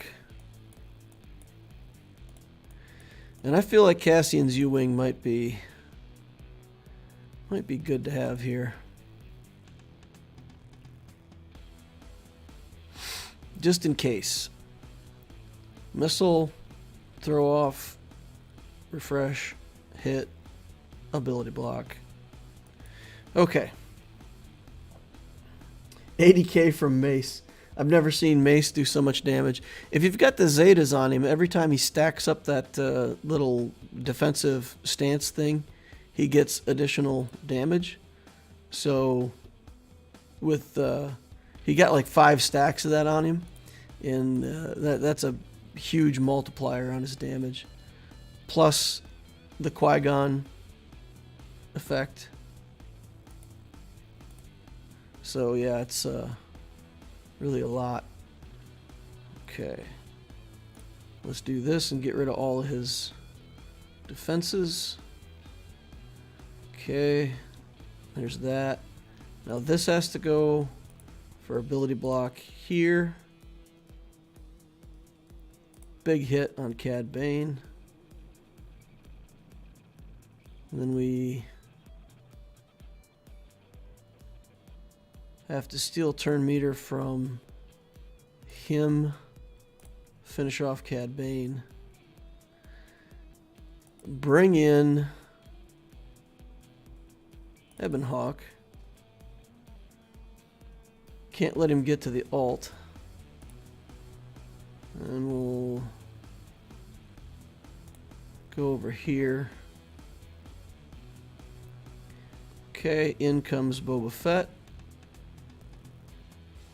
And I feel like Cassian's U-Wing might be good to have here. Just in case. Missile, throw off, refresh, hit, ability block. Okay. 80k from Mace. I've never seen Mace do so much damage. If you've got the Zetas on him, every time he stacks up that little defensive stance thing, he gets additional damage. So with he got like 5 stacks of that on him, and that's a huge multiplier on his damage. Plus the Qui-Gon effect. So yeah, it's really a lot. Okay. Let's do this and get rid of all of his defenses. Okay. There's that. Now this has to go for ability block here. Big hit on Cad Bane. And then we Have to steal turn meter from him. Finish off Cad Bane. Bring in Ebon Hawk. Can't let him get to the alt. And we'll go over here. Okay, in comes Boba Fett.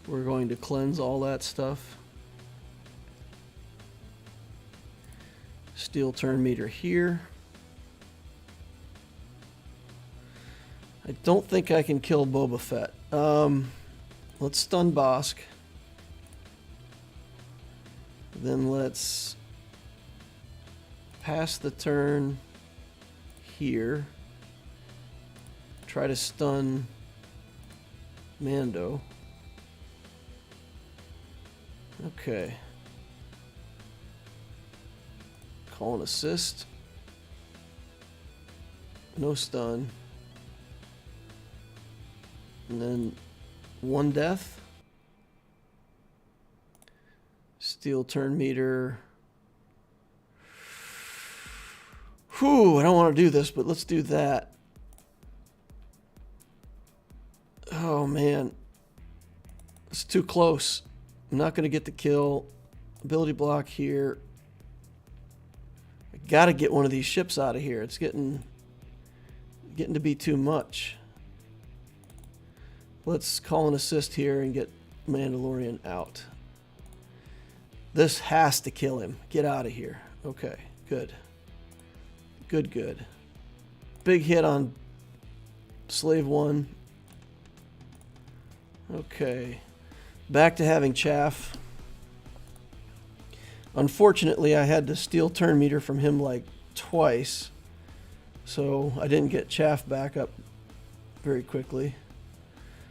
We're going to cleanse all that stuff. Steal turn meter here. I don't think I can kill Boba Fett. Let's stun Bosk. Then let's pass the turn here. Try to stun Mando. Okay. Call an assist. No stun. And then one death. Steal turn meter. Whew, I don't want to do this, but let's do that. Oh man. It's too close. I'm not going to get the kill. Ability block here. I got to get one of these ships out of here. It's getting to be too much. Let's call an assist here and get Mandalorian out. This has to kill him. Get out of here. Okay, good. Good, good. Big hit on Slave 1. Okay. Back to having chaff. Unfortunately, I had to steal turn meter from him like twice. So I didn't get chaff back up very quickly.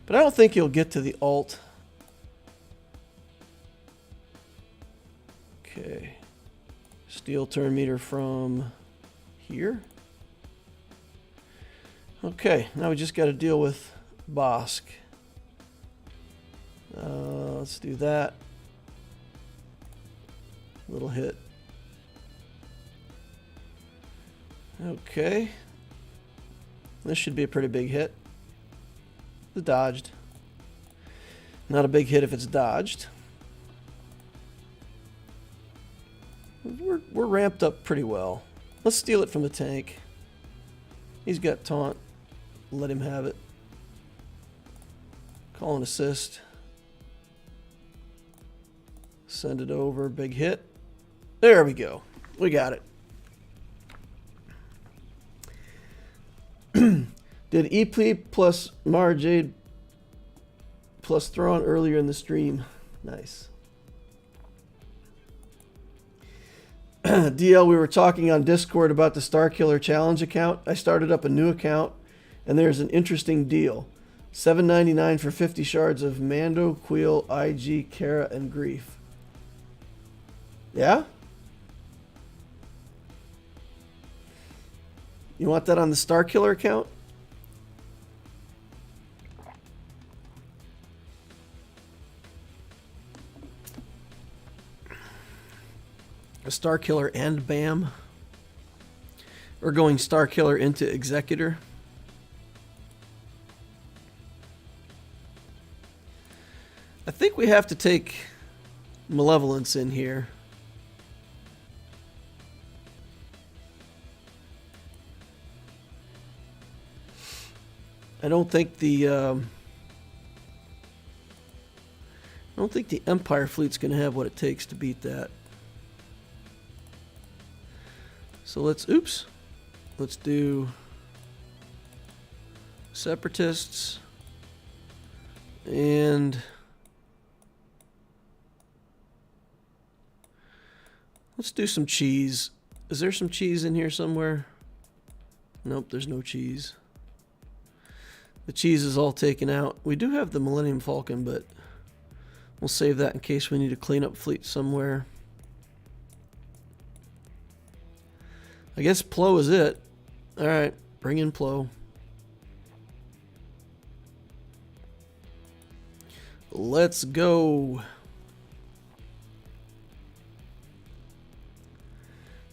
But I don't think he'll get to the alt. Okay. Steal turn meter from here. Okay, now we just got to deal with Bosk. Let's do that. Little hit. Okay. This should be a pretty big hit. It's dodged. Not a big hit if it's dodged. We're ramped up pretty well. Let's steal it from the tank. He's got taunt. Let him have it. Call an assist. Send it over. Big hit. There we go. We got it. Did EP plus Mara Jade plus Thrawn earlier in the stream. Nice. DL, we were talking on Discord about the Starkiller Challenge account. I started up a new account, and there's an interesting deal. $7.99 for 50 shards of Mando, Queel, IG, Kara, and Grief. Yeah? You want that on the Starkiller account? A Starkiller and BAM. We're going Starkiller into Executor. I think we have to take Malevolence in here. I don't think the Empire fleet's going to have what it takes to beat that. So let's do Separatists and let's do some cheese. Is there some cheese in here somewhere? Nope, there's no cheese. The cheese is all taken out. We do have the Millennium Falcon, but we'll save that in case we need to clean up fleet somewhere. I guess Plo is it. Alright, bring in Plo. Let's go.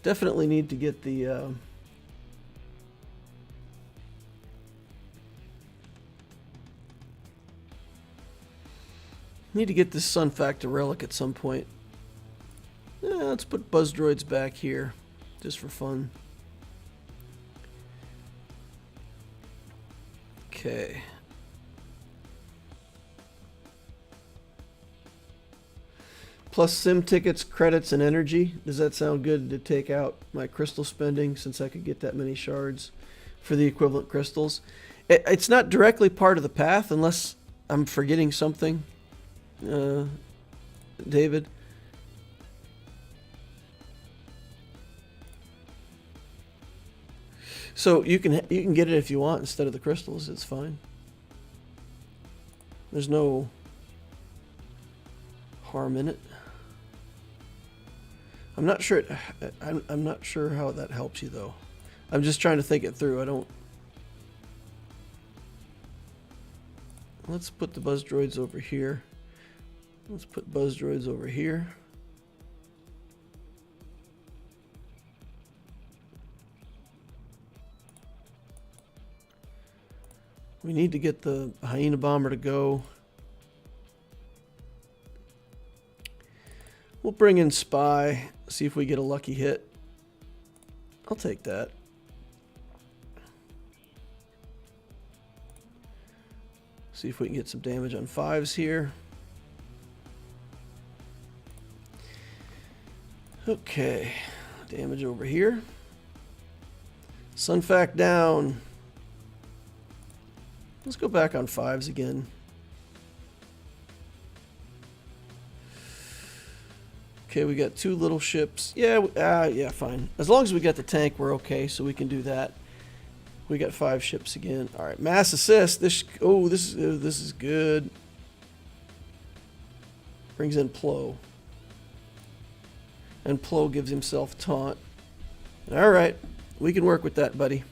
Definitely need to get the need to get this Sun Factor relic at some point. Let's put Buzz Droids back here, just for fun. Okay. Plus sim tickets, credits, and energy. Does that sound good to take out my crystal spending since I could get that many shards for the equivalent crystals? It's not directly part of the path unless I'm forgetting something, David. So you can get it if you want instead of the crystals. It's fine. There's no harm in it. I'm not sure. I'm not sure how that helps you though. I'm just trying to think it through. I don't. Let's put the Buzz Droids over here. Let's put Buzz Droids over here. We need to get the Hyena Bomber to go. We'll bring in Spy, see if we get a lucky hit. I'll take that. See if we can get some damage on 5s here. Okay, damage over here. Sun Fact down. Let's go back on 5s again. Okay, we got 2 little ships. Yeah, yeah, fine. As long as we got the tank, we're okay, so we can do that. We got 5 ships again. All right, mass assist. This is good. Brings in Plo. And Plo gives himself taunt. All right, we can work with that, buddy.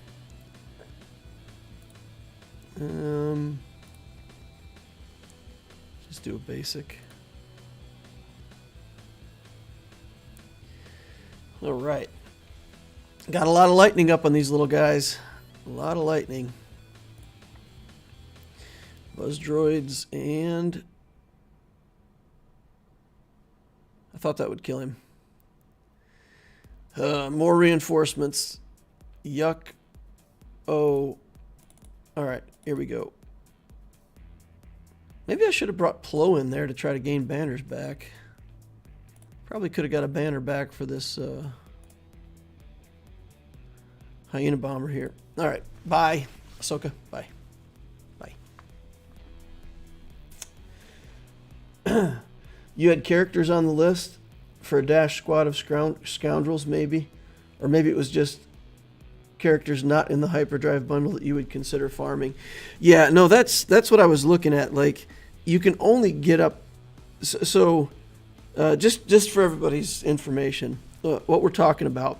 Just do a basic. All right. Got a lot of lightning up on these little guys. A lot of lightning. Buzz Droids and... I thought that would kill him. More reinforcements. Yuck. Oh. Alright, here we go. Maybe I should have brought Plo in there to try to gain banners back. Probably could have got a banner back for this Hyena Bomber here. Alright, bye. Ahsoka, bye. Bye. You had characters on the list for a dash squad of scoundrels, maybe? Or maybe it was just characters not in the hyperdrive bundle that you would consider farming. Yeah, no, that's what I was looking at. Like, you can only get up... So, just for everybody's information, what we're talking about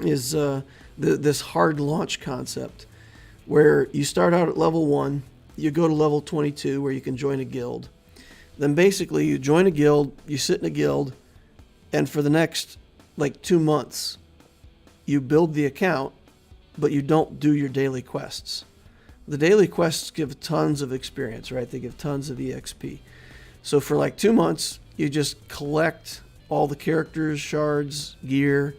is this hard launch concept, where you start out at level 1, you go to level 22, where you can join a guild. Then basically, you join a guild, you sit in a guild, and for the next, like, 2 months... you build the account, but you don't do your daily quests. The daily quests give tons of experience, right? They give tons of EXP. So for like 2 months, you just collect all the characters, shards, gear,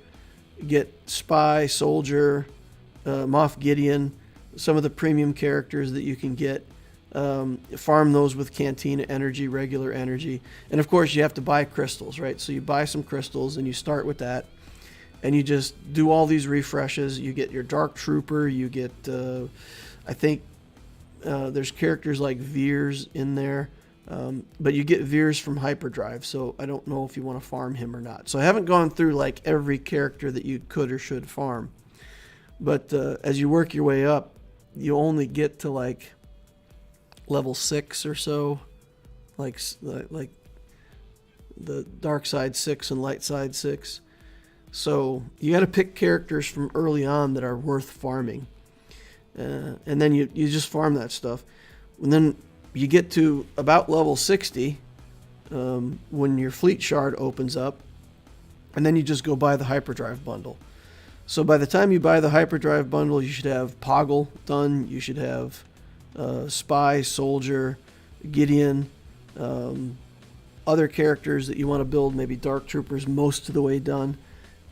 get Spy, Soldier, Moff Gideon, some of the premium characters that you can get. Farm those with Cantina energy, regular energy. And of course, you have to buy crystals, right? So you buy some crystals and you start with that. And you just do all these refreshes. You get your Dark Trooper. You get, I think, there's characters like Veers in there. But you get Veers from Hyperdrive, so I don't know if you want to farm him or not. So I haven't gone through like every character that you could or should farm. But as you work your way up, you only get to like level 6 or so. Like the Dark Side 6 and Light Side 6. So you got to pick characters from early on that are worth farming, and then you just farm that stuff. And then you get to about level 60 when your fleet shard opens up, and then you just go buy the hyperdrive bundle. So by the time you buy the hyperdrive bundle, you should have Poggle done. You should have Spy, Soldier, Gideon, other characters that you want to build, maybe Dark Troopers, most of the way done.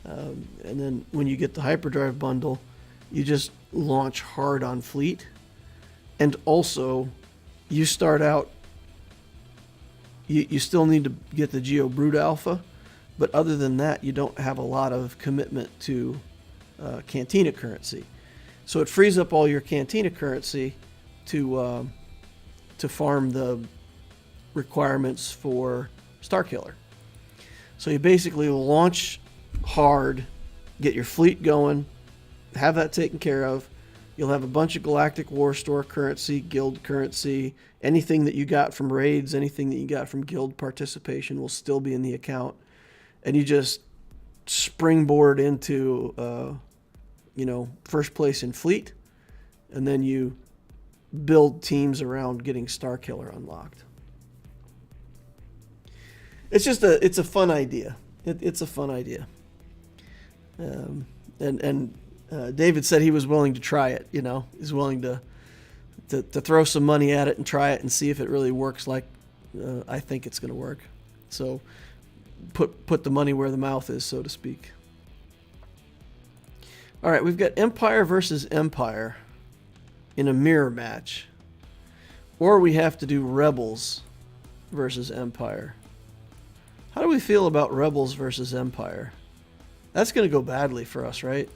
And then when you get the hyperdrive bundle, you just launch hard on fleet. And also, you start out, you still need to get the Geo Brood Alpha, but other than that, you don't have a lot of commitment to Cantina currency. So it frees up all your Cantina currency to farm the requirements for Starkiller. So you basically launch hard, get your fleet going, have that taken care of. You'll have a bunch of Galactic War Store currency, guild currency, anything that you got from raids, anything that you got from guild participation will still be in the account. And you just springboard into, first place in fleet. And then you build teams around getting Starkiller unlocked. It's a fun idea. It's a fun idea. David said he was willing to try it. He's willing to throw some money at it and try it and see if it really works like I think it's going to work. So put the money where the mouth is, so to speak. All right, we've got Empire versus Empire in a mirror match, or we have to do Rebels versus Empire. How do we feel about Rebels versus Empire? That's going to go badly for us, right?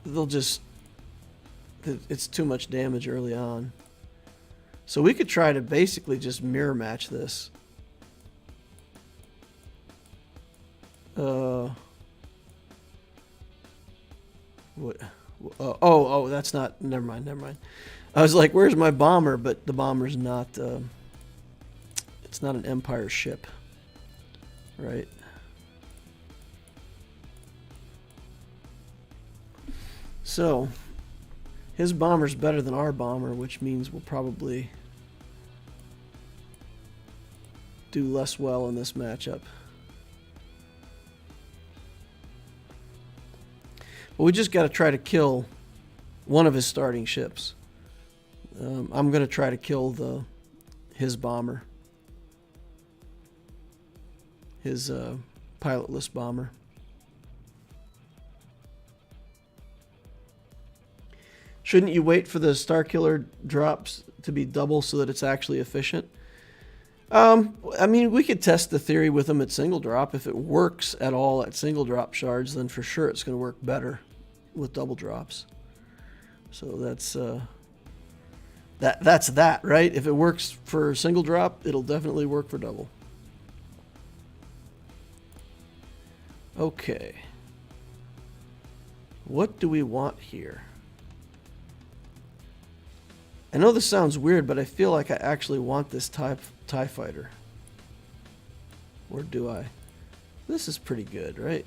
It's too much damage early on. So we could try to basically just mirror match this. What? Oh, that's not. Never mind. I was like, "Where's my bomber?" But the bomber's not. It's not an Empire ship, right? So, his bomber's better than our bomber, which means we'll probably do less well in this matchup. But we just got to try to kill one of his starting ships. I'm going to try to kill his bomber. His pilotless bomber. Shouldn't you wait for the Starkiller drops to be double so that it's actually efficient? I mean, we could test the theory with them at single drop. If it works at all at single drop shards, then for sure it's going to work better with double drops. So that's that, right? If it works for single drop, it'll definitely work for double. Okay. What do we want here? I know this sounds weird, but I feel like I actually want this TIE fighter. Or do I? This is pretty good, right?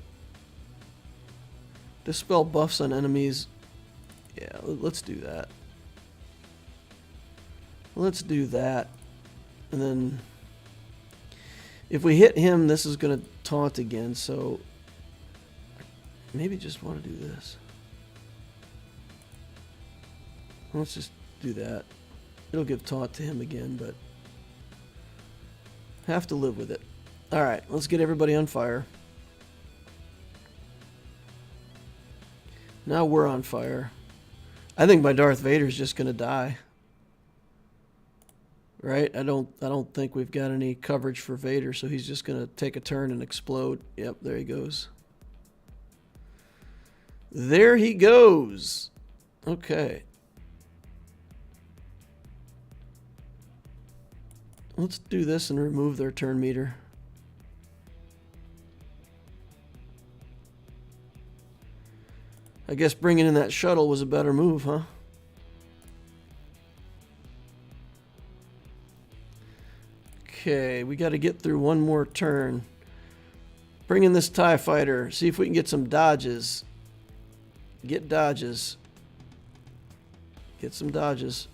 Dispel buffs on enemies. Yeah, let's do that. Let's do that. And then if we hit him, this is going to taunt again, so maybe just want to do this. Let's just do that. It'll give taunt to him again, but have to live with it. Alright, let's get everybody on fire. Now we're on fire. I think my Darth Vader's just gonna die. Right? I don't think we've got any coverage for Vader, so he's just gonna take a turn and explode. Yep, there he goes. There he goes. Okay. Let's do this and remove their turn meter. I guess bringing in that shuttle was a better move, huh? Okay, we got to get through one more turn. Bring in this TIE fighter. See if we can get some dodges. Get dodges. Get some dodges.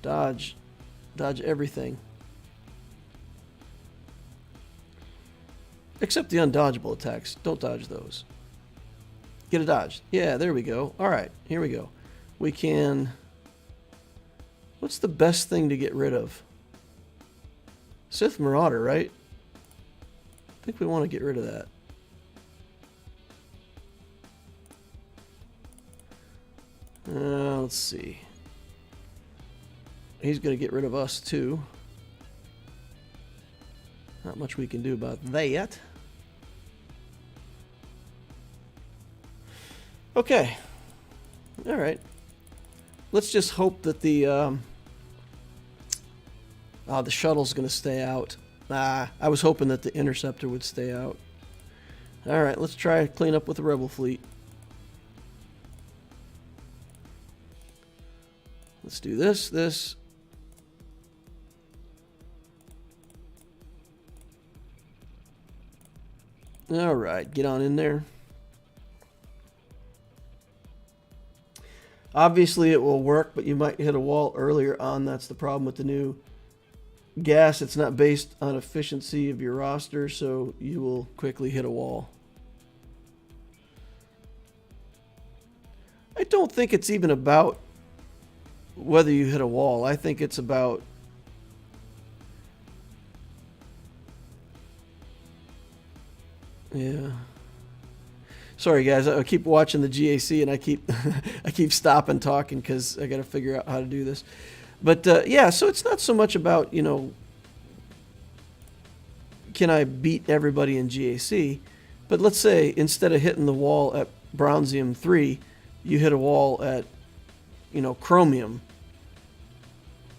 Dodge everything. Except the undodgeable attacks. Don't dodge those. Get a dodge. Yeah, there we go. Alright, here we go. We can... What's the best thing to get rid of? Sith Marauder, right? I think we want to get rid of that. Let's see. He's going to get rid of us too. Not much we can do about that. Okay. All right. Let's just hope that the shuttle's going to stay out. I was hoping that the interceptor would stay out. All right, let's try and clean up with the rebel fleet. Let's do this. All right, get on in there. Obviously it will work, but you might hit a wall earlier on. That's the problem with the new gas. It's not based on efficiency of your roster, so you will quickly hit a wall. I don't think it's even about whether you hit a wall. I think it's about yeah. Sorry guys, I keep watching the GAC and I keep stopping talking because I got to figure out how to do this. But yeah, so it's not so much about, you know, can I beat everybody in GAC? But let's say instead of hitting the wall at Bronzium 3, you hit a wall at, you know, Chromium.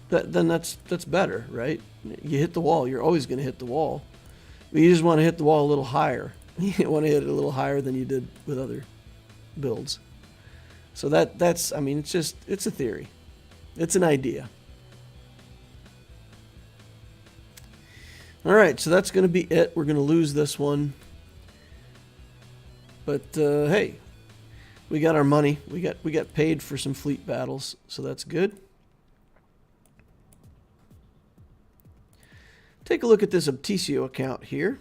Then that's better, right? You hit the wall. You're always going to hit the wall. But you just want to hit the wall a little higher. You want to hit it a little higher than you did with other builds. So that's, I mean, it's a theory. It's an idea. All right, so that's going to be it. We're going to lose this one. But hey, we got our money. We got paid for some fleet battles, so that's good. Take a look at this Optitio account here.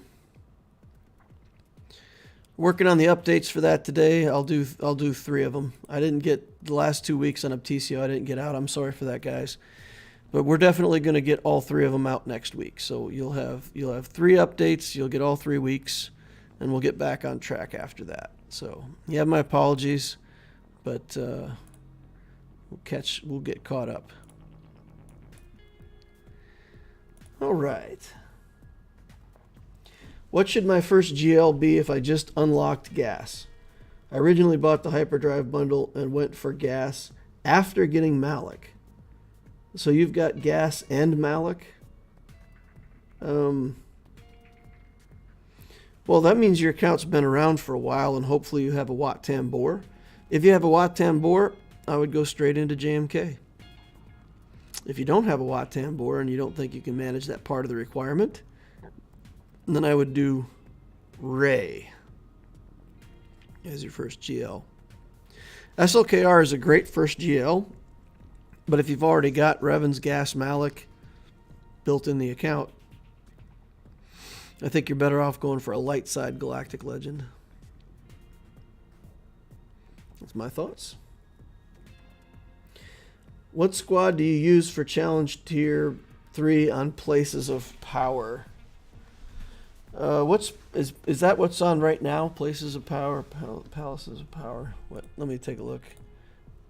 Working on the updates for that today. I'll do 3 of them. I didn't get the last 2 weeks on Optitio. I didn't get out. I'm sorry for that, guys. But we're definitely going to get all 3 of them out next week. So you'll have 3 updates. You'll get all 3 weeks, and we'll get back on track after that. So you have my apologies, but we'll get caught up. All right. What should my first GL be if I just unlocked gas? I originally bought the hyperdrive bundle and went for gas after getting Malik. So you've got gas and Malik? Well, that means your account's been around for a while, and hopefully you have a Wat Tambor. If you have a Wat Tambor, I would go straight into JMK. If you don't have a Wat Tambor and you don't think you can manage that part of the requirement, then I would do Ray as your first GL. SLKR is a great first GL, but if you've already got Revan's Gas Malik built in the account, I think you're better off going for a light side Galactic Legend. That's my thoughts. What squad do you use for Challenge Tier 3 on Places of Power? Is that what's on right now? Places of Power, Palaces of Power. What? Let me take a look.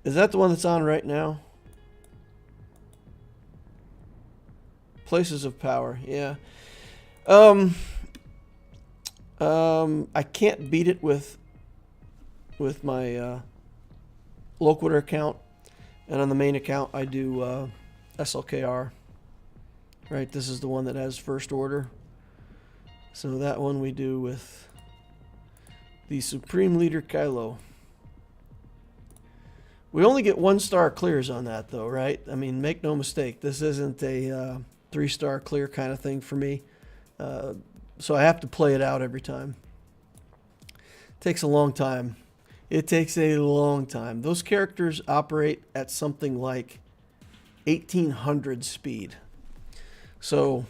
Is that the one that's on right now? Places of Power, yeah. I can't beat it with my Loquitur account, and on the main account I do SLKR. Right, this is the one that has First Order. So that one we do with the Supreme Leader Kylo. We only get 1-star clears on that though, right? I mean, make no mistake, this isn't a 3-star clear kind of thing for me. So I have to play it out every time. It takes a long time. It takes a long time. Those characters operate at something like 1800 speed. So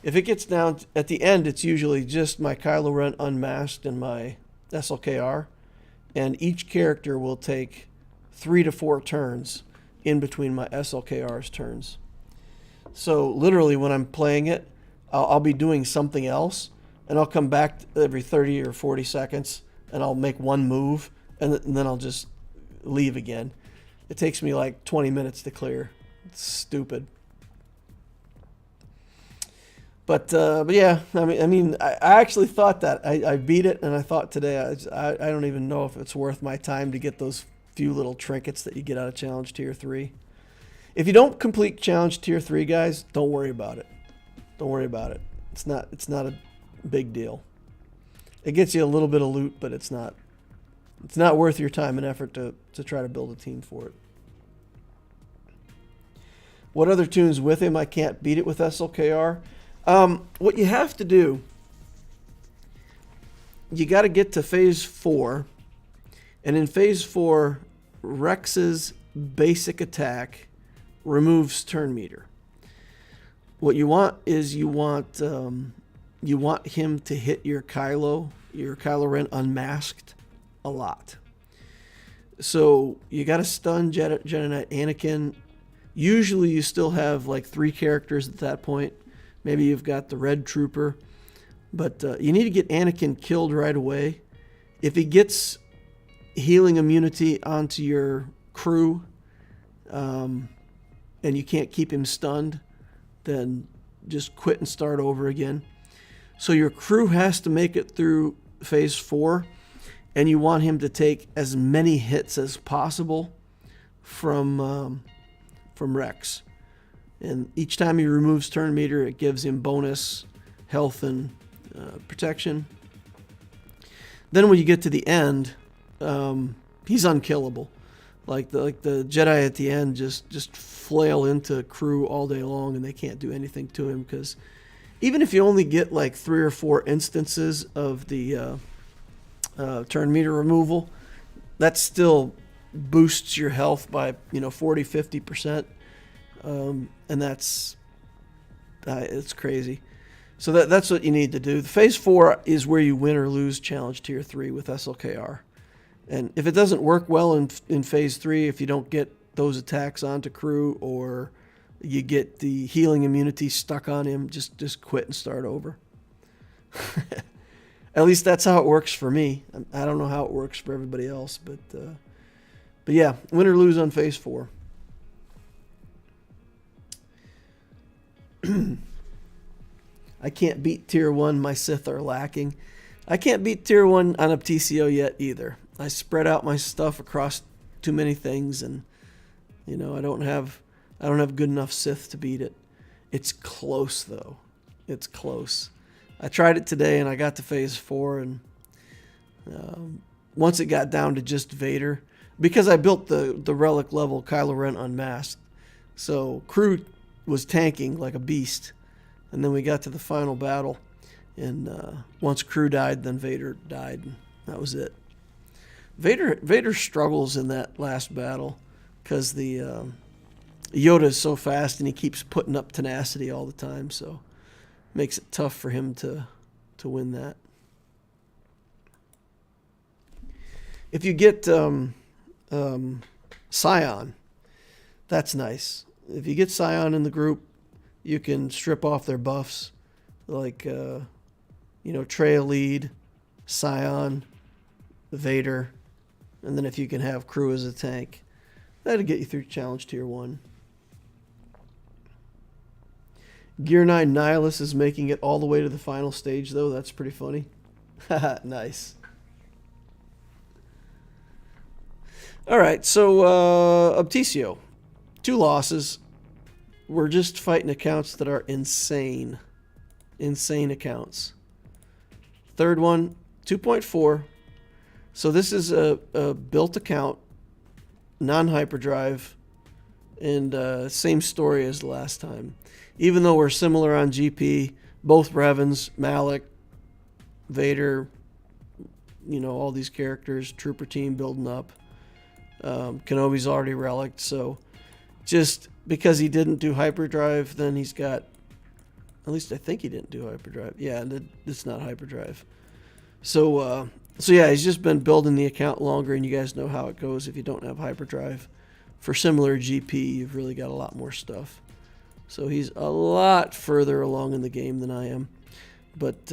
if it gets down at the end, it's usually just my Kylo Ren unmasked and my SLKR, and each character will take 3 to 4 turns in between my SLKR's turns. So literally when I'm playing it, I'll be doing something else, and I'll come back every 30 or 40 seconds, and I'll make one move, and then I'll just leave again. It takes me like 20 minutes to clear. It's stupid. But yeah, I mean, I actually thought that. I beat it, and I thought today, I don't even know if it's worth my time to get those few little trinkets that you get out of Challenge Tier 3. If you don't complete Challenge Tier 3, guys, don't worry about it. Don't worry about it. It's not a big deal. It gets you a little bit of loot, but it's not worth your time and effort to try to build a team for it. What other tunes with him? I can't beat it with SLKR. What you have to do, you got to get to Phase 4, and in Phase 4, Rex's basic attack removes turn meter. What you want is you want him to hit your Kylo Ren unmasked a lot. So you got to stun Jedi Knight Anakin. Usually you still have like 3 characters at that point. Maybe you've got the Red Trooper. But you need to get Anakin killed right away. If he gets healing immunity onto your crew, and you can't keep him stunned, then just quit and start over again. So your crew has to make it through Phase 4, and you want him to take as many hits as possible from Rex. And each time he removes turn meter, it gives him bonus health and protection. Then when you get to the end, he's unkillable. Like the Jedi at the end just flail into crew all day long, and they can't do anything to him, because even if you only get like 3 or 4 instances of the turn meter removal, that still boosts your health by 40-50%, and that's it's crazy. So that's what you need to do. The Phase 4 is where you win or lose Challenge Tier 3 with SLKR. And if it doesn't work well in Phase 3, if you don't get those attacks onto crew, or you get the healing immunity stuck on him, just quit and start over. At least that's how it works for me. I don't know how it works for everybody else, but yeah, win or lose on Phase 4. I can't beat Tier 1. My Sith are lacking. I can't beat Tier 1 on Aptitio yet either. I spread out my stuff across too many things, and I don't have good enough Sith to beat it. It's close though. It's close. I tried it today, and I got to Phase 4, and once it got down to just Vader, because I built the relic level Kylo Ren unmasked, so crew was tanking like a beast, and then we got to the final battle, and once crew died, then Vader died, and that was it. Vader struggles in that last battle because the Yoda is so fast, and he keeps putting up tenacity all the time, so it makes it tough for him to win that. If you get Scion, that's nice. If you get Scion in the group, you can strip off their buffs, like Trey lead, Scion, Vader, and then if you can have crew as a tank, that'll get you through Challenge Tier 1. Gear 9 Nihilus is making it all the way to the final stage, though. That's pretty funny. Nice. All right, so Aptitio. 2 losses. We're just fighting accounts that are insane. Insane accounts. Third one, 2.4. So this is a built account, non-hyperdrive, and same story as the last time. Even though we're similar on GP, both Revens, Malik, Vader, all these characters, Trooper team building up. Kenobi's already relicked, so just because he didn't do hyperdrive, then he's got, at least I think he didn't do hyperdrive. Yeah, it's not hyperdrive. So yeah, he's just been building the account longer, and you guys know how it goes if you don't have hyperdrive. For similar GP, you've really got a lot more stuff. So he's a lot further along in the game than I am. But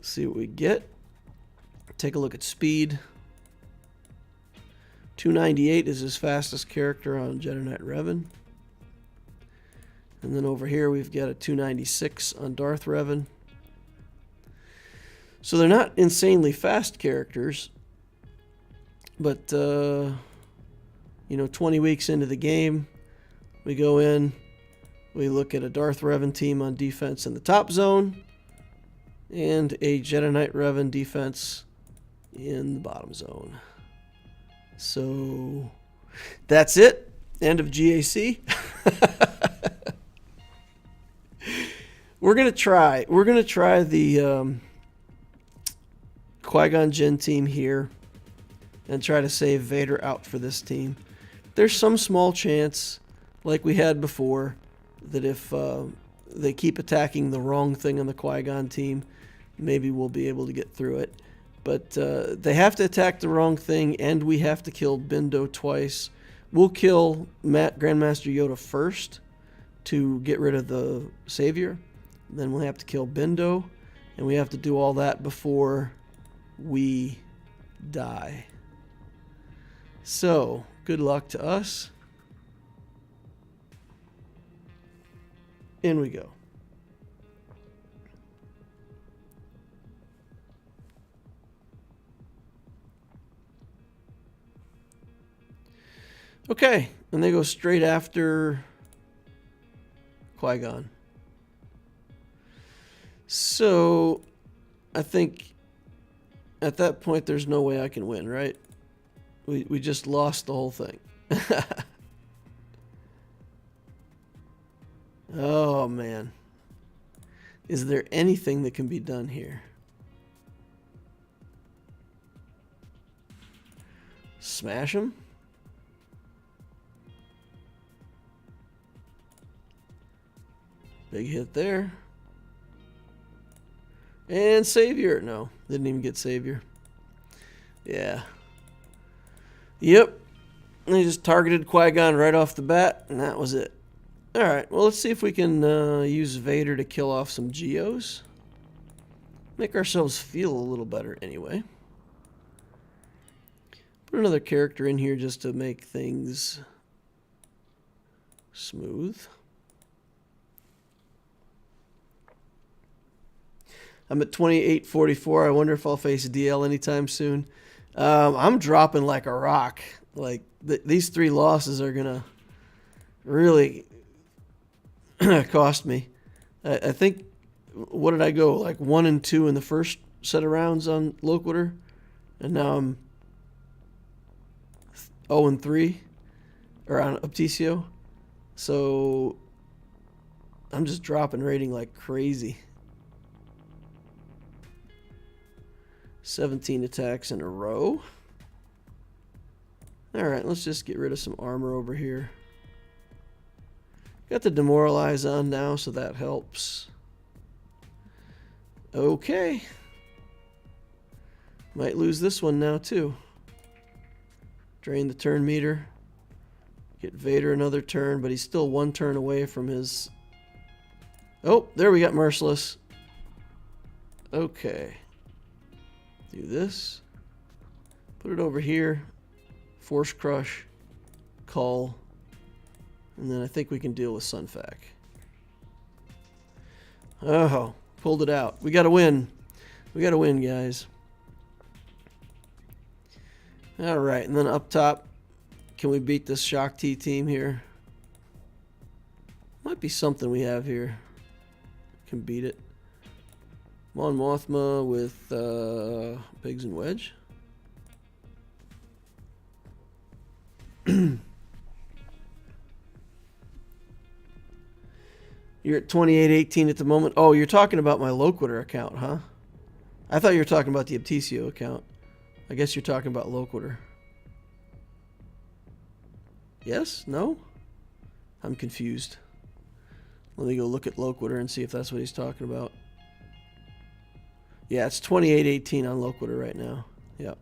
see what we get. Take a look at speed. 298 is his fastest character on Jedi Knight Revan. And then over here we've got a 296 on Darth Revan. So they're not insanely fast characters. But, 20 weeks into the game, we go in, we look at a Darth Revan team on defense in the top zone, and a Jedi Knight Revan defense in the bottom zone. So that's it. End of GAC. We're gonna try the Qui-Gon Jinn team here and try to save Vader out for this team. There's some small chance, like we had before, that if they keep attacking the wrong thing on the Qui-Gon team, maybe we'll be able to get through it. But they have to attack the wrong thing, and we have to kill Bindo twice. We'll kill Grandmaster Yoda first to get rid of the Savior. Then we'll have to kill Bindo, and we have to do all that before we die. So, good luck to us. In we go. Okay, and they go straight after Qui-Gon. So, I think at that point there's no way I can win, right? We just lost the whole thing. Oh, man. Is there anything that can be done here? Smash him? Big hit there. And Savior. No, didn't even get Savior. Yeah. Yep. They just targeted Qui-Gon right off the bat, and that was it. Alright, well, let's see if we can use Vader to kill off some Geos. Make ourselves feel a little better anyway. Put another character in here just to make things smooth. I'm at 2844. I wonder if I'll face DL anytime soon. I'm dropping like a rock. Like, these 3 losses are going to really cost me. I think, what did I go? Like 1 and 2 in the first set of rounds on Loquitur. And now I'm 0 and 3 or on Opticio. So I'm just dropping rating like crazy. 17 attacks in a row. Alright, let's just get rid of some armor over here. Got the demoralize on now, so that helps. Okay. Might lose this one now, too. Drain the turn meter. Get Vader another turn, but he's still 1 turn away from his... Oh, there we got Merciless. Okay. Do this. Put it over here. Force Crush. Cull. And then I think we can deal with Sunfac. Oh, pulled it out. We got to win. We got to win, guys. All right, and then up top, can we beat this Shock T team here? Might be something we have here. Can beat it. Mon Mothma with Pigs and Wedge. You're at 2818 at the moment. Oh, you're talking about my Loquitur account, huh? I thought you were talking about the Opticio account. I guess you're talking about Loquitur. Yes? No? I'm confused. Let me go look at Loquitur and see if that's what he's talking about. Yeah, it's 28-18 on Loquitur right now. Yep.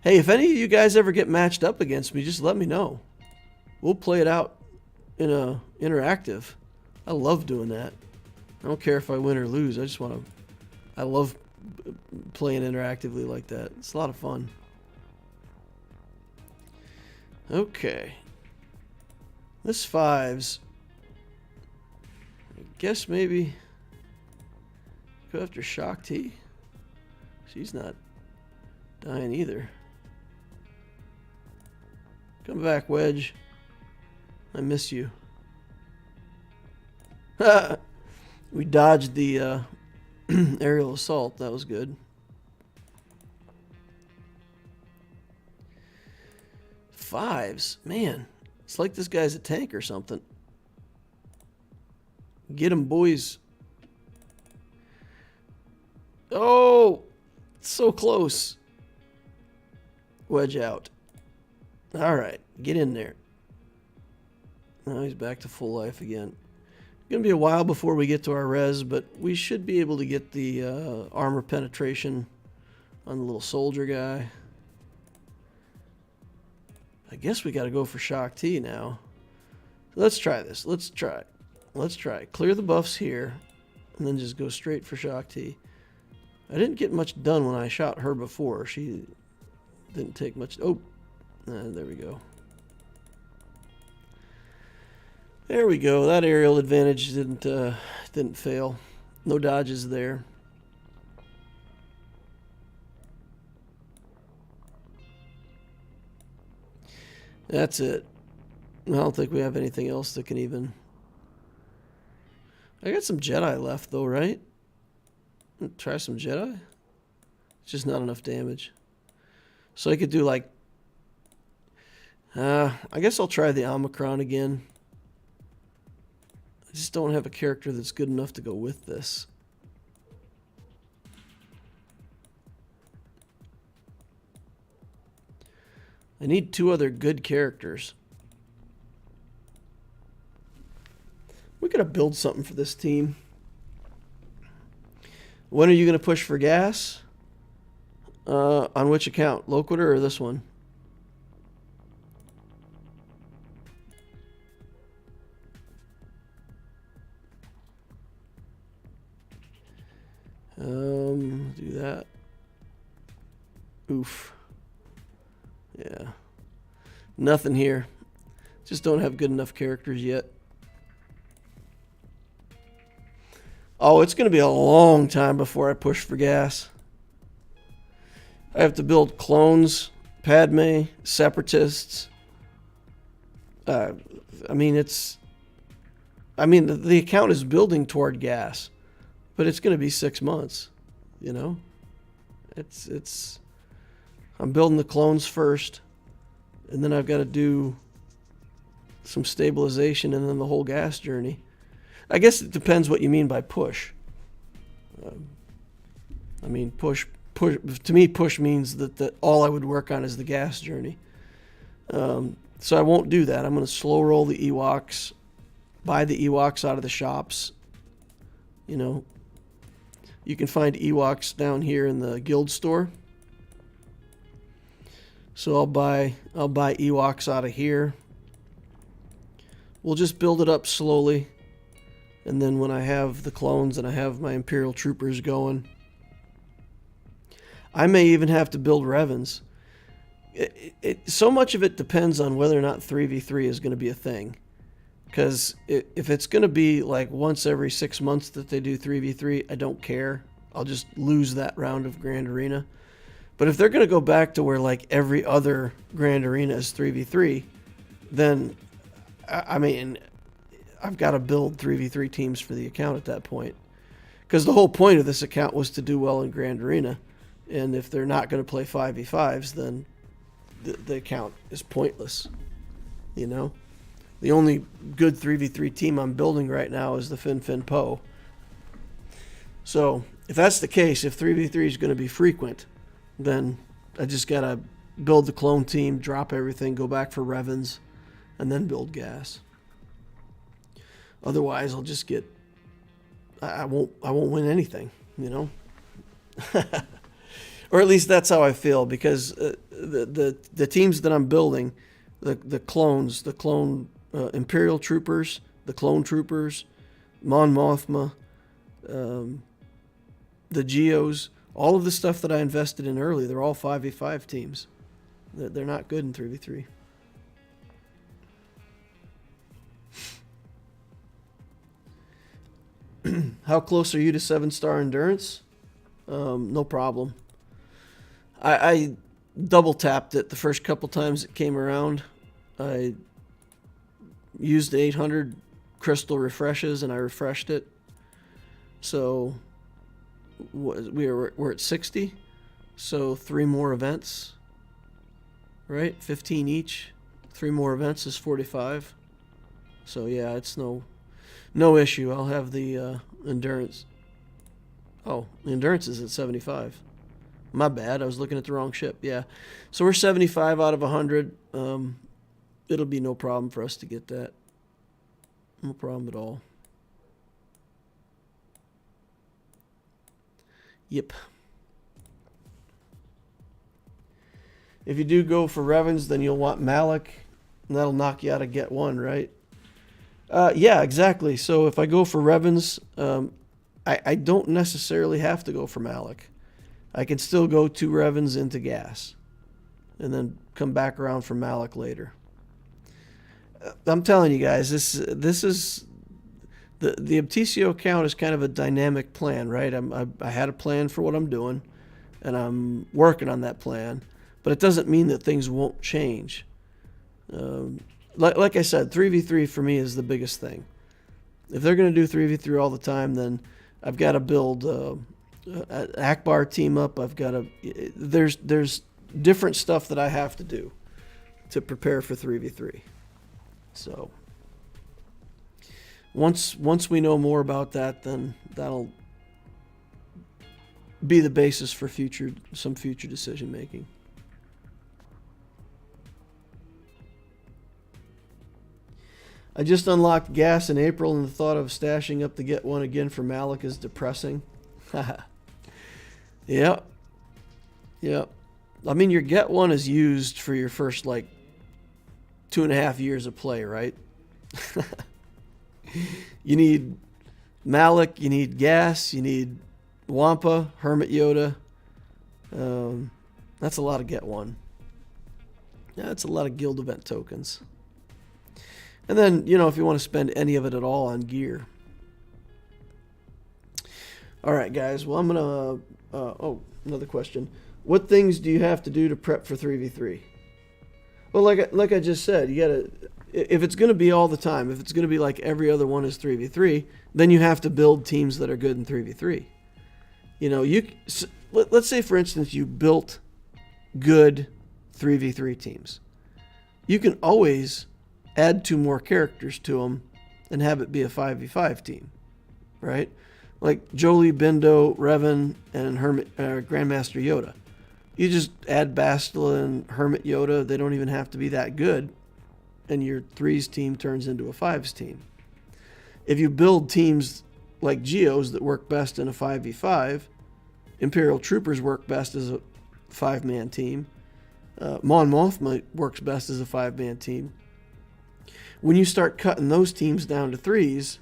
Hey, if any of you guys ever get matched up against me, just let me know. We'll play it out in a interactive. I love doing that. I don't care if I win or lose. I just want to... I love playing interactively like that. It's a lot of fun. Okay. This 5's... I guess maybe... Go after Shock T. She's not dying either. Come back, Wedge. I miss you. We dodged the aerial assault. That was good. 5's. Man, it's like this guy's a tank or something. Get him, boys. Oh, so close. Wedge out. All right, get in there. Now he's back to full life again. Gonna be a while before we get to our res, but we should be able to get the armor penetration on the little soldier guy. I guess we got to go for Shock T now. Let's try this. Let's try. Clear the buffs here, and then just go straight for Shock T. I didn't get much done when I shot her before. She didn't take much. Oh, there we go. There we go. That aerial advantage didn't fail. No dodges there. That's it. I don't think we have anything else that can even... I got some Jedi left though, right? Try some Jedi? It's just not enough damage. So I could do like... I guess I'll try the Omicron again. I just don't have a character that's good enough to go with this. I need 2 other good characters. We gotta build something for this team. When are you gonna push for gas? On which account? Loquitur or this one? Do that. Oof. Yeah. Nothing here. Just don't have good enough characters yet. Oh, it's going to be a long time before I push for gas. I have to build clones, Padme, separatists. I mean, the account is building toward gas, but it's going to be 6 months, you know? I'm building the clones first, and then I've got to do some stabilization and then the whole gas journey. I guess it depends what you mean by push. I mean, push. To me, push means that all I would work on is the gas journey. So I won't do that. I'm going to slow roll the Ewoks, buy the Ewoks out of the shops. You know, you can find Ewoks down here in the guild store. So I'll buy Ewoks out of here. We'll just build it up slowly. And then when I have the clones and I have my Imperial troopers going, I may even have to build Revans. So much of it depends on whether or not 3v3 is going to be a thing. Because if it's going to be like once every 6 months that they do 3v3, I don't care. I'll just lose that round of Grand Arena. But if they're going to go back to where like every other Grand Arena is 3v3, then, I mean, I've got to build 3v3 teams for the account at that point. Because the whole point of this account was to do well in Grand Arena. And if they're not going to play 5v5s, then the account is pointless. You know? The only good 3v3 team I'm building right now is the Fin Poe. So, if that's the case, if 3v3 is going to be frequent, then I just got to build the clone team, drop everything, go back for Revens, and then build gas. Otherwise, I'll just get, I won't win anything, you know? Or at least that's how I feel, because the teams that I'm building, the clone Imperial Troopers, the Clone Troopers, Mon Mothma, the Geos, all of the stuff that I invested in early, they're all 5v5 teams. They're not good in 3v3. How close are you to 7-star endurance? No problem. I double tapped it the first couple times it came around. I used the 800 crystal refreshes and I refreshed it. So we're at 60. So 3 more events, right? 15 each. 3 more events is 45. So yeah, it's no issue. I'll have the endurance. Oh, the endurance is at 75. My bad. I was looking at the wrong ship. Yeah. So we're 75 out of 100. It'll be no problem for us to get that. No problem at all. Yep. If you do go for Revens, then you'll want Malik, and that'll knock you out of Get 1, right? Yeah, exactly. So if I go for Revens, I don't necessarily have to go for Malik. I can still go 2 Revens into gas and then come back around for Malik later. I'm telling you guys, this is the Obtisio account is kind of a dynamic plan, right? I had a plan for what I'm doing, and I'm working on that plan, but it doesn't mean that things won't change. Like I said, 3v3 for me is the biggest thing. If they're going to do 3v3 all the time, then I've got to build an Akbar team up. I've got to. There's different stuff that I have to do to prepare for 3v3. So once we know more about that, then that'll be the basis for some future decision making. I just unlocked gas in April, and the thought of stashing up to get 1 again for Malik is depressing. Yep. I mean, your Get 1 is used for your first, 2.5 years of play, right? You need Malik, you need gas, you need Wampa, Hermit Yoda. That's a lot of Get 1. Yeah, that's a lot of guild event tokens. And then, if you want to spend any of it at all on gear. All right, guys. Well, I'm going to... another question. What things do you have to do to prep for 3v3? Well, like I just said, you got to... If it's going to be all the time, if it's going to be like every other one is 3v3, then you have to build teams that are good in 3v3. Let's say, for instance, you built good 3v3 teams. You can always add 2 more characters to them and have it be a 5v5 team, right? Like Jolie, Bindo, Revan, and Grandmaster Yoda. You just add Bastila and Hermit Yoda. They don't even have to be that good, and your 3s team turns into a 5s team. If you build teams like Geos that work best in a 5v5, Imperial Troopers work best as a 5-man team. Mon Mothma works best as a 5-man team. When you start cutting those teams down to 3s,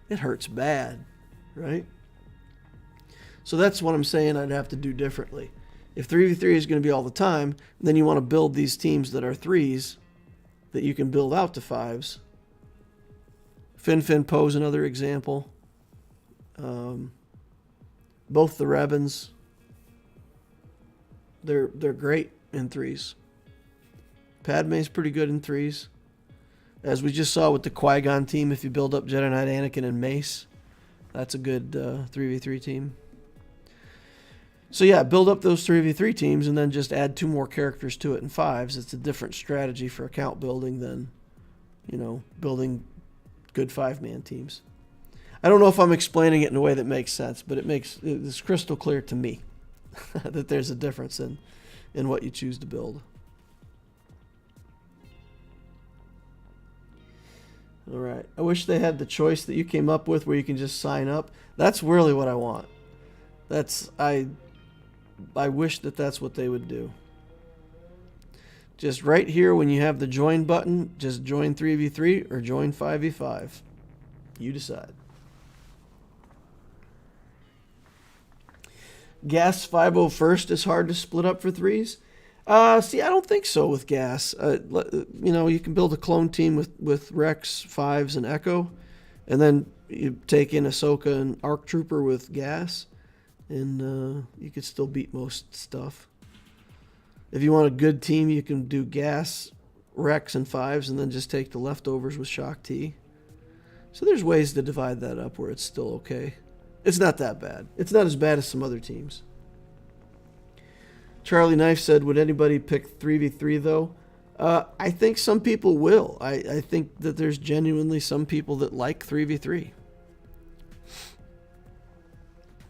it hurts bad, right? So that's what I'm saying I'd have to do differently. If 3v3 is going to be all the time, then you want to build these teams that are 3s that you can build out to 5s. Fin Poe's another example. Both the Revens, they're great in 3s. Padme's pretty good in 3s. As we just saw with the Qui-Gon team, if you build up Jedi Knight Anakin and Mace, that's a good 3v3 team. So yeah, build up those 3v3 teams and then just add 2 more characters to it in 5s. It's a different strategy for account building than, building good 5-man teams. I don't know if I'm explaining it in a way that makes sense, but it's crystal clear to me that there's a difference in what you choose to build. All right. I wish they had the choice that you came up with where you can just sign up. That's really what I want. I wish that that's what they would do. Just right here when you have the join button, just join 3v3 or join 5v5. You decide. GAS 501st is hard to split up for threes. See, I don't think so with GAS. You can build a clone team with Rex, Fives, and Echo, and then you take in Ahsoka and Arc Trooper with GAS, and you could still beat most stuff. If you want a good team, you can do GAS, Rex, and Fives, and then just take the leftovers with Shock T. So there's ways to divide that up where it's still okay. It's not that bad. It's not as bad as some other teams. Charlie Knife said, would anybody pick 3v3 though? I think some people will. I think that there's genuinely some people that like 3v3.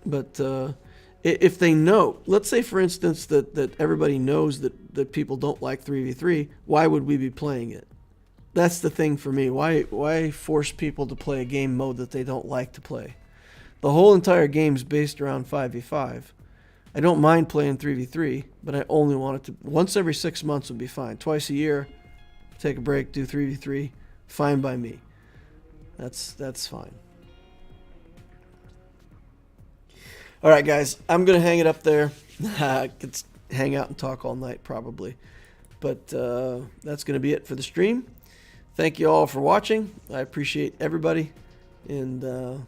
But if they know, let's say for instance that everybody knows that people don't like 3v3, why would we be playing it? That's the thing for me. Why force people to play a game mode that they don't like to play? The whole entire game's based around 5v5. I don't mind playing 3v3, but I only want it to... Once every 6 months would be fine. Twice a year, take a break, do 3v3. Fine by me. That's fine. All right, guys. I'm going to hang it up there. I could hang out and talk all night probably. But that's going to be it for the stream. Thank you all for watching. I appreciate everybody. And...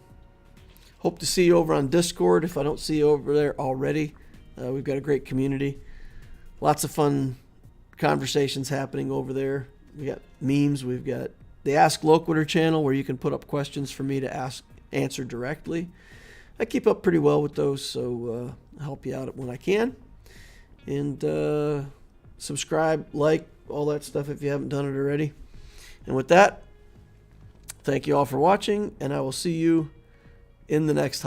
hope to see you over on Discord if I don't see you over there already. We've got a great community. Lots of fun conversations happening over there. We got memes. We've got the Ask Loquitur channel where you can put up questions for me to answer directly. I keep up pretty well with those, so I'll help you out when I can. And subscribe, like, all that stuff if you haven't done it already. And with that, thank you all for watching, and I will see you in the next